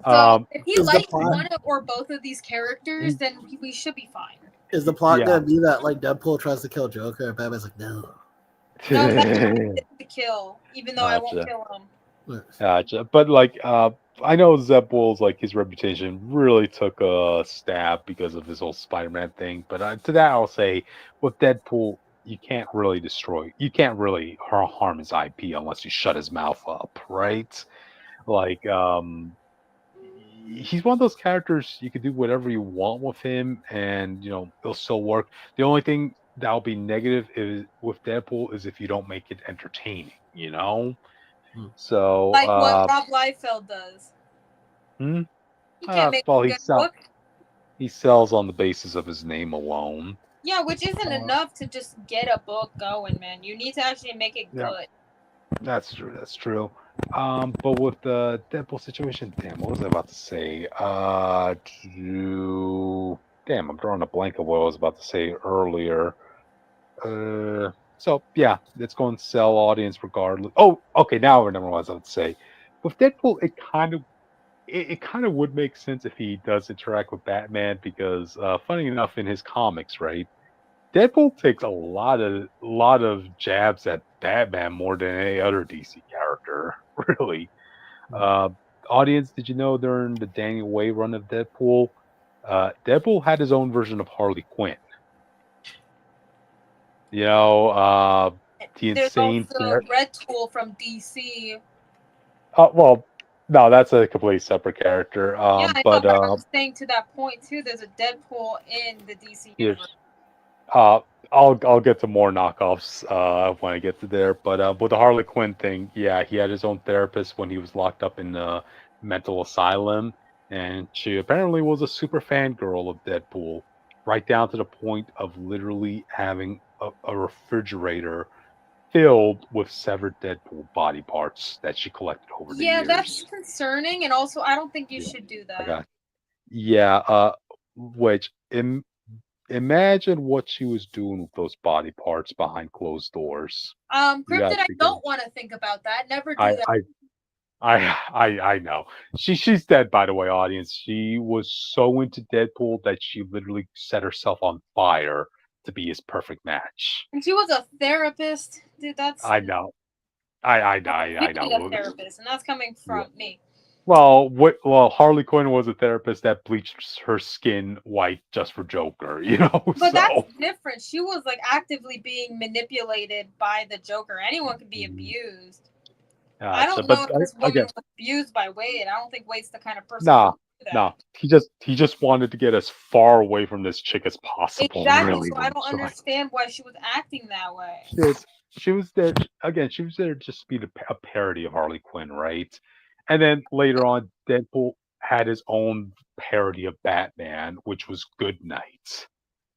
Speaker 1: So if he likes one or both of these characters, then we should be fine.
Speaker 3: Is the plot gonna be that like Deadpool tries to kill Joker and Batman's like, no?
Speaker 1: No, Batman to kill, even though I won't kill him.
Speaker 2: Gotcha. But I know Zeb Wells, his reputation really took a stab because of his whole Spider-Man thing. But to that, I'll say with Deadpool, you can't really harm his IP unless you shut his mouth up, right? He's one of those characters you can do whatever you want with him, and it'll still work. The only thing that'll be negative with Deadpool is if you don't make it entertaining, So
Speaker 1: like what Rob Liefeld does.
Speaker 2: He
Speaker 1: can't make a good book.
Speaker 2: He sells on the basis of his name alone.
Speaker 1: Yeah, which isn't enough to just get a book going, man. You need to actually make it good.
Speaker 2: That's true. But with the Deadpool situation, damn, what was I about to say? Damn, I'm drawing a blank of what I was about to say earlier. So yeah, it's going to sell audience regardless. Oh, okay, now I remember what I was about to say. With Deadpool, it kind of would make sense if he does interact with Batman because, funny enough, in his comics, right, Deadpool takes a lot of jabs at Batman more than any other DC character, really. Audience, did you know during the Daniel Way run of Deadpool, Deadpool had his own version of Harley Quinn? The insane.
Speaker 1: There's also Red Tool from DC.
Speaker 2: Well, no, that's a completely separate character.
Speaker 1: Yeah, I know, but I'm saying to that point too. There's a Deadpool in the DC universe.
Speaker 2: I'll get to more knockoffs when I get to there. But with the Harley Quinn thing, yeah, he had his own therapist when he was locked up in the mental asylum, and she apparently was a super fangirl of Deadpool. right down to the point of literally having a refrigerator filled with severed Deadpool body parts that she collected over the
Speaker 1: Yeah, that's
Speaker 2: years.
Speaker 1: concerning, and also I don't think you
Speaker 2: Yeah,
Speaker 1: should do
Speaker 2: I
Speaker 1: that.
Speaker 2: got. Yeah, which imagine what she was doing with those body parts behind closed doors. You
Speaker 1: Cryptid,
Speaker 2: got
Speaker 1: I
Speaker 2: to think.
Speaker 1: don't want to think about that. Never
Speaker 2: I
Speaker 1: do that.
Speaker 2: I I know. She's dead, by the way, audience. She was so into Deadpool that she literally set herself on fire to be his perfect match.
Speaker 1: And she was a therapist, dude.
Speaker 2: I know. I
Speaker 1: Literally a
Speaker 2: know.
Speaker 1: therapist, and that's coming
Speaker 2: Yeah.
Speaker 1: from me.
Speaker 2: Well, Harley Quinn was a therapist that bleached her skin white just for Joker, you know.
Speaker 1: But that's
Speaker 2: So
Speaker 1: different. She was like actively being manipulated by the Joker. Anyone could be
Speaker 2: Mhm.
Speaker 1: abused. I
Speaker 2: Gotcha.
Speaker 1: don't
Speaker 2: But
Speaker 1: know if this woman
Speaker 2: again,
Speaker 1: was abused by Wade. I don't think Wade's the kind of person who
Speaker 2: nah,
Speaker 1: would do
Speaker 2: nah.
Speaker 1: that.
Speaker 2: He just wanted to get as far away from this chick as possible.
Speaker 1: Exactly.
Speaker 2: Really,
Speaker 1: So I
Speaker 2: was
Speaker 1: don't
Speaker 2: trying.
Speaker 1: understand why she was acting that way.
Speaker 2: She was there again. She was there just to be a parody of Harley Quinn, right? And then later on, Deadpool had his own parody of Batman, which was Good Night.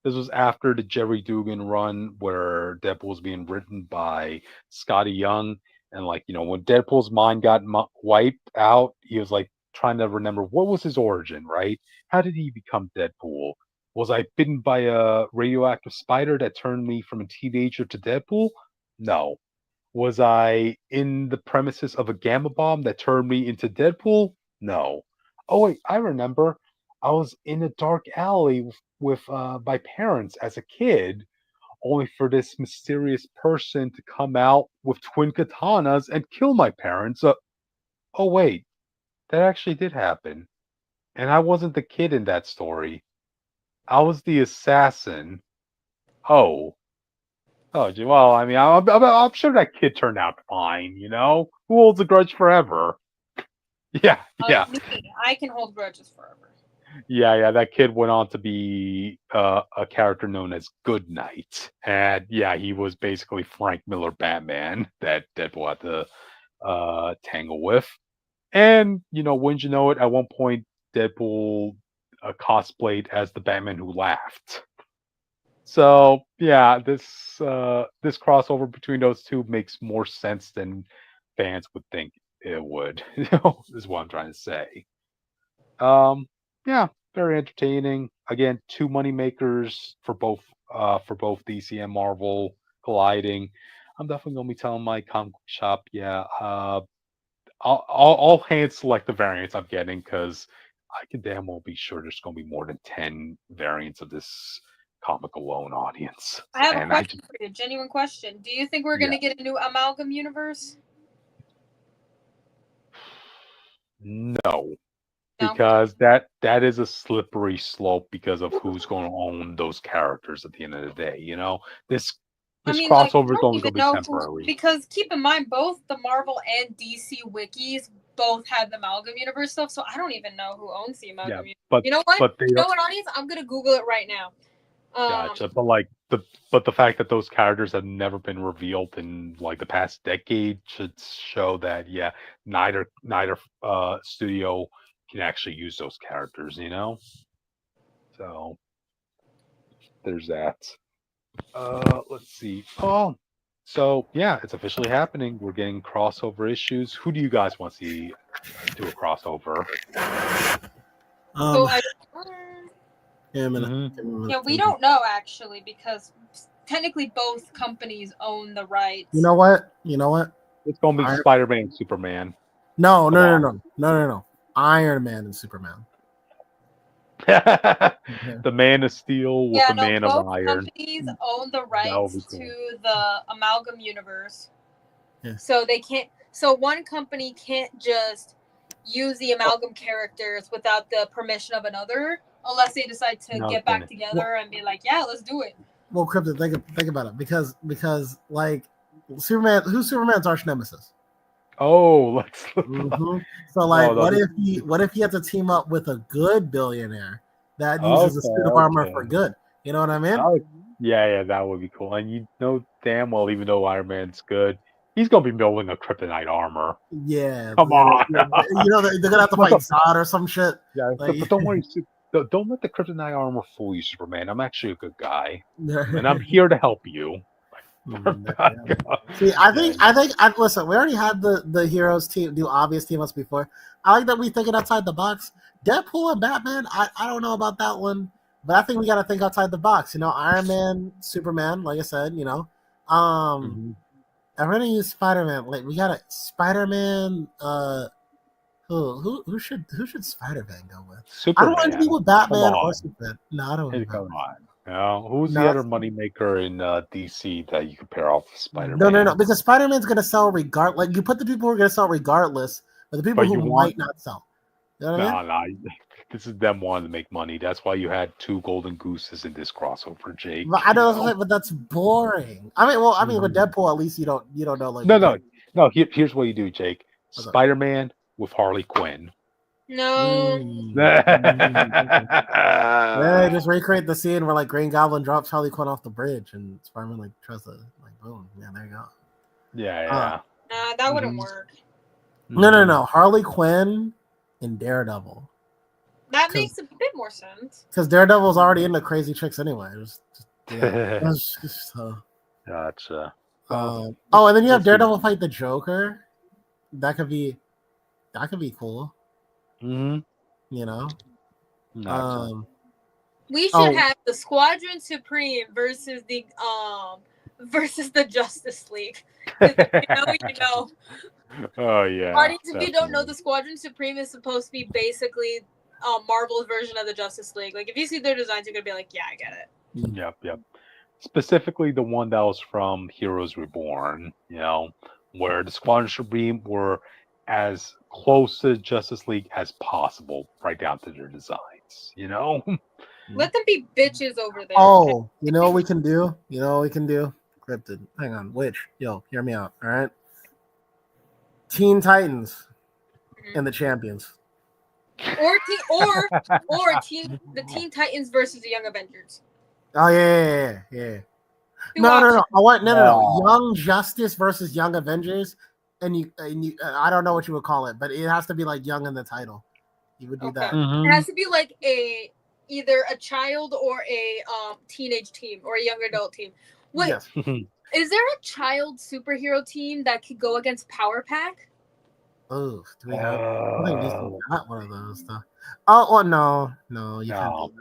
Speaker 2: This was after the Jerry Dugan run where Deadpool was being written by Scotty Young. And, like, when Deadpool's mind got wiped out, he was like trying to remember what was his origin, right? How did he become Deadpool? Was I bitten by a radioactive spider that turned me from a teenager to Deadpool? No. Was I in the premises of a gamma bomb that turned me into Deadpool? No. Oh wait, I remember. I was in a dark alley with my parents as a kid, only for this mysterious person to come out with twin katanas and kill my parents. Oh wait, that actually did happen, and I wasn't the kid in that story. I was the assassin. Oh, well, I mean, I'm sure that kid turned out fine. Who holds a grudge forever? Yeah, yeah,
Speaker 1: Me, I can hold grudges forever.
Speaker 2: yeah. That kid went on to be a character known as Good Night, and yeah, he was basically Frank Miller Batman that Deadpool had to tangle with. And wouldn't you know it? At one point, Deadpool cosplayed as the Batman who laughed. So yeah, this crossover between those two makes more sense than fans would think it would. Is what I'm trying to say. Um, yeah, very entertaining. Again, two money makers for both DC and Marvel colliding. I'm definitely gonna be telling my comic book shop, yeah, I'll hand select the variants I'm getting because I can damn well be sure there's gonna be more than 10 variants of this comic alone, audience.
Speaker 1: I have a
Speaker 2: And I
Speaker 1: question
Speaker 2: just
Speaker 1: for you, genuine question. Do you think we're
Speaker 2: yeah,
Speaker 1: gonna get a new amalgam universe?
Speaker 2: no.
Speaker 1: No.
Speaker 2: Because that is a slippery slope because of who's going to own those characters at the end of the day. This
Speaker 1: I
Speaker 2: this
Speaker 1: mean, like, I
Speaker 2: crossover is
Speaker 1: don't
Speaker 2: only
Speaker 1: even
Speaker 2: going to be
Speaker 1: know who,
Speaker 2: temporary.
Speaker 1: because keep in mind, both the Marvel and DC wikis both have the amalgam universe stuff, so I don't even know who owns the amalgam universe.
Speaker 2: But
Speaker 1: You know what?
Speaker 2: they
Speaker 1: You know
Speaker 2: don't.
Speaker 1: what, audience? I'm gonna Google it right now.
Speaker 2: Gotcha. But the fact that those characters have never been revealed in like the past decade should show that neither studio can actually use those characters. So there's that. Let's see. Oh, so yeah, it's officially happening. We're getting crossover issues. Who do you guys want to see do a crossover?
Speaker 1: So
Speaker 3: Yeah, a minute.
Speaker 2: Mm-hmm.
Speaker 1: yeah, we don't know actually because technically both companies own the rights.
Speaker 3: You know what?
Speaker 2: It's gonna be Spider-Man and Superman.
Speaker 3: No. Iron Man and Superman.
Speaker 2: The Man of Steel with the Man of
Speaker 1: both
Speaker 2: Iron.
Speaker 1: companies own the rights
Speaker 2: Cool.
Speaker 1: to the amalgam universe.
Speaker 3: Yeah.
Speaker 1: So they can't. So one company can't just use the amalgam characters without the permission of another, unless they decide to get back together and be like, "Yeah, let's do it."
Speaker 3: Well, Cryptid, think about it, because like Superman, who's Superman's arch nemesis?
Speaker 2: Oh, let's.
Speaker 3: Mm-hmm. So like, what if he had to team up with a good billionaire that uses a suit of armor for good? You know what I mean?
Speaker 2: Yeah, that would be cool. And damn well, even though Iron Man's good, he's gonna be building a kryptonite armor.
Speaker 3: Yeah,
Speaker 2: Come on.
Speaker 3: they're gonna have to fight Zod or some shit.
Speaker 2: Yeah, but don't worry, don't let the kryptonite armor fool you, Superman. I'm actually a good guy, and I'm here to help you.
Speaker 3: See, I think listen, we already had the heroes team do obvious team ups before. I like that we thinking outside the box. Deadpool and Batman, I don't know about that one, but I think we got to think outside the box. Iron Man, Superman, like I said, I'm gonna use Spider-Man. Like we got a Spider-Man. Who should Spider-Man go with?
Speaker 2: Superman.
Speaker 3: I don't want to be with Batman or Superman. No, I don't want to.
Speaker 2: Come on. Who's the other moneymaker in DC that you can pair off with Spider-Man?
Speaker 3: No, because Spider-Man's going to sell regardless. Like, you put the people who are going to sell regardless, but the people who might not sell. You know what I mean?
Speaker 2: This is them wanting to make money. That's why you had 2 golden gooses in this crossover, Jake.
Speaker 3: I know, but that's boring. I mean, with Deadpool, at least you don't know. Like,
Speaker 2: no. Here's what you do, Jake. Spider-Man with Harley Quinn.
Speaker 1: No.
Speaker 3: Yeah, just recreate the scene where like Green Goblin drops Harley Quinn off the bridge and Spider-Man like tries to like boom. Yeah, there you go.
Speaker 2: Yeah.
Speaker 1: Nah, that wouldn't work.
Speaker 3: No. Harley Quinn and Daredevil.
Speaker 1: That makes a bit more sense.
Speaker 3: Because Daredevil's already into crazy chicks anyway.
Speaker 2: Gotcha.
Speaker 3: And then you have Daredevil fight the Joker. That could be cool.
Speaker 1: We should have the Squadron Supreme versus the Justice League. You know.
Speaker 2: Oh yeah.
Speaker 1: Audience, if you don't know, the Squadron Supreme is supposed to be basically Marvel's version of the Justice League. Like if you see their designs, you're gonna be like, yeah, I get it.
Speaker 2: Yep. Specifically the one that was from Heroes Reborn, where the Squadron Supreme were as close to Justice League as possible, right down to their designs,
Speaker 1: Let them be bitches over there.
Speaker 3: Oh, you know what we can do? Cryptid. Hang on. Hear me out. All right. Teen Titans and the Champions.
Speaker 1: Or the Teen Titans versus the Young Avengers.
Speaker 3: Oh yeah. No. I want no. Young Justice versus Young Avengers, and you. I don't know what you would call it, but it has to be like Young in the title. You would do that.
Speaker 1: It has to be like either a child or a teenage team or a young adult team. Wait,
Speaker 3: yes.
Speaker 1: Is there a child superhero team that could go against Power Pack?
Speaker 3: Oh, do we have? I think not one of those though. Oh, no, you can't.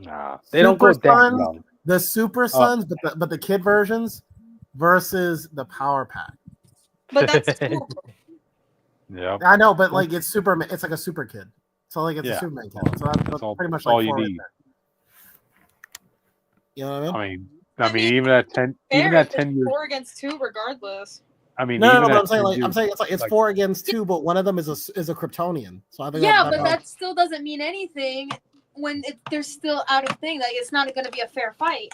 Speaker 2: Nah, they don't go down. No.
Speaker 3: The Super Sons, but the kid versions versus the Power Pack.
Speaker 1: But that's cool.
Speaker 2: Yeah,
Speaker 3: I know, but like it's Superman. It's like a super kid. So like it's a Superman kid. So that's pretty much like
Speaker 2: all you need.
Speaker 3: You know what I mean?
Speaker 2: I mean, even at 10 years,
Speaker 1: 4 against 2, regardless.
Speaker 2: I mean,
Speaker 3: no, but I'm saying it's 4 against 2, but one of them is a Kryptonian. So I think
Speaker 1: that still doesn't mean anything when they're still out of thing. Like it's not going to be a fair fight.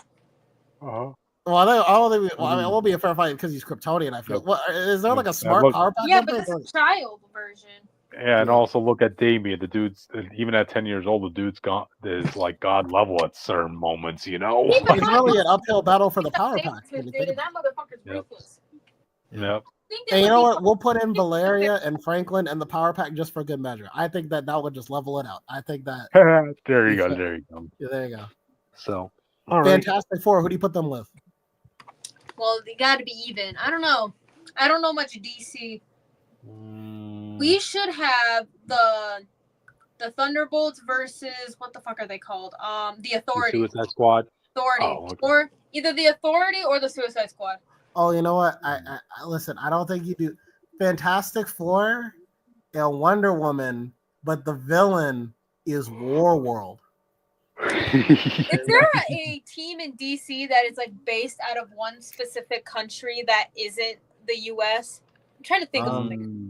Speaker 2: Uh-huh.
Speaker 3: Well, it won't be a fair fight because he's Kryptonian. I feel. What is there like a smart Power Pack?
Speaker 1: Yeah, but it's a child version.
Speaker 2: Yeah, and also look at Damien. The dude's even at 10 years old. The dude's is like God level at certain moments.
Speaker 3: It's really an uphill battle for the Power Pack.
Speaker 1: That motherfucker's ruthless.
Speaker 2: Yep.
Speaker 3: And you know what? We'll put in Valeria and Franklin and the Power Pack just for good measure. I think that would just level it out. I think that.
Speaker 2: There you go.
Speaker 3: Yeah, there you go.
Speaker 2: So,
Speaker 3: all right. Fantastic Four. Who do you put them with?
Speaker 1: Well, they got to be even. I don't know much DC. We should have the Thunderbolts versus what the fuck are they called? The Authority.
Speaker 2: The Suicide Squad.
Speaker 1: Authority, or either the Authority or the Suicide Squad.
Speaker 3: Oh, you know what? I listen. I don't think you do Fantastic Four and Wonder Woman, but the villain is Warworld.
Speaker 1: Is there a team in DC that is like based out of one specific country that isn't the U.S.? I'm trying to think of something.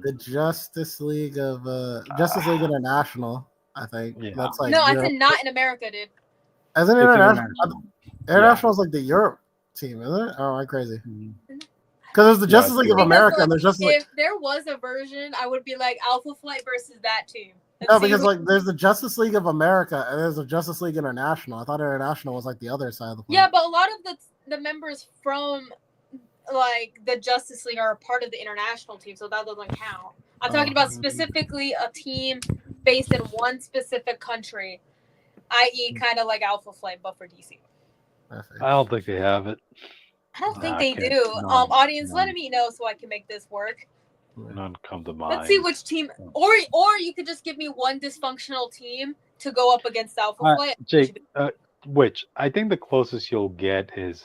Speaker 3: The Justice League International, I think. Yeah. That's like
Speaker 1: I said not in America, dude.
Speaker 3: As an international, international is like the Europe team, isn't it? Oh, I'm crazy. Because there's the Justice League of America, and there's Justice League.
Speaker 1: If there was a version, I would be like Alpha Flight versus that team.
Speaker 3: No, because like there's the Justice League of America and there's the Justice League International. I thought International was like the other side of the plane.
Speaker 1: Yeah, but a lot of the members from like the Justice League are a part of the international team, so that doesn't count. I'm talking about specifically a team based in one specific country, i.e., kind of like Alpha Flame, but for DC.
Speaker 2: I don't think they have it.
Speaker 1: I don't think they do. Audience, let me know so I can make this work.
Speaker 2: None come to mind.
Speaker 1: Let's see which team, or you could just give me one dysfunctional team to go up against Alpha Flame.
Speaker 2: Jake, which I think the closest you'll get is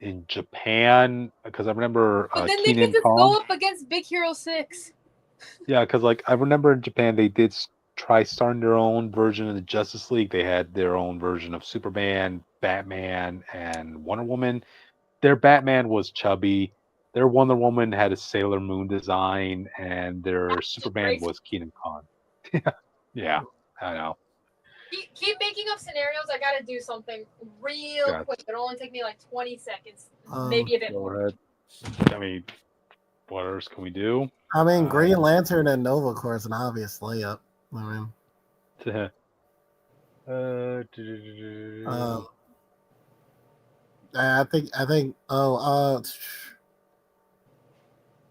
Speaker 2: in Japan, because I remember.
Speaker 1: But then they can just go up against Big Hero 6.
Speaker 2: Yeah, because like I remember in Japan they did try starting their own version of the Justice League. They had their own version of Superman, Batman, and Wonder Woman. Their Batman was chubby. Their Wonder Woman had a Sailor Moon design, and their Superman was Keenan Khan. Yeah, I know.
Speaker 1: Keep making up scenarios. I gotta do something real quick. It'll only take me like 20 seconds, maybe a bit more.
Speaker 2: I mean, what else can we do?
Speaker 3: I mean, Green Lantern and Nova Corps is an obvious layup. I mean, I think.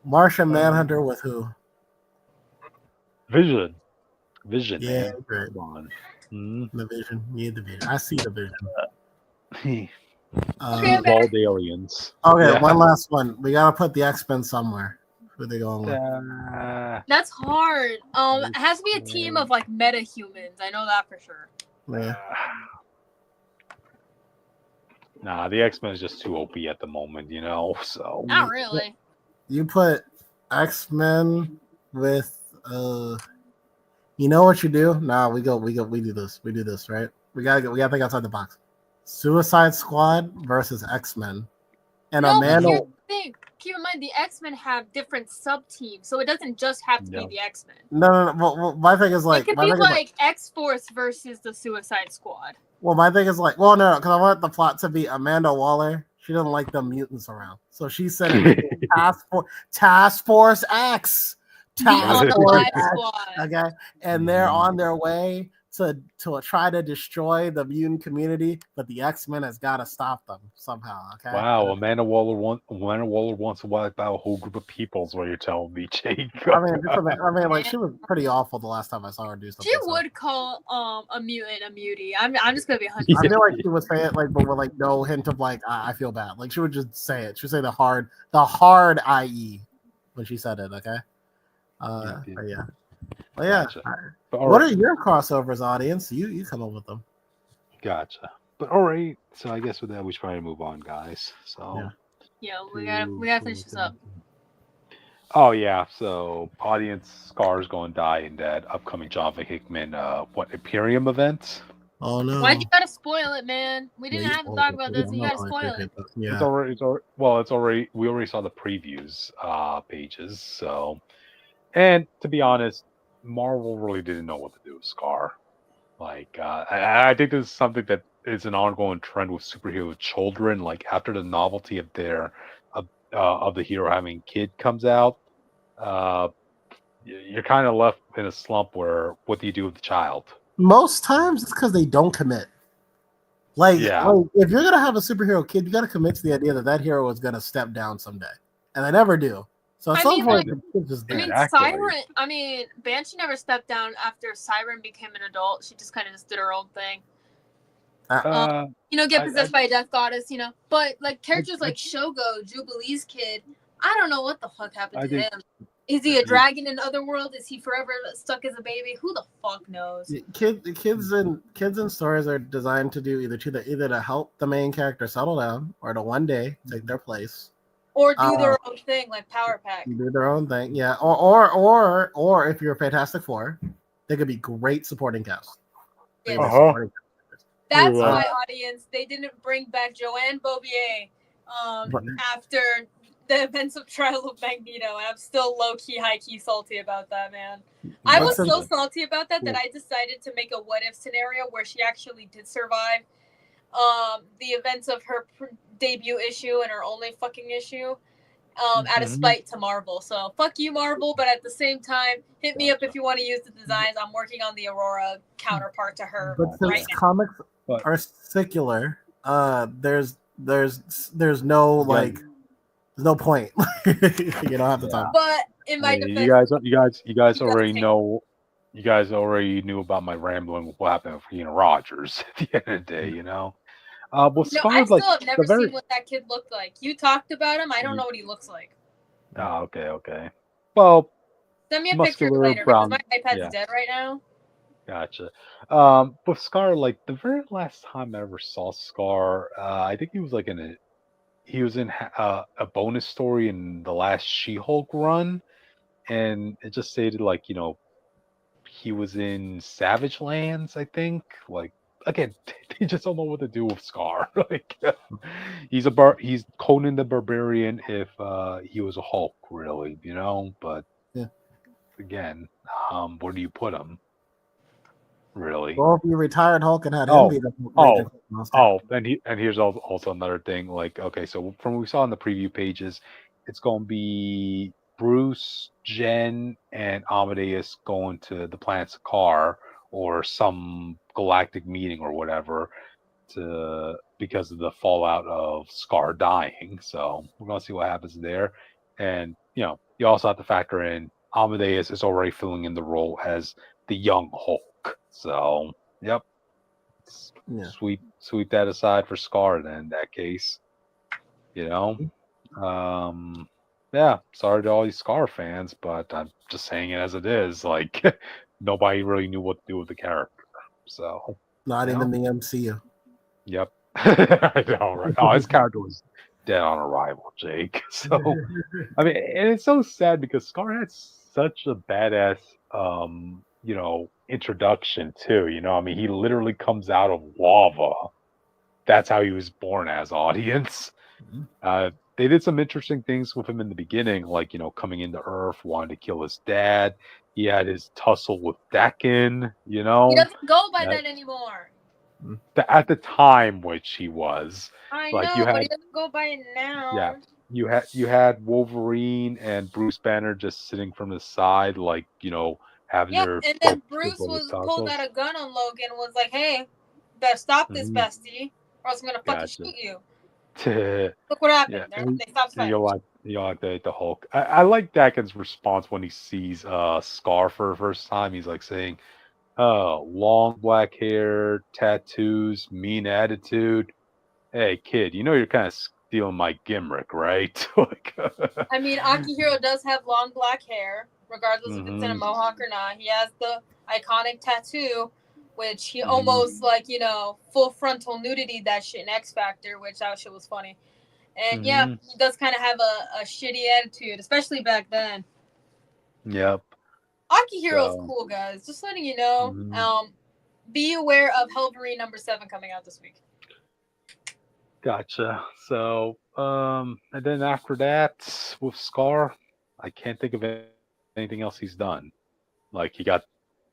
Speaker 3: Martian Manhunter with who?
Speaker 2: Vision.
Speaker 3: Yeah,
Speaker 2: man.
Speaker 3: great.
Speaker 2: Come on.
Speaker 3: The Vision. Yeah, the Vision. I see the Vision.
Speaker 2: Evolved aliens.
Speaker 3: Okay, one last one. We gotta put the X-Men somewhere. Who are they going with?
Speaker 1: That's hard. It has to be a team of like meta-humans. I know that for sure.
Speaker 3: Yeah.
Speaker 2: Nah, the X-Men is just too OP at the moment, you know. So
Speaker 1: not really.
Speaker 3: You put X-Men with you know what you do? Nah, we do this. We do this, right? We gotta think outside the box. Suicide Squad versus X-Men. And Amanda.
Speaker 1: Keep in mind the X-Men have different sub-teams, so it doesn't just have to be the X-Men.
Speaker 3: No. Well, my thing is like
Speaker 1: it could be like X-Force versus the Suicide Squad.
Speaker 3: Well, my thing is like, well, no, because I want the plot to be Amanda Waller. She doesn't like the mutants around, so she said Task Force X. Task Force X. Okay, and they're on their way to try to destroy the mutant community, but the X-Men has got to stop them somehow. Okay.
Speaker 2: Wow, Amanda Waller wants to wipe out a whole group of people. Is what you're telling me, Jake.
Speaker 3: I mean, like she was pretty awful the last time I saw her do stuff.
Speaker 1: She would call a mutant a mutie. I'm just gonna be 100%.
Speaker 3: I feel like she would say it like, but with like no hint of like I feel bad. Like she would just say it. She would say the hard IE when she said it. Okay. Yeah. Well, yeah.
Speaker 2: Gotcha.
Speaker 3: What are your crossovers, audience? You come up with them.
Speaker 2: Gotcha. But all right. So I guess with that, we should probably move on, guys. So
Speaker 1: yeah, we gotta finish this up.
Speaker 2: Oh yeah. So audience, Skaar's going to die in that upcoming Jonathan Hickman Imperium event.
Speaker 3: Oh no!
Speaker 1: Why'd you gotta spoil it, man? We didn't have to talk about this. You gotta spoil it.
Speaker 3: Yeah.
Speaker 2: It's already. We already saw the previews pages. So, and to be honest, Marvel really didn't know what to do with Skaar. Like, I think this is something that is an ongoing trend with superhero children. Like after the novelty of of the hero having a kid comes out, you're kind of left in a slump where what do you do with the child?
Speaker 3: Most times it's because they don't commit. Like if you're gonna have a superhero kid, you gotta commit to the idea that hero is gonna step down someday, and they never do. So at some point,
Speaker 1: Banshee never stepped down after Siren became an adult. She just kind of just did her own thing. Get possessed by a death goddess, But like characters like Shogo, Jubilee's kid, I don't know what the fuck happened to him. Is he a dragon in Otherworld? Is he forever stuck as a baby? Who the fuck knows?
Speaker 3: Kids in stories are designed to do either to help the main character settle down or to one day take their place.
Speaker 1: Or do their own thing, like Power Pack.
Speaker 3: Do their own thing, yeah. Or if you're a Fantastic Four, they could be great supporting cast.
Speaker 1: Yes. That's my audience. They didn't bring back Joanne Bouvier after the events of Trial of Magneto, and I'm still low-key, high-key salty about that, man. I was so salty about that I decided to make a what-if scenario where she actually did survive the events of her debut issue and her only fucking issue out of spite to Marvel. So fuck you, Marvel, but at the same time, hit me up if you want to use the designs. I'm working on the Aurora counterpart to her.
Speaker 3: But since comics are secular, there's no there's no point. You don't have to talk.
Speaker 1: But in my defense,
Speaker 2: you guys already know. you guys already knew about my rambling with what happened with Ian Rogers at the end of the day, you know. Well,
Speaker 1: No,
Speaker 2: Skaar,
Speaker 1: I
Speaker 2: like
Speaker 1: still have never
Speaker 2: the very.
Speaker 1: seen what that kid looked like. You talked about him. I don't know what he looks like.
Speaker 2: Oh, okay. Well,
Speaker 1: Send me a picture
Speaker 2: muscular
Speaker 1: later because
Speaker 2: brown.
Speaker 1: my iPad's
Speaker 2: Yeah,
Speaker 1: dead right now.
Speaker 2: gotcha. With Skaar, like the very last time I ever saw Skaar, I think he was like he was in a bonus story in the last She-Hulk run, and it just stated like he was in Savage Lands, I think. Like again, they just don't know what to do with Skaar. Like he's Conan the Barbarian if he was a Hulk, really, But
Speaker 4: Yeah.
Speaker 2: again, where do you put him? Really?
Speaker 4: Well, if you retired Hulk and had him
Speaker 2: Oh,
Speaker 4: be the
Speaker 2: oh,
Speaker 4: monster.
Speaker 2: and here's also another thing. Like, okay, so from what we saw in the preview pages, it's going to be Bruce, Jen, and Amadeus going to the planet Skaar or some galactic meeting or whatever because of the fallout of Skaar dying. So we're going to see what happens there. And you also have to factor in Amadeus is already filling in the role as the young Hulk. So yep.
Speaker 4: Yeah.
Speaker 2: Sweep that aside for Skaar then in that case. Yeah, sorry to all these Skaar fans, but I'm just saying it as it is. Like nobody really knew what to do with the character. So
Speaker 4: Not even the MCU.
Speaker 2: Yep. I know, right? Oh, his character was dead on arrival, Jake. So I mean, and it's so sad because Skaar had such a badass introduction too. I mean, he literally comes out of lava. That's how he was born as audience. They did some interesting things with him in the beginning, like coming into Earth, wanting to kill his dad. He had his tussle with Dakin.
Speaker 1: He doesn't go by that anymore.
Speaker 2: At the time, which he was,
Speaker 1: I
Speaker 2: like
Speaker 1: know, but he doesn't go by it now.
Speaker 2: Yeah, you had Wolverine and Bruce Banner just sitting from the side, like having their.
Speaker 1: And then Bruce pulled out a gun on Logan and was like, "Hey, better stop this, bestie, or else I'm gonna fucking shoot you." Look what happened. They stopped fighting.
Speaker 2: You like the Hulk. I like Dakin's response when he sees Skaar for the first time. He's like saying, "Oh, long black hair, tattoos, mean attitude. Hey, kid, you're kind of stealing my gimmick, right?"
Speaker 1: I mean, Akihiro does have long black hair, regardless if it's in a mohawk or not. He has the iconic tattoo, which he almost full frontal nudity that shit in X Factor, which that shit was funny. And yeah, he does kind of have a shitty attitude, especially back then.
Speaker 2: Yep.
Speaker 1: Akihiro's cool, guys. Just letting you know. Be aware of Hellverine #7 coming out this week.
Speaker 2: Gotcha. So, and then after that, with Skaar, I can't think of anything else he's done. Like, he got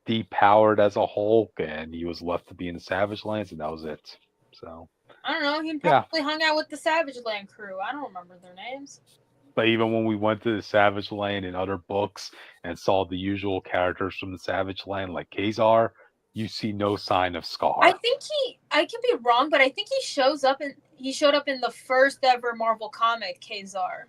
Speaker 2: depowered as a Hulk, and he was left to be in the Savage Lands, and that was it. So,
Speaker 1: I don't know. He probably hung out with the Savage Land crew. I don't remember their names.
Speaker 2: But even when we went to the Savage Land in other books and saw the usual characters from the Savage Land, like Kazar, you see no sign of Skaar.
Speaker 1: I could be wrong, but I think he showed up in the first ever Marvel comic, Kazar.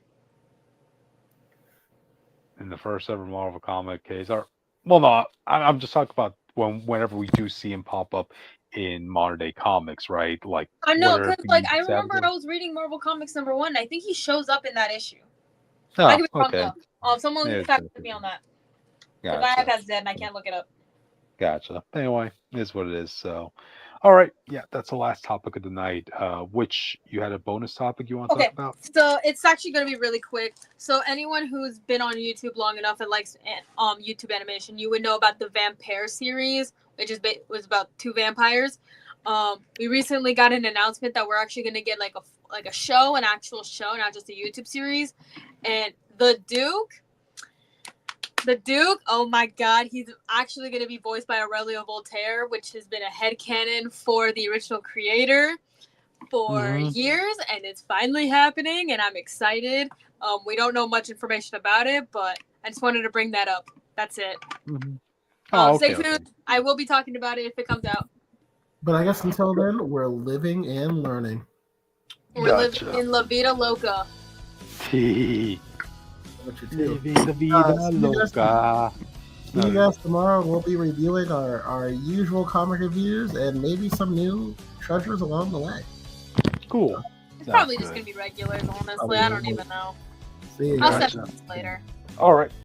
Speaker 2: In the first ever Marvel comic, Kazar. Well, no, I'm just talking about whenever we do see him pop up in modern day comics, right? Like
Speaker 1: I know, because I remember I was reading Marvel Comics #1. I think he shows up in that issue.
Speaker 2: Oh,
Speaker 1: I could be wrong though. Someone fact me on that.
Speaker 2: Gotcha.
Speaker 1: My iPad's dead and I can't look it up.
Speaker 2: Gotcha. Anyway, it is what it is. So, all right, yeah, that's the last topic of the night. Which you had a bonus topic you want to talk about?
Speaker 1: So it's actually going to be really quick. So anyone who's been on YouTube long enough and likes YouTube animation, you would know about the Vampire series, which was about 2 vampires. We recently got an announcement that we're actually going to get like a show, an actual show, not just a YouTube series. And the Duke, oh my god, he's actually going to be voiced by Aurelio Voltaire, which has been a headcanon for the original creator for years, and it's finally happening, and I'm excited. We don't know much information about it, but I just wanted to bring that up. That's it. Stay tuned. Okay. I will be talking about it if it comes out.
Speaker 4: But I guess until then, we're living and learning.
Speaker 1: We're living in La Vida Loca.
Speaker 2: Living the vida loca.
Speaker 4: See you guys tomorrow. We'll be reviewing our usual comic reviews and maybe some new treasures along the way.
Speaker 2: Cool.
Speaker 1: It's probably just gonna be regulars, honestly. I don't even know.
Speaker 4: See you
Speaker 1: I'll
Speaker 4: guys.
Speaker 1: set this later.
Speaker 2: All right.